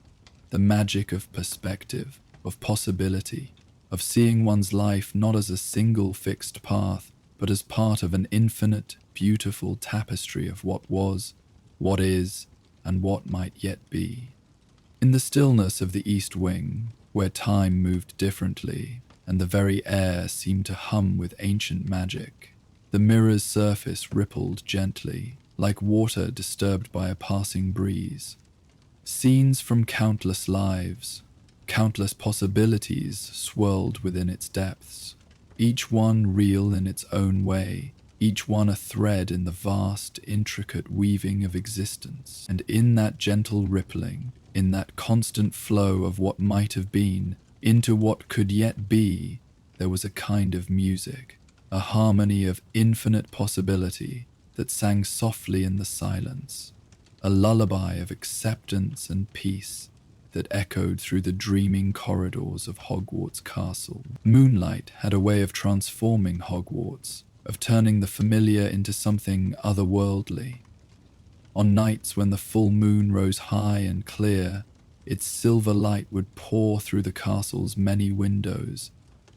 The magic of perspective, of possibility, of seeing one's life not as a single fixed path, but as part of an infinite, beautiful tapestry of what was, what is, and what might yet be. In the stillness of the East Wing, where time moved differently, and the very air seemed to hum with ancient magic, the mirror's surface rippled gently, like water disturbed by a passing breeze. Scenes from countless lives, countless possibilities swirled within its depths, each one real in its own way, each one a thread in the vast, intricate weaving of existence. And in that gentle rippling, in that constant flow of what might have been into what could yet be, there was a kind of music, a harmony of infinite possibility that sang softly in the silence, a lullaby of acceptance and peace that echoed through the dreaming corridors of Hogwarts Castle. Moonlight had a way of transforming Hogwarts, of turning the familiar into something otherworldly. On nights when the full moon rose high and clear, its silver light would pour through the castle's many windows,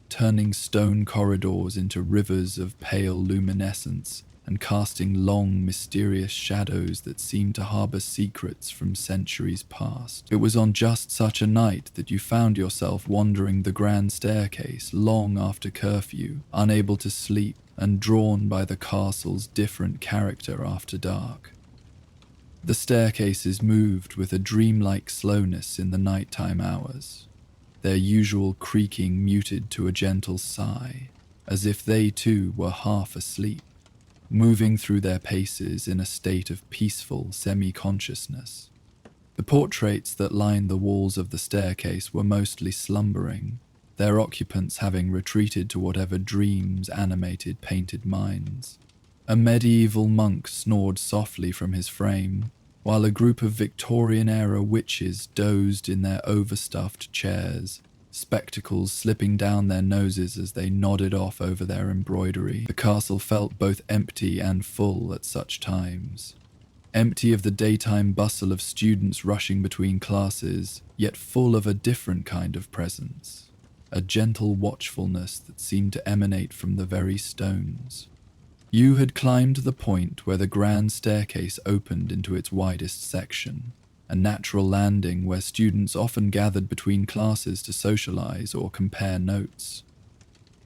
turning stone corridors into rivers of pale luminescence and casting long, mysterious shadows that seemed to harbor secrets from centuries past. It was on just such a night that you found yourself wandering the grand staircase long after curfew, unable to sleep and drawn by the castle's different character after dark. The staircases moved with a dreamlike slowness in the nighttime hours, their usual creaking muted to a gentle sigh, as if they too were half asleep, moving through their paces in a state of peaceful semi-consciousness. The portraits that lined the walls of the staircase were mostly slumbering, their occupants having retreated to whatever dreams animated painted minds. A medieval monk snored softly from his frame, while a group of Victorian-era witches dozed in their overstuffed chairs, spectacles slipping down their noses as they nodded off over their embroidery. The castle felt both empty and full at such times. Empty of the daytime bustle of students rushing between classes, yet full of a different kind of presence, a gentle watchfulness that seemed to emanate from the very stones. You had climbed the point where the grand staircase opened into its widest section, a natural landing where students often gathered between classes to socialize or compare notes.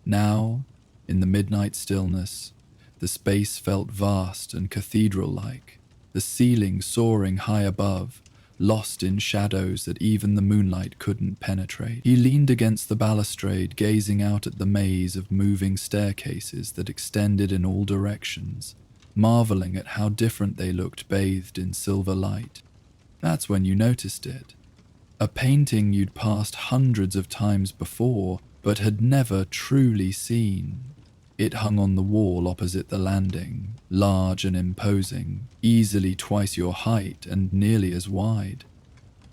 Now, in the midnight stillness, the space felt vast and cathedral-like, the ceiling soaring high above, lost in shadows that even the moonlight couldn't penetrate. He leaned against the balustrade, gazing out at the maze of moving staircases that extended in all directions, marveling at how different they looked bathed in silver light. That's when you noticed it. A painting you'd passed hundreds of times before, but had never truly seen. It hung on the wall opposite the landing, large and imposing, easily twice your height and nearly as wide.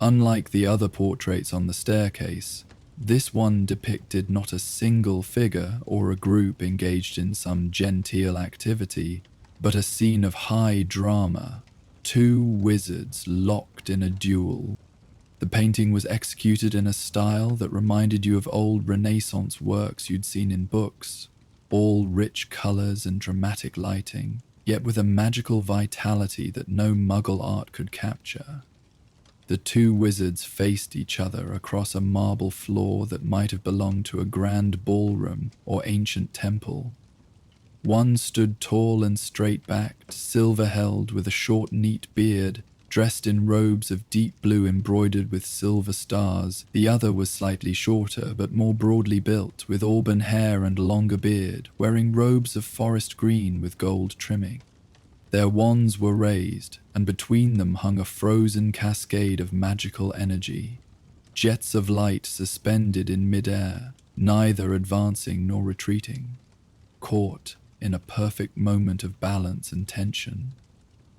Unlike the other portraits on the staircase, this one depicted not a single figure or a group engaged in some genteel activity, but a scene of high drama. Two wizards locked in a duel. The painting was executed in a style that reminded you of old Renaissance works you'd seen in books, all rich colors and dramatic lighting, yet with a magical vitality that no Muggle art could capture. The two wizards faced each other across a marble floor that might have belonged to a grand ballroom or ancient temple. One stood tall and straight-backed, silver-held, with a short, neat beard, dressed in robes of deep blue embroidered with silver stars. The other was slightly shorter, but more broadly built, with auburn hair and longer beard, wearing robes of forest green with gold trimming. Their wands were raised, and between them hung a frozen cascade of magical energy, jets of light suspended in mid-air, neither advancing nor retreating, caught in a perfect moment of balance and tension.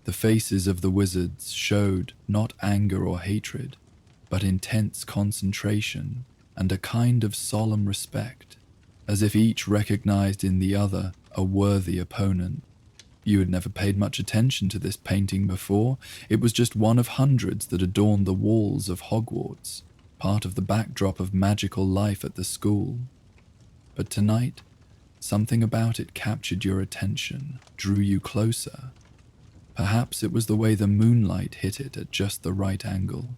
The faces of the wizards showed not anger or hatred, but intense concentration and a kind of solemn respect, as if each recognized in the other a worthy opponent. You had never paid much attention to this painting before. It was just one of hundreds that adorned the walls of Hogwarts, part of the backdrop of magical life at the school. But tonight, something about it captured your attention, drew you closer. Perhaps it was the way the moonlight hit it at just the right angle,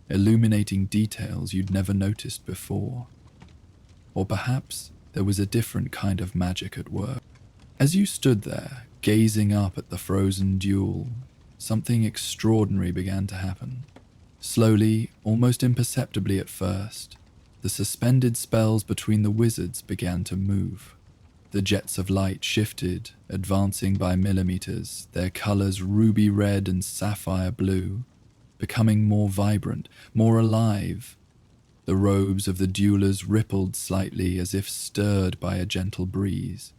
illuminating details you'd never noticed before. Or perhaps there was a different kind of magic at work. As you stood there, gazing up at the frozen duel, something extraordinary began to happen. Slowly, almost imperceptibly at first, the suspended spells between the wizards began to move. The jets of light shifted, advancing by millimeters, their colors ruby red and sapphire blue, becoming more vibrant, more alive. The robes of the duelers rippled slightly as if stirred by a gentle breeze.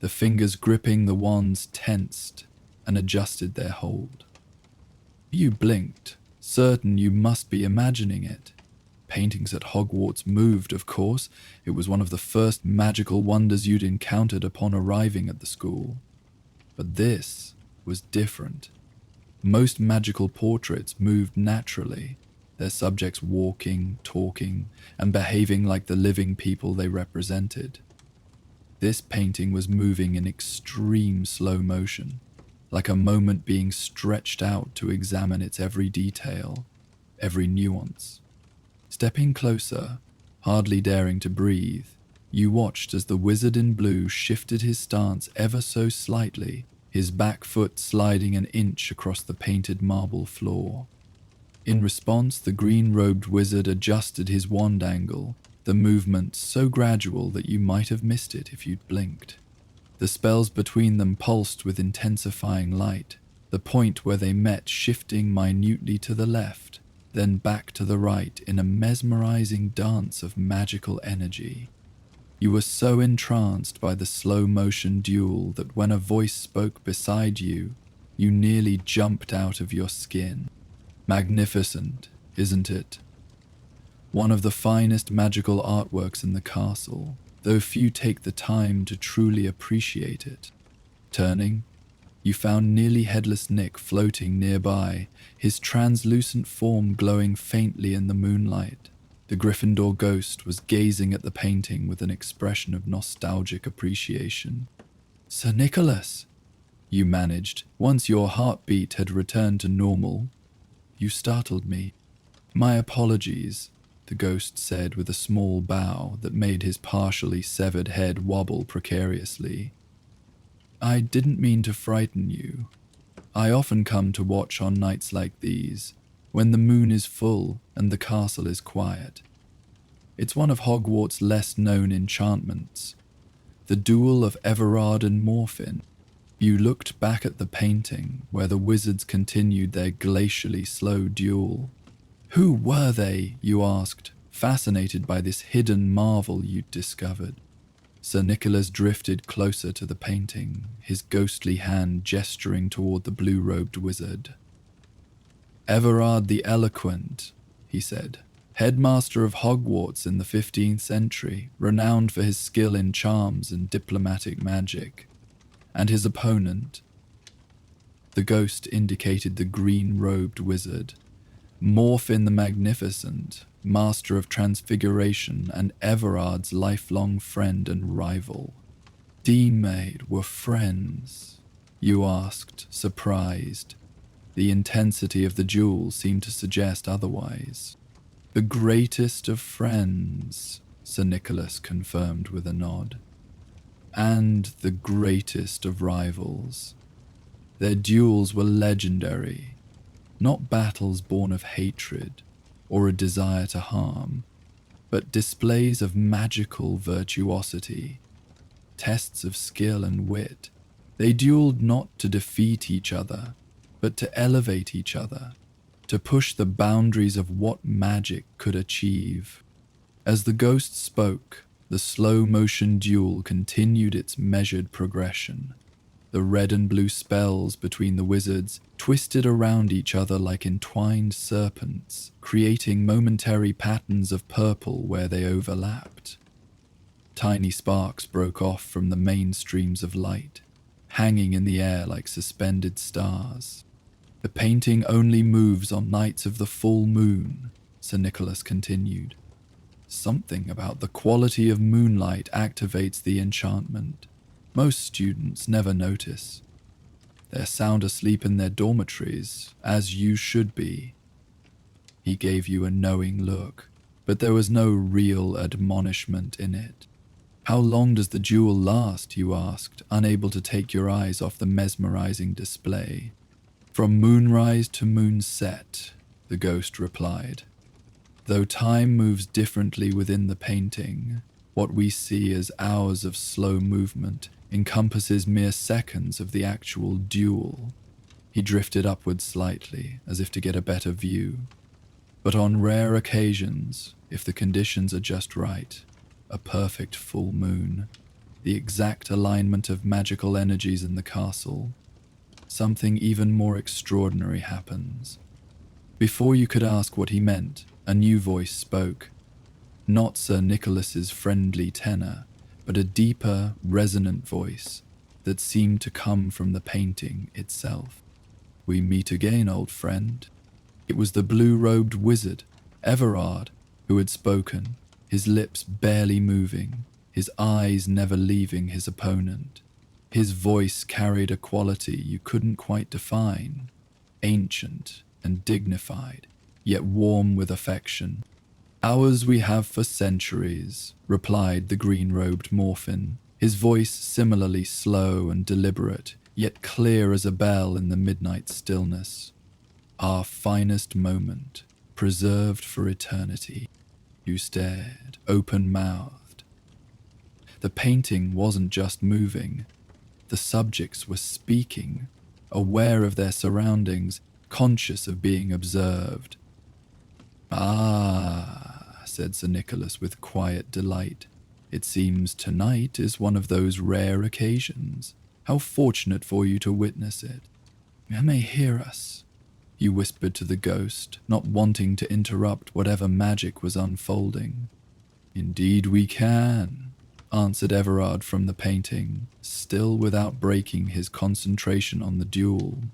The fingers gripping the wands tensed and adjusted their hold. You blinked, certain you must be imagining it. Paintings at Hogwarts moved, of course. It was one of the first magical wonders you'd encountered upon arriving at the school. But this was different. Most magical portraits moved naturally, their subjects walking, talking, and behaving like the living people they represented. This painting was moving in extreme slow motion, like a moment being stretched out to examine its every detail, every nuance. Stepping closer, hardly daring to breathe, you watched as the wizard in blue shifted his stance ever so slightly, his back foot sliding an inch across the painted marble floor. In response, the green-robed wizard adjusted his wand angle, the movement so gradual that you might have missed it if you'd blinked. The spells between them pulsed with intensifying light, the point where they met shifting minutely to the left, then back to the right in a mesmerizing dance of magical energy. You were so entranced by the slow-motion duel that when a voice spoke beside you, you nearly jumped out of your skin. Magnificent, isn't it? One of the finest magical artworks in the castle, though few take the time to truly appreciate it. Turning, you found nearly headless Nick floating nearby, his translucent form glowing faintly in the moonlight. The Gryffindor ghost was gazing at the painting with an expression of nostalgic appreciation. "Sir Nicholas," you managed, once your heartbeat had returned to normal. "You startled me." "My apologies," the ghost said with a small bow that made his partially severed head wobble precariously. "I didn't mean to frighten you. I often come to watch on nights like these, when the moon is full and the castle is quiet. It's one of Hogwarts' less-known enchantments, the duel of Everard and Morphin." You looked back at the painting, where the wizards continued their glacially slow duel. "Who were they?" you asked, fascinated by this hidden marvel you'd discovered. Sir Nicholas drifted closer to the painting, his ghostly hand gesturing toward the blue-robed wizard. "Everard the Eloquent," he said, "headmaster of Hogwarts in the 15th century, renowned for his skill in charms and diplomatic magic. And his opponent," the ghost indicated the green-robed wizard, "Morphin the Magnificent, master of transfiguration and Everard's lifelong friend and rival." "Dean-maid were friends?" you asked, surprised. The intensity of the duel seemed to suggest otherwise. "The greatest of friends," Sir Nicholas confirmed with a nod. "And the greatest of rivals. Their duels were legendary, not battles born of hatred or a desire to harm, but displays of magical virtuosity, tests of skill and wit. They dueled not to defeat each other, but to elevate each other, to push the boundaries of what magic could achieve." As the ghost spoke, the slow-motion duel continued its measured progression. The red and blue spells between the wizards twisted around each other like entwined serpents, creating momentary patterns of purple where they overlapped. Tiny sparks broke off from the main streams of light, hanging in the air like suspended stars. "The painting only moves on nights of the full moon," Sir Nicholas continued. "Something about the quality of moonlight activates the enchantment. Most students never notice. They're sound asleep in their dormitories, as you should be." He gave you a knowing look, but there was no real admonishment in it. "How long does the duel last?" you asked, unable to take your eyes off the mesmerizing display. "From moonrise to moonset," the ghost replied. "Though time moves differently within the painting, what we see as hours of slow movement encompasses mere seconds of the actual duel." He drifted upward slightly, as if to get a better view. "But on rare occasions, if the conditions are just right, a perfect full moon, the exact alignment of magical energies in the castle, something even more extraordinary happens." Before you could ask what he meant, a new voice spoke. Not Sir Nicholas's friendly tenor, but a deeper, resonant voice that seemed to come from the painting itself. "We meet again, old friend. It was the blue-robed wizard, Everard, who had spoken, his lips barely moving, his eyes never leaving his opponent. His voice carried a quality you couldn't quite define, ancient and dignified, yet warm with affection. "Ours we have for centuries," replied the green-robed Morphin, his voice similarly slow and deliberate, yet clear as a bell in the midnight stillness. "Our finest moment, preserved for eternity." You stared, open-mouthed. The painting wasn't just moving. The subjects were speaking, aware of their surroundings, conscious of being observed. "Ah," said Sir Nicholas with quiet delight. "It seems tonight is one of those rare occasions. How fortunate for you to witness it. You may hear us," you whispered to the ghost, not wanting to interrupt whatever magic was unfolding. "Indeed we can," answered Everard from the painting, still without breaking his concentration on the duel.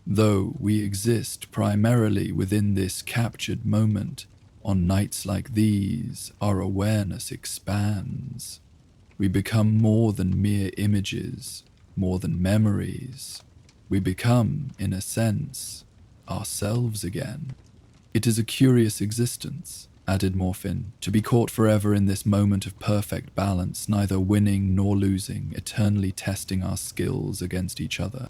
"Though we exist primarily within this captured moment, on nights like these, our awareness expands. We become more than mere images, more than memories. We become, in a sense, ourselves again. It is a curious existence," added Morphin, "to be caught forever in this moment of perfect balance, neither winning nor losing, eternally testing our skills against each other."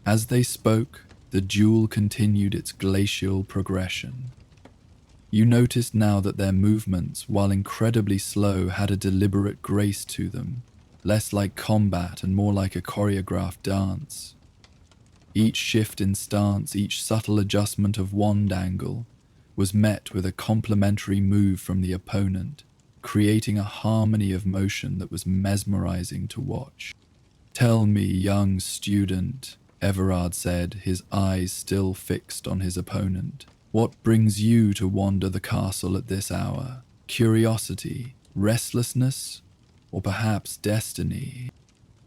As they spoke, the duel continued its glacial progression. You noticed now that their movements, while incredibly slow, had a deliberate grace to them, less like combat and more like a choreographed dance. Each shift in stance, each subtle adjustment of wand angle, was met with a complementary move from the opponent, creating a harmony of motion that was mesmerizing to watch. "Tell me, young student," Everard said, his eyes still fixed on his opponent, "what brings you to wander the castle at this hour? Curiosity, restlessness, or perhaps destiny?"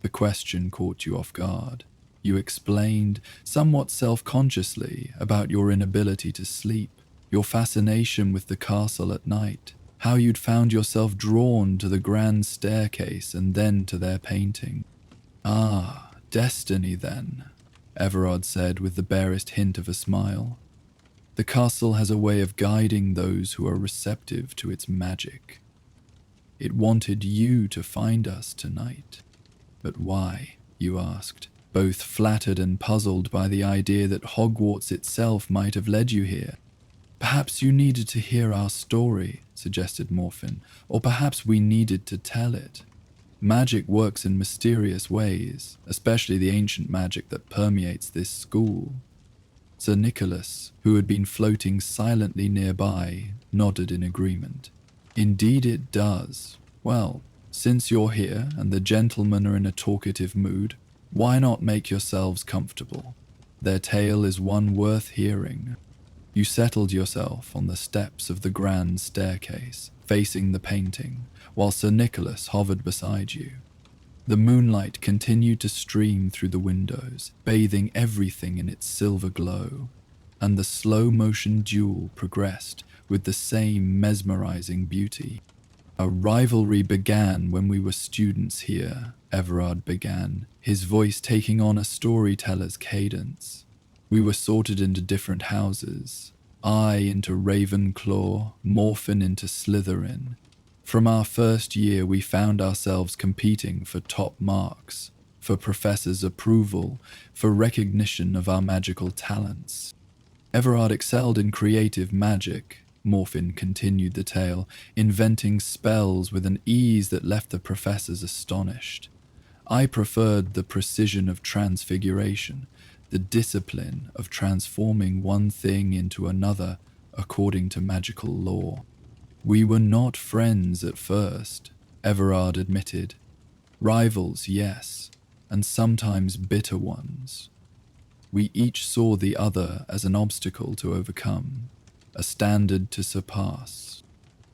The question caught you off guard. You explained, somewhat self-consciously, about your inability to sleep, your fascination with the castle at night, how you'd found yourself drawn to the grand staircase and then to their painting. "Ah, destiny then," Everard said with the barest hint of a smile. "The castle has a way of guiding those who are receptive to its magic. It wanted you to find us tonight." "But why?" you asked, both flattered and puzzled by the idea that Hogwarts itself might have led you here. "Perhaps you needed to hear our story," suggested Morphin, "or perhaps we needed to tell it. Magic works in mysterious ways, especially the ancient magic that permeates this school." Sir Nicholas, who had been floating silently nearby, nodded in agreement. "Indeed it does. Well, since you're here and the gentlemen are in a talkative mood, why not make yourselves comfortable? Their tale is one worth hearing." You settled yourself on the steps of the grand staircase, facing the painting, while Sir Nicholas hovered beside you. The moonlight continued to stream through the windows, bathing everything in its silver glow, and the slow-motion duel progressed with the same mesmerizing beauty. "A rivalry began when we were students here," Everard began, his voice taking on a storyteller's cadence. "We were sorted into different houses. I into Ravenclaw, Morphin into Slytherin. From our first year we found ourselves competing for top marks, for professors' approval, for recognition of our magical talents. Everard excelled in creative magic," Morphin continued the tale, inventing spells with an ease that left the professors astonished. "I preferred the precision of transfiguration, the discipline of transforming one thing into another according to magical law. We were not friends at first," Everard admitted. "Rivals, yes, and sometimes bitter ones. We each saw the other as an obstacle to overcome, a standard to surpass."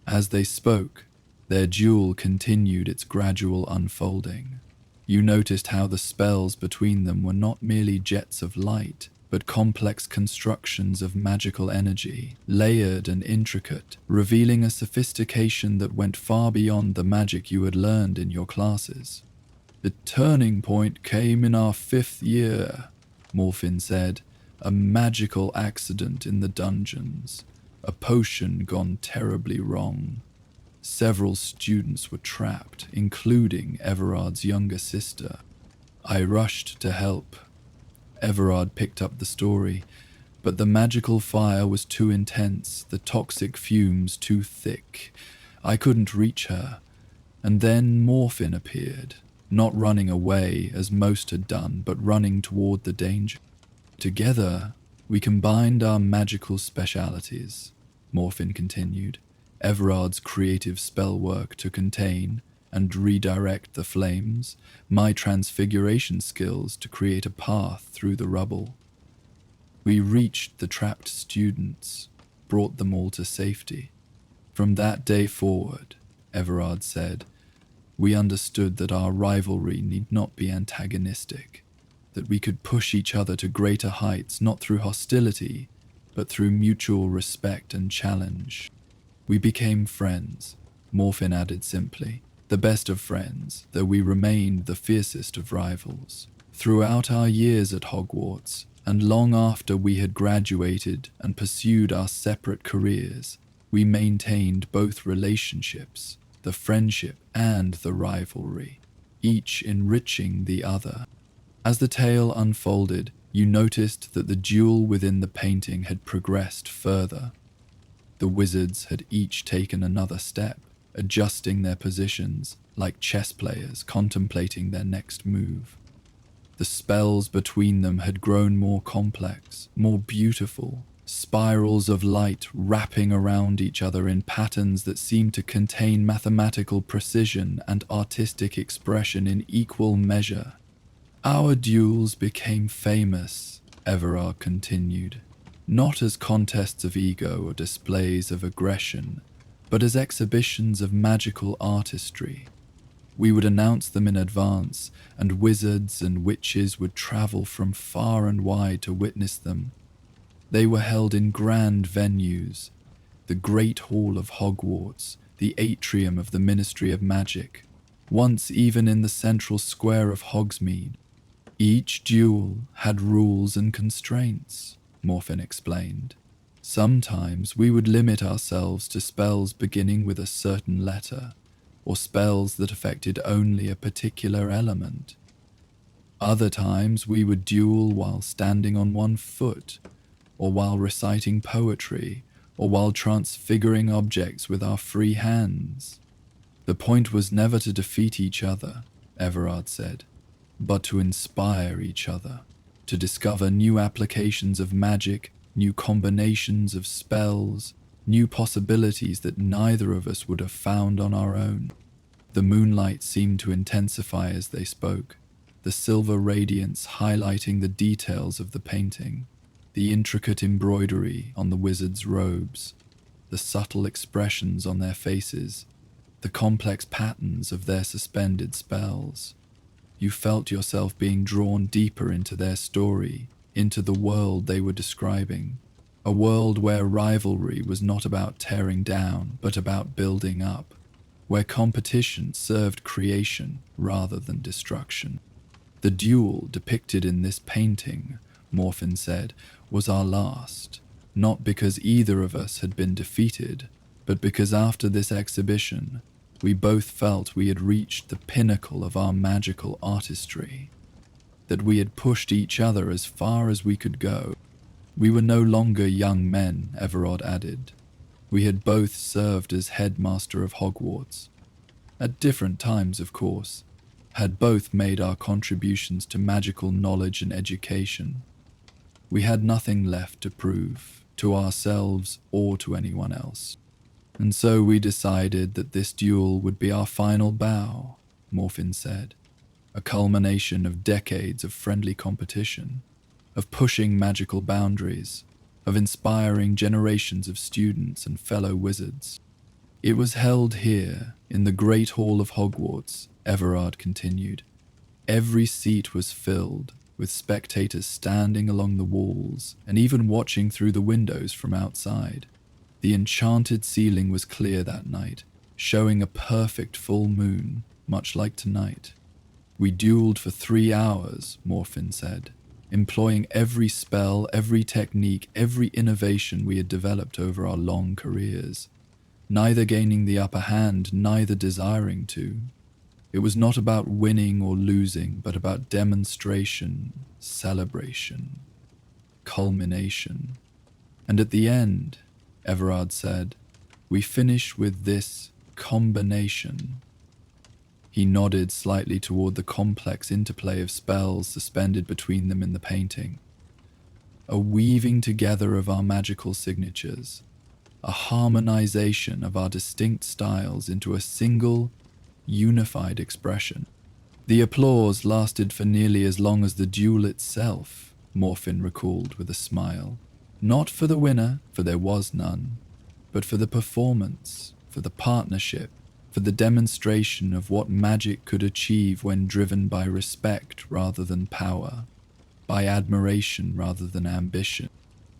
As they spoke, their duel continued its gradual unfolding. You noticed how the spells between them were not merely jets of light, but but complex constructions of magical energy, layered and intricate, revealing a sophistication that went far beyond the magic you had learned in your classes. The turning point came in our 5th year, Morphin said. A magical accident in the dungeons. A potion gone terribly wrong. Several students were trapped, including Everard's younger sister. I rushed to help. Everard picked up the story, but the magical fire was too intense, the toxic fumes too thick. I couldn't reach her. And then Morphin appeared, not running away as most had done, but running toward the danger. Together, we combined our magical specialities, Morphin continued. Everard's creative spell work to contain and redirect the flames, my transfiguration skills to create a path through the rubble. We reached the trapped students, brought them all to safety. From that day forward, Everard said, we understood that our rivalry need not be antagonistic, that we could push each other to greater heights not through hostility, but through mutual respect and challenge. We became friends, Morphin added simply, the best of friends, though we remained the fiercest of rivals. Throughout our years at Hogwarts, and long after we had graduated and pursued our separate careers, we maintained both relationships, the friendship and the rivalry, each enriching the other. As the tale unfolded, you noticed that the duel within the painting had progressed further. The wizards had each taken another step, adjusting their positions like chess players contemplating their next move. The spells between them had grown more complex, more beautiful, spirals of light wrapping around each other in patterns that seemed to contain mathematical precision and artistic expression in equal measure. Our duels became famous, Everard continued, not as contests of ego or displays of aggression, but as exhibitions of magical artistry. We would announce them in advance, and wizards and witches would travel from far and wide to witness them. They were held in grand venues, the Great Hall of Hogwarts, the atrium of the Ministry of Magic, once even in the central square of Hogsmeade. Each duel had rules and constraints, Morphin explained. Sometimes we would limit ourselves to spells beginning with a certain letter, or spells that affected only a particular element. Other times we would duel while standing on one foot, or while reciting poetry, or while transfiguring objects with our free hands. The point was never to defeat each other, Everard said, but to inspire each other, to discover new applications of magic, new combinations of spells, new possibilities that neither of us would have found on our own. The moonlight seemed to intensify as they spoke, the silver radiance highlighting the details of the painting, the intricate embroidery on the wizards' robes, the subtle expressions on their faces, the complex patterns of their suspended spells. You felt yourself being drawn deeper into their story, into the world they were describing, a world where rivalry was not about tearing down, but about building up, where competition served creation rather than destruction. The duel depicted in this painting, Morphin said, was our last, not because either of us had been defeated, but because after this exhibition, we both felt we had reached the pinnacle of our magical artistry, that we had pushed each other as far as we could go. We were no longer young men, Everard added. We had both served as headmaster of Hogwarts. At different times, of course, had both made our contributions to magical knowledge and education. We had nothing left to prove, to ourselves or to anyone else. And so we decided that this duel would be our final bow, Morphin said, a culmination of decades of friendly competition, of pushing magical boundaries, of inspiring generations of students and fellow wizards. It was held here, in the Great Hall of Hogwarts, Everard continued. Every seat was filled, with spectators standing along the walls and even watching through the windows from outside. The enchanted ceiling was clear that night, showing a perfect full moon, much like tonight. We dueled for 3 hours, Morphin said, employing every spell, every technique, every innovation we had developed over our long careers, neither gaining the upper hand, neither desiring to. It was not about winning or losing, but about demonstration, celebration, culmination. And at the end, Everard said, we finish with this combination. He nodded slightly toward the complex interplay of spells suspended between them in the painting. A weaving together of our magical signatures, a harmonization of our distinct styles into a single, unified expression. The applause lasted for nearly as long as the duel itself, Morphin recalled with a smile. Not for the winner, for there was none, but for the performance, for the partnership, for the demonstration of what magic could achieve when driven by respect rather than power, by admiration rather than ambition.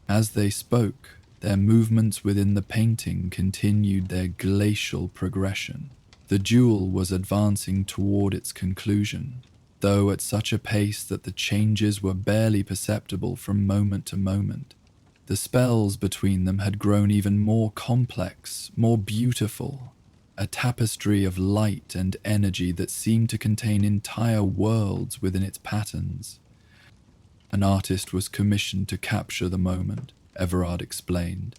As they spoke, their movements within the painting continued their glacial progression. The duel was advancing toward its conclusion, though at such a pace that the changes were barely perceptible from moment to moment. The spells between them had grown even more complex, more beautiful, a tapestry of light and energy that seemed to contain entire worlds within its patterns. An artist was commissioned to capture the moment, Everard explained.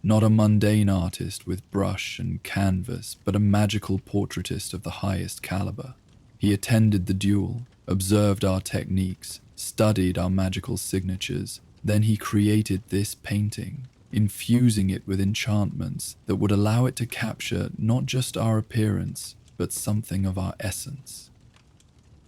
Not a mundane artist with brush and canvas, but a magical portraitist of the highest caliber. He attended the duel, observed our techniques, studied our magical signatures. Then he created this painting, infusing it with enchantments that would allow it to capture not just our appearance, but something of our essence.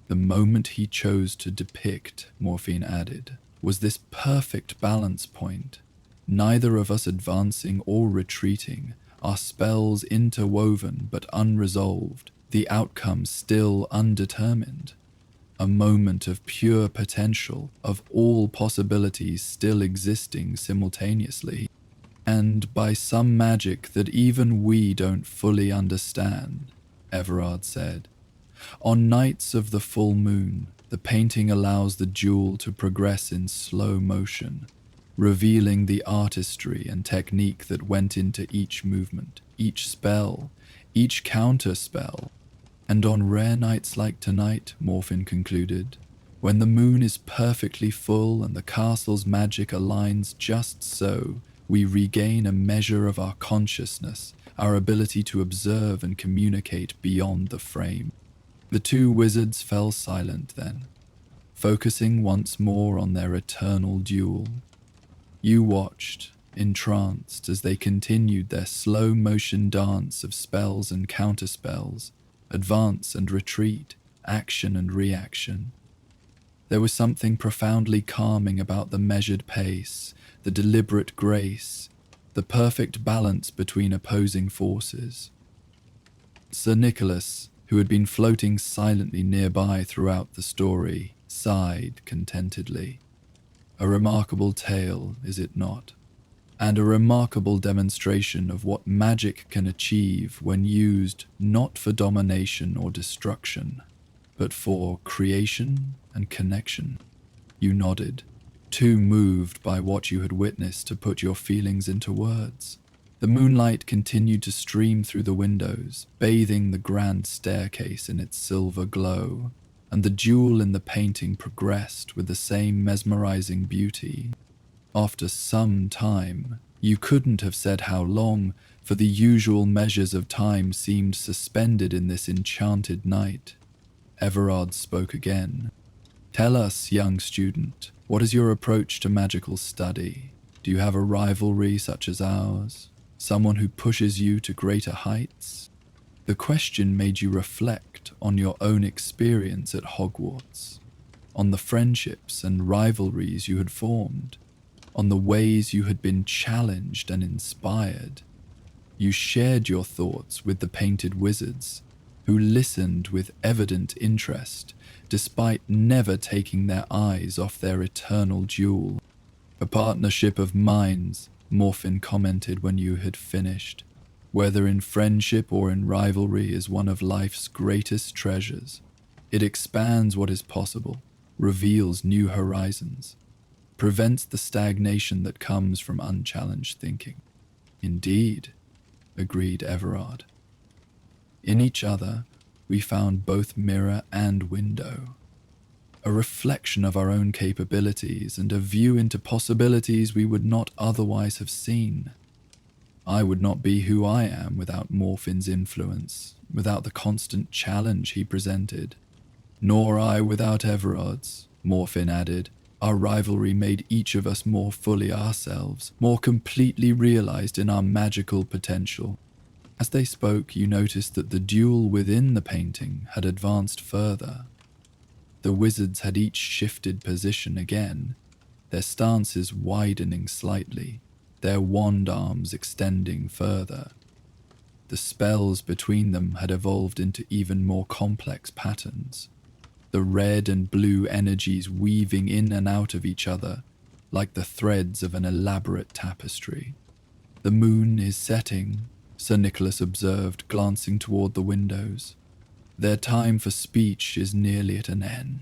The moment he chose to depict, Morphine added, was this perfect balance point, neither of us advancing or retreating, our spells interwoven but unresolved, the outcome still undetermined. A moment of pure potential, of all possibilities still existing simultaneously. And by some magic that even we don't fully understand, Everard said. On nights of the full moon, the painting allows the duel to progress in slow motion, revealing the artistry and technique that went into each movement, each spell, each counter-spell. And on rare nights like tonight, Morphin concluded, when the moon is perfectly full and the castle's magic aligns just so, we regain a measure of our consciousness, our ability to observe and communicate beyond the frame. The two wizards fell silent then, focusing once more on their eternal duel. You watched, entranced, as they continued their slow-motion dance of spells and counterspells, advance and retreat, action and reaction. There was something profoundly calming about the measured pace, the deliberate grace, the perfect balance between opposing forces. Sir Nicholas, who had been floating silently nearby throughout the story, sighed contentedly. A remarkable tale, is it not? And a remarkable demonstration of what magic can achieve when used not for domination or destruction, but for creation and connection. You nodded, too moved by what you had witnessed to put your feelings into words. The moonlight continued to stream through the windows, bathing the grand staircase in its silver glow, and the jewel in the painting progressed with the same mesmerizing beauty. After some time, you couldn't have said how long, for the usual measures of time seemed suspended in this enchanted night. Everard spoke again. Tell us, young student, what is your approach to magical study? Do you have a rivalry such as ours? Someone who pushes you to greater heights? The question made you reflect on your own experience at Hogwarts, on the friendships and rivalries you had formed, on the ways you had been challenged and inspired. You shared your thoughts with the painted wizards, who listened with evident interest, despite never taking their eyes off their eternal duel. "A partnership of minds," Morphin commented when you had finished. "Whether in friendship or in rivalry, is one of life's greatest treasures. It expands what is possible, reveals new horizons, prevents the stagnation that comes from unchallenged thinking." "Indeed," agreed Everard. "In each other, we found both mirror and window, a reflection of our own capabilities and a view into possibilities we would not otherwise have seen. I would not be who I am without Morphin's influence, without the constant challenge he presented. Nor I without Everard's," Morphin added. "Our rivalry made each of us more fully ourselves, more completely realized in our magical potential." As they spoke, you noticed that the duel within the painting had advanced further. The wizards had each shifted position again, their stances widening slightly, their wand arms extending further. The spells between them had evolved into even more complex patterns, the red and blue energies weaving in and out of each other like the threads of an elaborate tapestry. "The moon is setting," Sir Nicholas observed, glancing toward the windows. "Their time for speech is nearly at an end."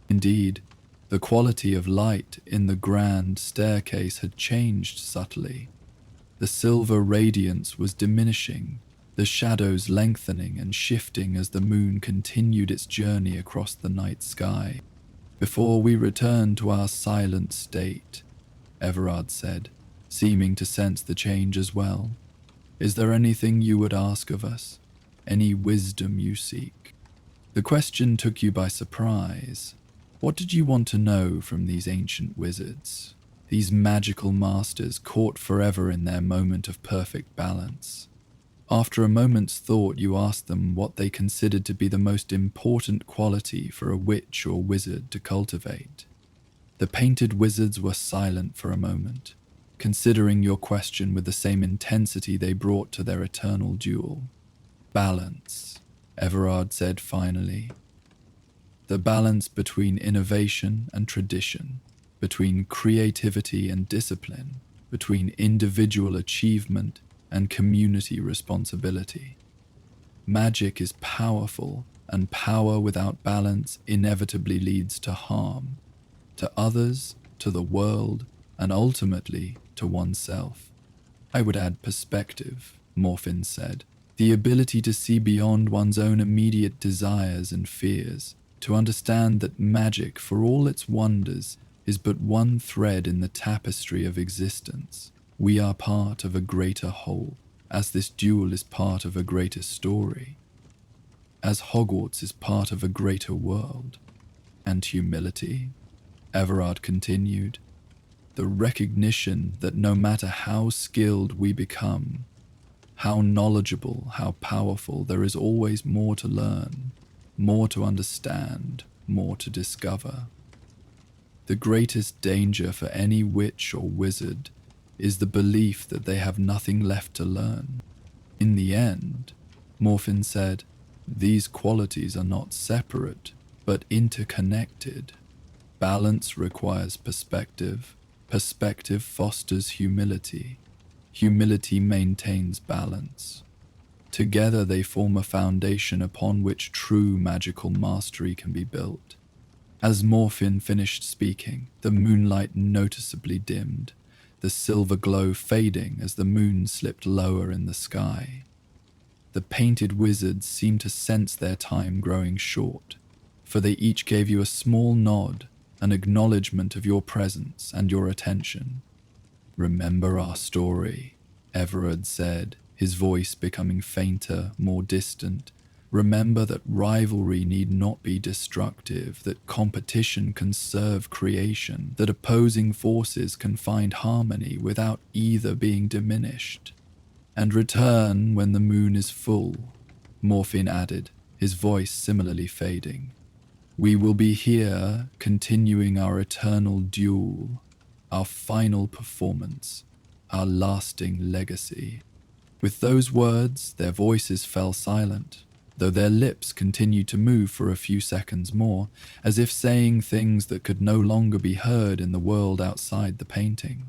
Indeed, the quality of light in the grand staircase had changed subtly. The silver radiance was diminishing, the shadows lengthening and shifting as the moon continued its journey across the night sky. "Before we return to our silent state," Everard said, seeming to sense the change as well, "is there anything you would ask of us? Any wisdom you seek?" The question took you by surprise. What did you want to know from these ancient wizards, these magical masters caught forever in their moment of perfect balance? After a moment's thought, you asked them what they considered to be the most important quality for a witch or wizard to cultivate. The painted wizards were silent for a moment, considering your question with the same intensity they brought to their eternal duel. "Balance," Everard said finally. "The balance between innovation and tradition, between creativity and discipline, between individual achievement and community responsibility. Magic is powerful, and power without balance inevitably leads to harm, to others, to the world, and ultimately to oneself." "I would add perspective," Morphin said. "The ability to see beyond one's own immediate desires and fears, to understand that magic, for all its wonders, is but one thread in the tapestry of existence. We are part of a greater whole, as this duel is part of a greater story, as Hogwarts is part of a greater world." "And humility," Everard continued. "The recognition that no matter how skilled we become, how knowledgeable, how powerful, there is always more to learn, more to understand, more to discover. The greatest danger for any witch or wizard is the belief that they have nothing left to learn. In the end," Morphin said, "these qualities are not separate, but interconnected. Balance requires perspective. Perspective fosters humility. Humility maintains balance. Together they form a foundation upon which true magical mastery can be built." As Morphin finished speaking, the moonlight noticeably dimmed, the silver glow fading as the moon slipped lower in the sky. The painted wizards seemed to sense their time growing short, for they each gave you a small nod, an acknowledgement of your presence and your attention. "Remember our story," Everard said, his voice becoming fainter, more distant. "Remember that rivalry need not be destructive, that competition can serve creation, that opposing forces can find harmony without either being diminished. And return when the moon is full," Morphin added, his voice similarly fading. "We will be here, continuing our eternal duel, our final performance, our lasting legacy." With those words, their voices fell silent, though their lips continued to move for a few seconds more, as if saying things that could no longer be heard in the world outside the painting.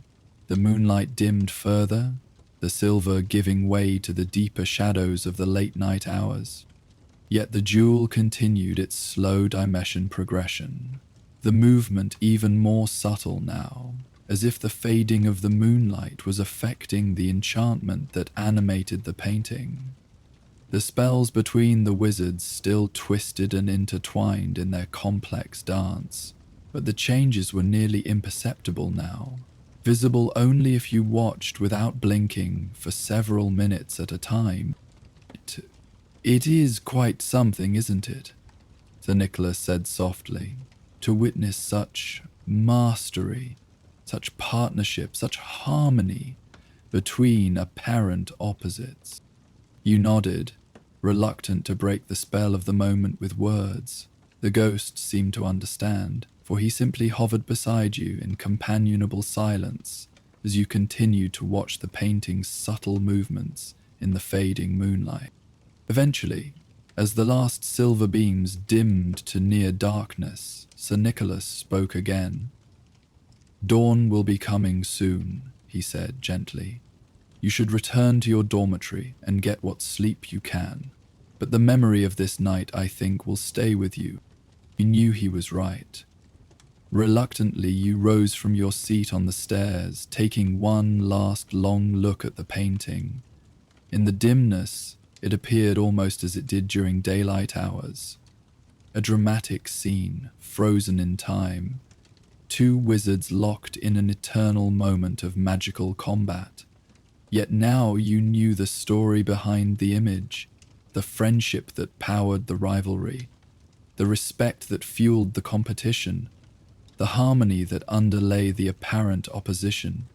The moonlight dimmed further, the silver giving way to the deeper shadows of the late-night hours. Yet the jewel continued its slow dimension progression, the movement even more subtle now, as if the fading of the moonlight was affecting the enchantment that animated the painting. The spells between the wizards still twisted and intertwined in their complex dance, but the changes were nearly imperceptible now, visible only if you watched without blinking for several minutes at a time. It is quite something, isn't it? Sir Nicholas said softly, to witness such mastery, such partnership, such harmony between apparent opposites. You nodded, reluctant to break the spell of the moment with words. The ghost seemed to understand, for he simply hovered beside you in companionable silence as you continued to watch the painting's subtle movements in the fading moonlight. Eventually, as the last silver beams dimmed to near darkness, Sir Nicholas spoke again. "Dawn will be coming soon," he said gently. "You should return to your dormitory and get what sleep you can. But the memory of this night, I think, will stay with you." You knew he was right. Reluctantly, you rose from your seat on the stairs, taking one last long look at the painting. In the dimness, it appeared almost as it did during daylight hours. A dramatic scene, frozen in time. Two wizards locked in an eternal moment of magical combat. Yet now you knew the story behind the image, the friendship that powered the rivalry, the respect that fueled the competition, the harmony that underlay the apparent opposition.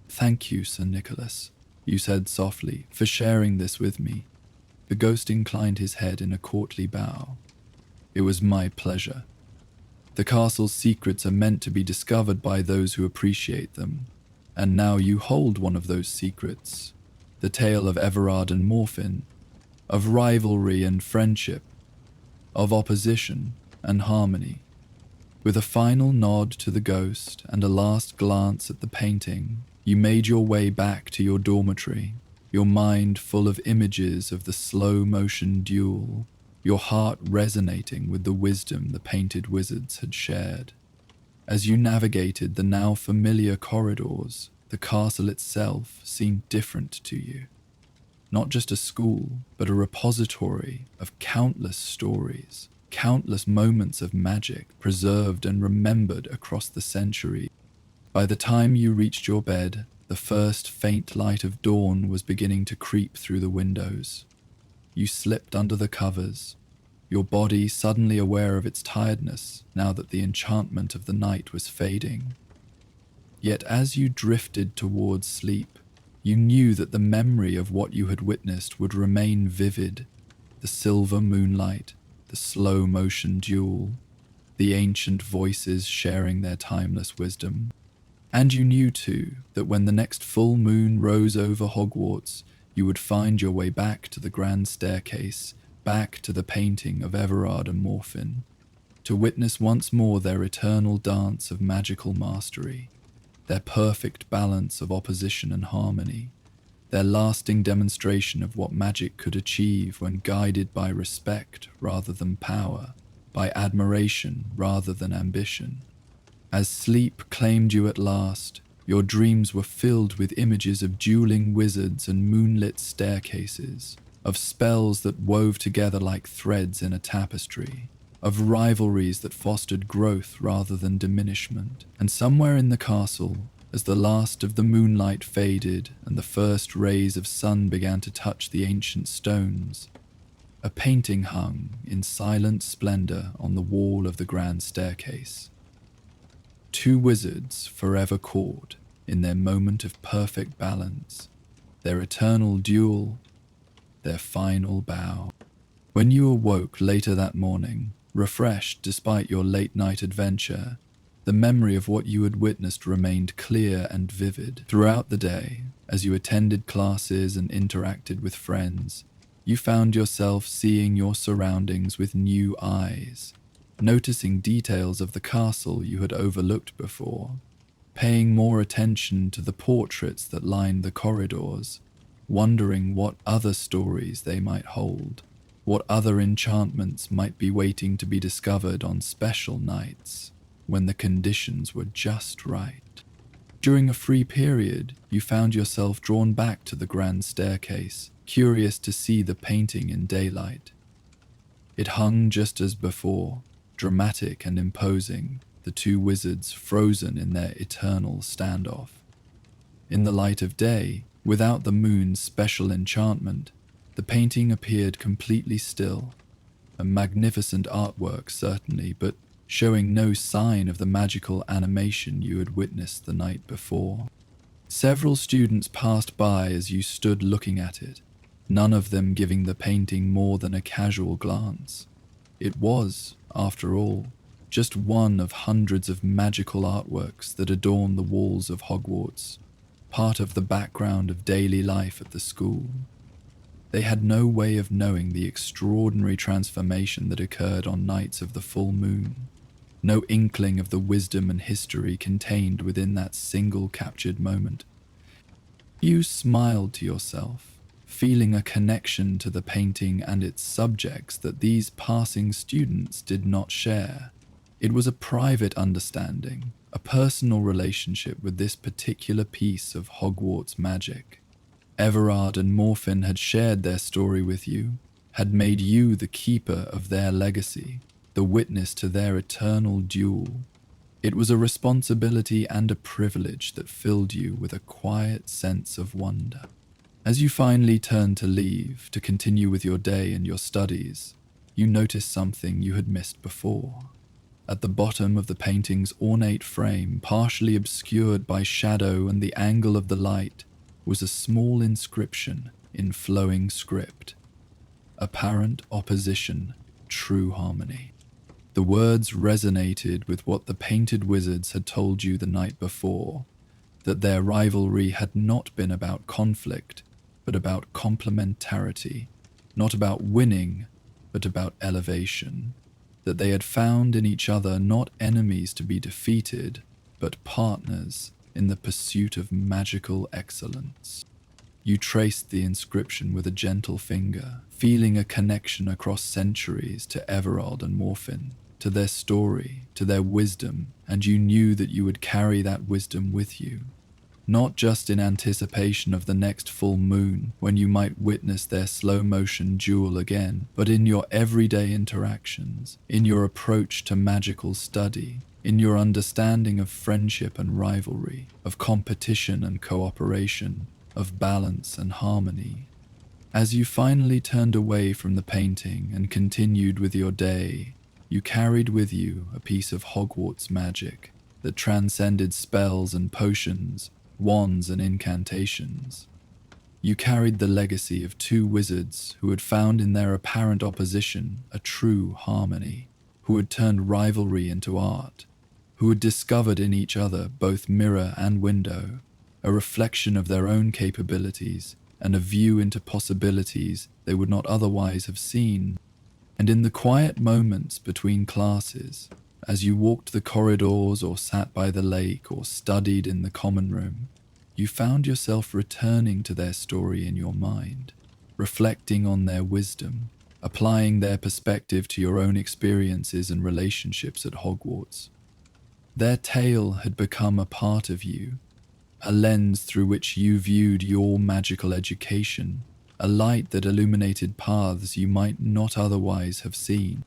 "Thank you, Sir Nicholas," you said softly, "for sharing this with me." The ghost inclined his head in a courtly bow. "It was my pleasure. The castle's secrets are meant to be discovered by those who appreciate them, and now you hold one of those secrets, the tale of Everard and Morfin, of rivalry and friendship, of opposition and harmony." With a final nod to the ghost and a last glance at the painting, you made your way back to your dormitory, your mind full of images of the slow-motion duel, your heart resonating with the wisdom the painted wizards had shared. As you navigated the now familiar corridors, the castle itself seemed different to you. Not just a school, but a repository of countless stories, countless moments of magic preserved and remembered across the centuries. By the time you reached your bed, the first faint light of dawn was beginning to creep through the windows. You slipped under the covers, your body suddenly aware of its tiredness now that the enchantment of the night was fading. Yet as you drifted towards sleep, you knew that the memory of what you had witnessed would remain vivid. The silver moonlight, the slow-motion duel, the ancient voices sharing their timeless wisdom. And you knew too that when the next full moon rose over Hogwarts, you would find your way back to the grand staircase, back to the painting of Everard and Morfin, to witness once more their eternal dance of magical mastery, their perfect balance of opposition and harmony, their lasting demonstration of what magic could achieve when guided by respect rather than power, by admiration rather than ambition. As sleep claimed you at last, your dreams were filled with images of dueling wizards and moonlit staircases, of spells that wove together like threads in a tapestry, of rivalries that fostered growth rather than diminishment. And somewhere in the castle, as the last of the moonlight faded and the first rays of sun began to touch the ancient stones, a painting hung in silent splendor on the wall of the grand staircase. Two wizards forever caught in their moment of perfect balance, their eternal duel, their final bow. When you awoke later that morning, refreshed despite your late-night adventure, the memory of what you had witnessed remained clear and vivid. Throughout the day, as you attended classes and interacted with friends, You found yourself seeing your surroundings with new eyes, noticing details of the castle you had overlooked before, paying more attention to the portraits that lined the corridors, wondering what other stories they might hold, what other enchantments might be waiting to be discovered on special nights when the conditions were just right. During a free period, you found yourself drawn back to the grand staircase, curious to see the painting in daylight. It hung just as before, dramatic and imposing, the two wizards frozen in their eternal standoff. In the light of day, without the moon's special enchantment, the painting appeared completely still, a magnificent artwork certainly, but showing no sign of the magical animation you had witnessed the night before. Several students passed by as you stood looking at it, none of them giving the painting more than a casual glance. It was, after all, just one of hundreds of magical artworks that adorn the walls of Hogwarts, part of the background of daily life at the school. They had no way of knowing the extraordinary transformation that occurred on nights of the full moon, no inkling of the wisdom and history contained within that single captured moment. You smiled to yourself, feeling a connection to the painting and its subjects that these passing students did not share. It was a private understanding, a personal relationship with this particular piece of Hogwarts magic. Everard and Morphin had shared their story with you, had made you the keeper of their legacy, the witness to their eternal duel. It was a responsibility and a privilege that filled you with a quiet sense of wonder. As you finally turned to leave, to continue with your day and your studies, you noticed something you had missed before. At the bottom of the painting's ornate frame, partially obscured by shadow and the angle of the light, was a small inscription in flowing script. Apparent opposition, true harmony. The words resonated with what the painted wizards had told you the night before, that their rivalry had not been about conflict, but about complementarity, not about winning, but about elevation, that they had found in each other not enemies to be defeated, but partners in the pursuit of magical excellence. You traced the inscription with a gentle finger, feeling a connection across centuries to Everard and Morphin, to their story, to their wisdom, and you knew that you would carry that wisdom with you, not just in anticipation of the next full moon when you might witness their slow-motion duel again, but in your everyday interactions, in your approach to magical study, in your understanding of friendship and rivalry, of competition and cooperation, of balance and harmony. As you finally turned away from the painting and continued with your day, you carried with you a piece of Hogwarts magic that transcended spells and potions, wands and incantations. You carried the legacy of two wizards who had found in their apparent opposition a true harmony, who had turned rivalry into art, who had discovered in each other both mirror and window, a reflection of their own capabilities and a view into possibilities they would not otherwise have seen. And in the quiet moments between classes, as you walked the corridors or sat by the lake or studied in the common room, you found yourself returning to their story in your mind, reflecting on their wisdom, applying their perspective to your own experiences and relationships at Hogwarts. Their tale had become a part of you, a lens through which you viewed your magical education, a light that illuminated paths you might not otherwise have seen.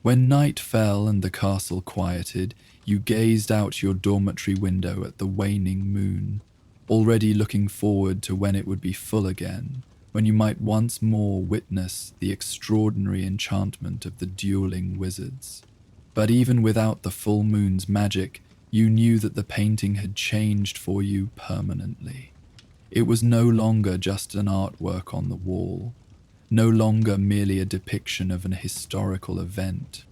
When night fell and the castle quieted, you gazed out your dormitory window at the waning moon, already looking forward to when it would be full again, when you might once more witness the extraordinary enchantment of the dueling wizards. But even without the full moon's magic, you knew that the painting had changed for you permanently. It was no longer just an artwork on the wall, no longer merely a depiction of an historical event.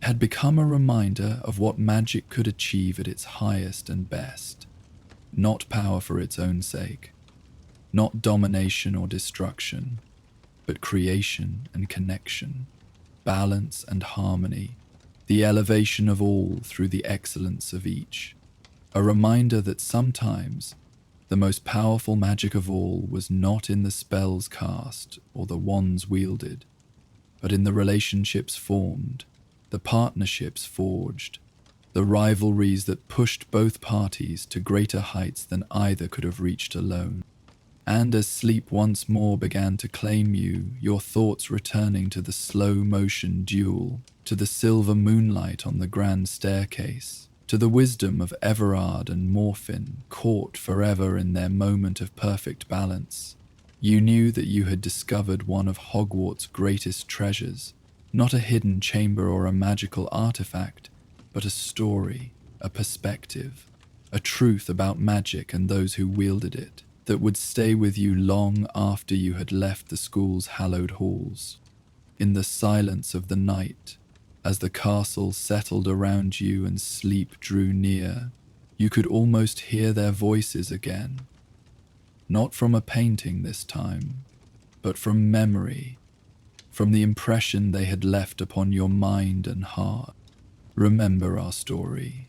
It had become a reminder of what magic could achieve at its highest and best. Not power for its own sake, not domination or destruction, but creation and connection, balance and harmony, the elevation of all through the excellence of each. A reminder that sometimes the most powerful magic of all was not in the spells cast or the wands wielded, but in the relationships formed, the partnerships forged, the rivalries that pushed both parties to greater heights than either could have reached alone. And as sleep once more began to claim you, your thoughts returning to the slow-motion duel, to the silver moonlight on the grand staircase, to the wisdom of Everard and Morfin, caught forever in their moment of perfect balance, you knew that you had discovered one of Hogwarts' greatest treasures, not a hidden chamber or a magical artifact, but a story, a perspective, a truth about magic and those who wielded it, that would stay with you long after you had left the school's hallowed halls. In the silence of the night, as the castle settled around you and sleep drew near, you could almost hear their voices again. Not from a painting this time, but from memory, from the impression they had left upon your mind and heart. Remember our story.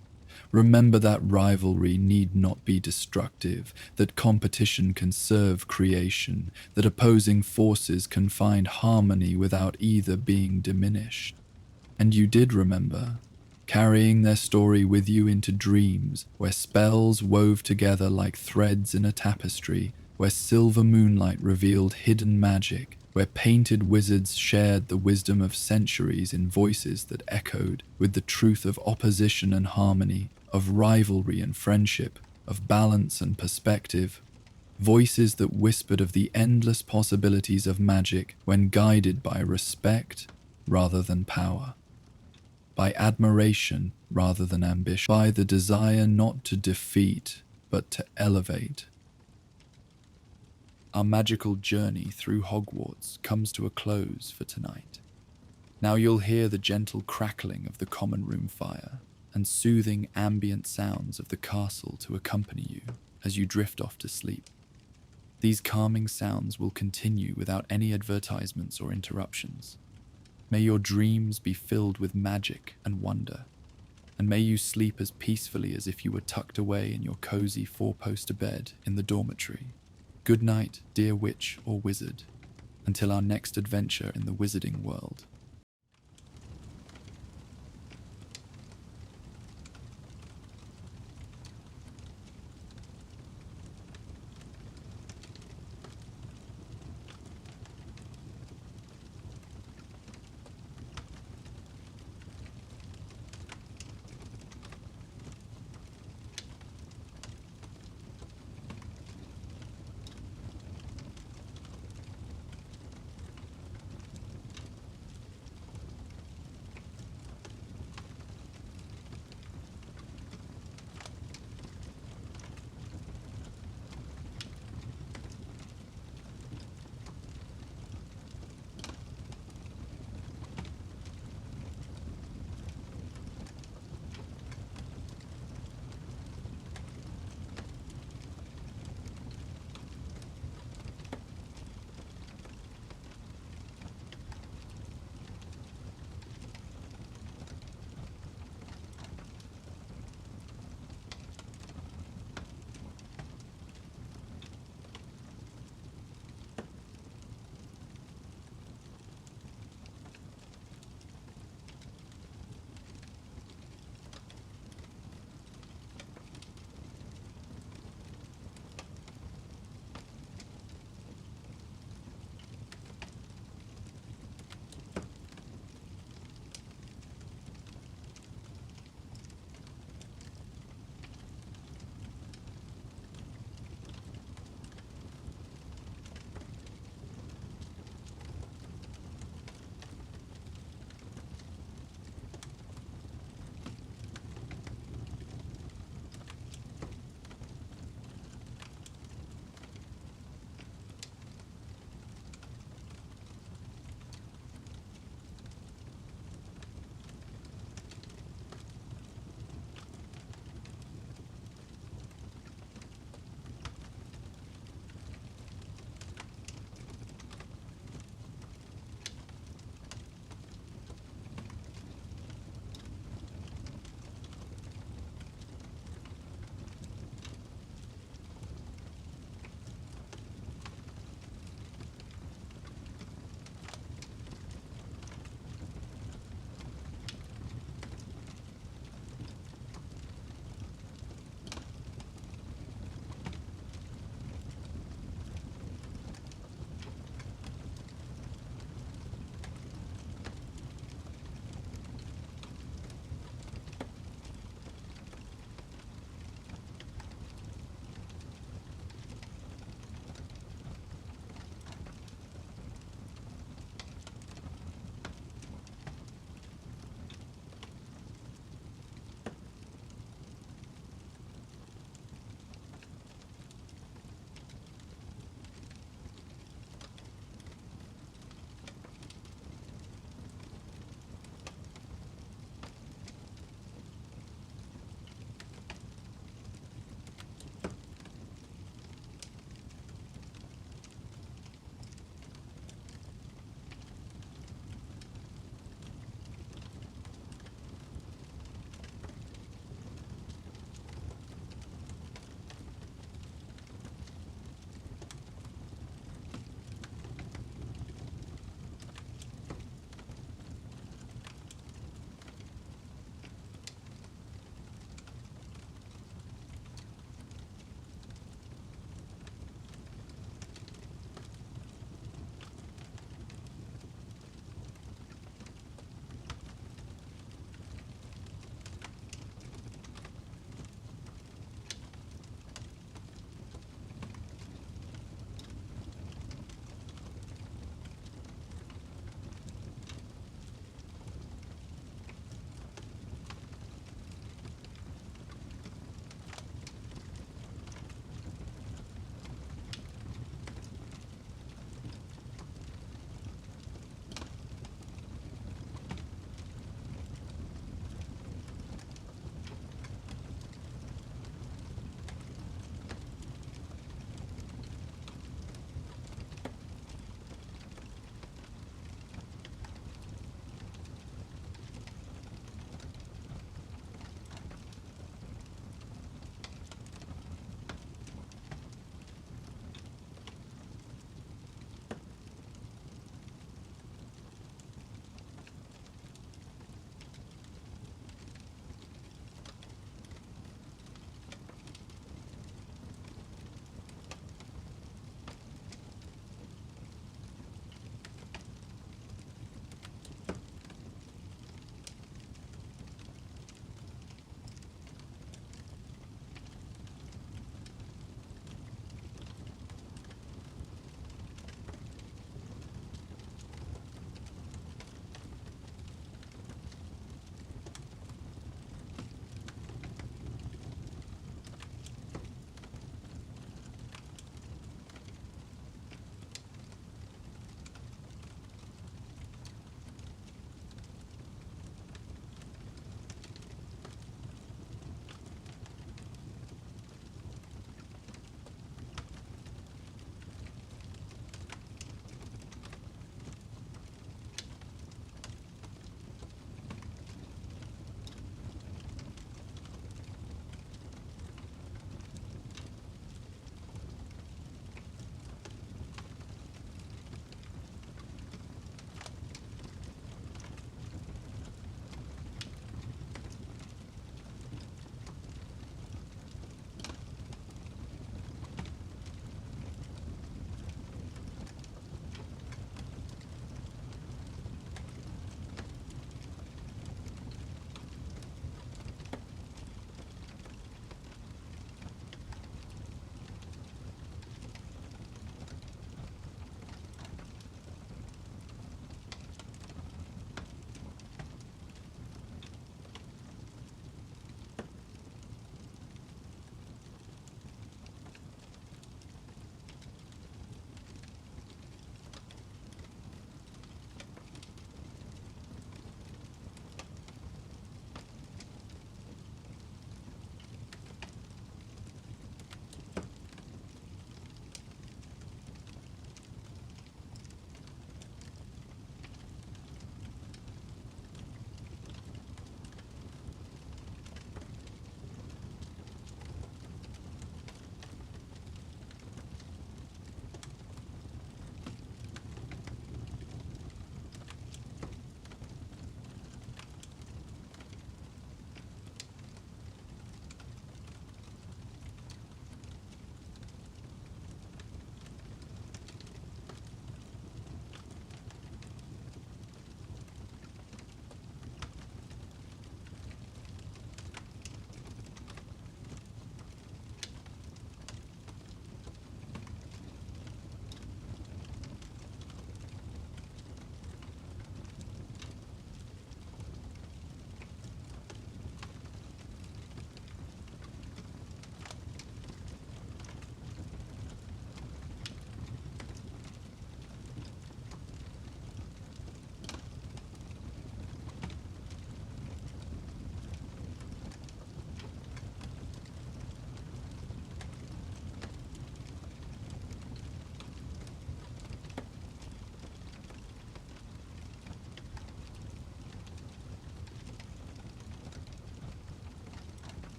Remember that rivalry need not be destructive, that competition can serve creation, that opposing forces can find harmony without either being diminished. And you did remember, carrying their story with you into dreams, where spells wove together like threads in a tapestry, where silver moonlight revealed hidden magic, where painted wizards shared the wisdom of centuries in voices that echoed with the truth of opposition and harmony, of rivalry and friendship, of balance and perspective, voices that whispered of the endless possibilities of magic when guided by respect rather than power, by admiration rather than ambition, by the desire not to defeat but to elevate. Our magical journey through Hogwarts comes to a close for tonight. Now you'll hear the gentle crackling of the common room fire and soothing ambient sounds of the castle to accompany you as you drift off to sleep. These calming sounds will continue without any advertisements or interruptions. May your dreams be filled with magic and wonder, and may you sleep as peacefully as if you were tucked away in your cozy four-poster bed in the dormitory. Good night, dear witch or wizard, until our next adventure in the wizarding world.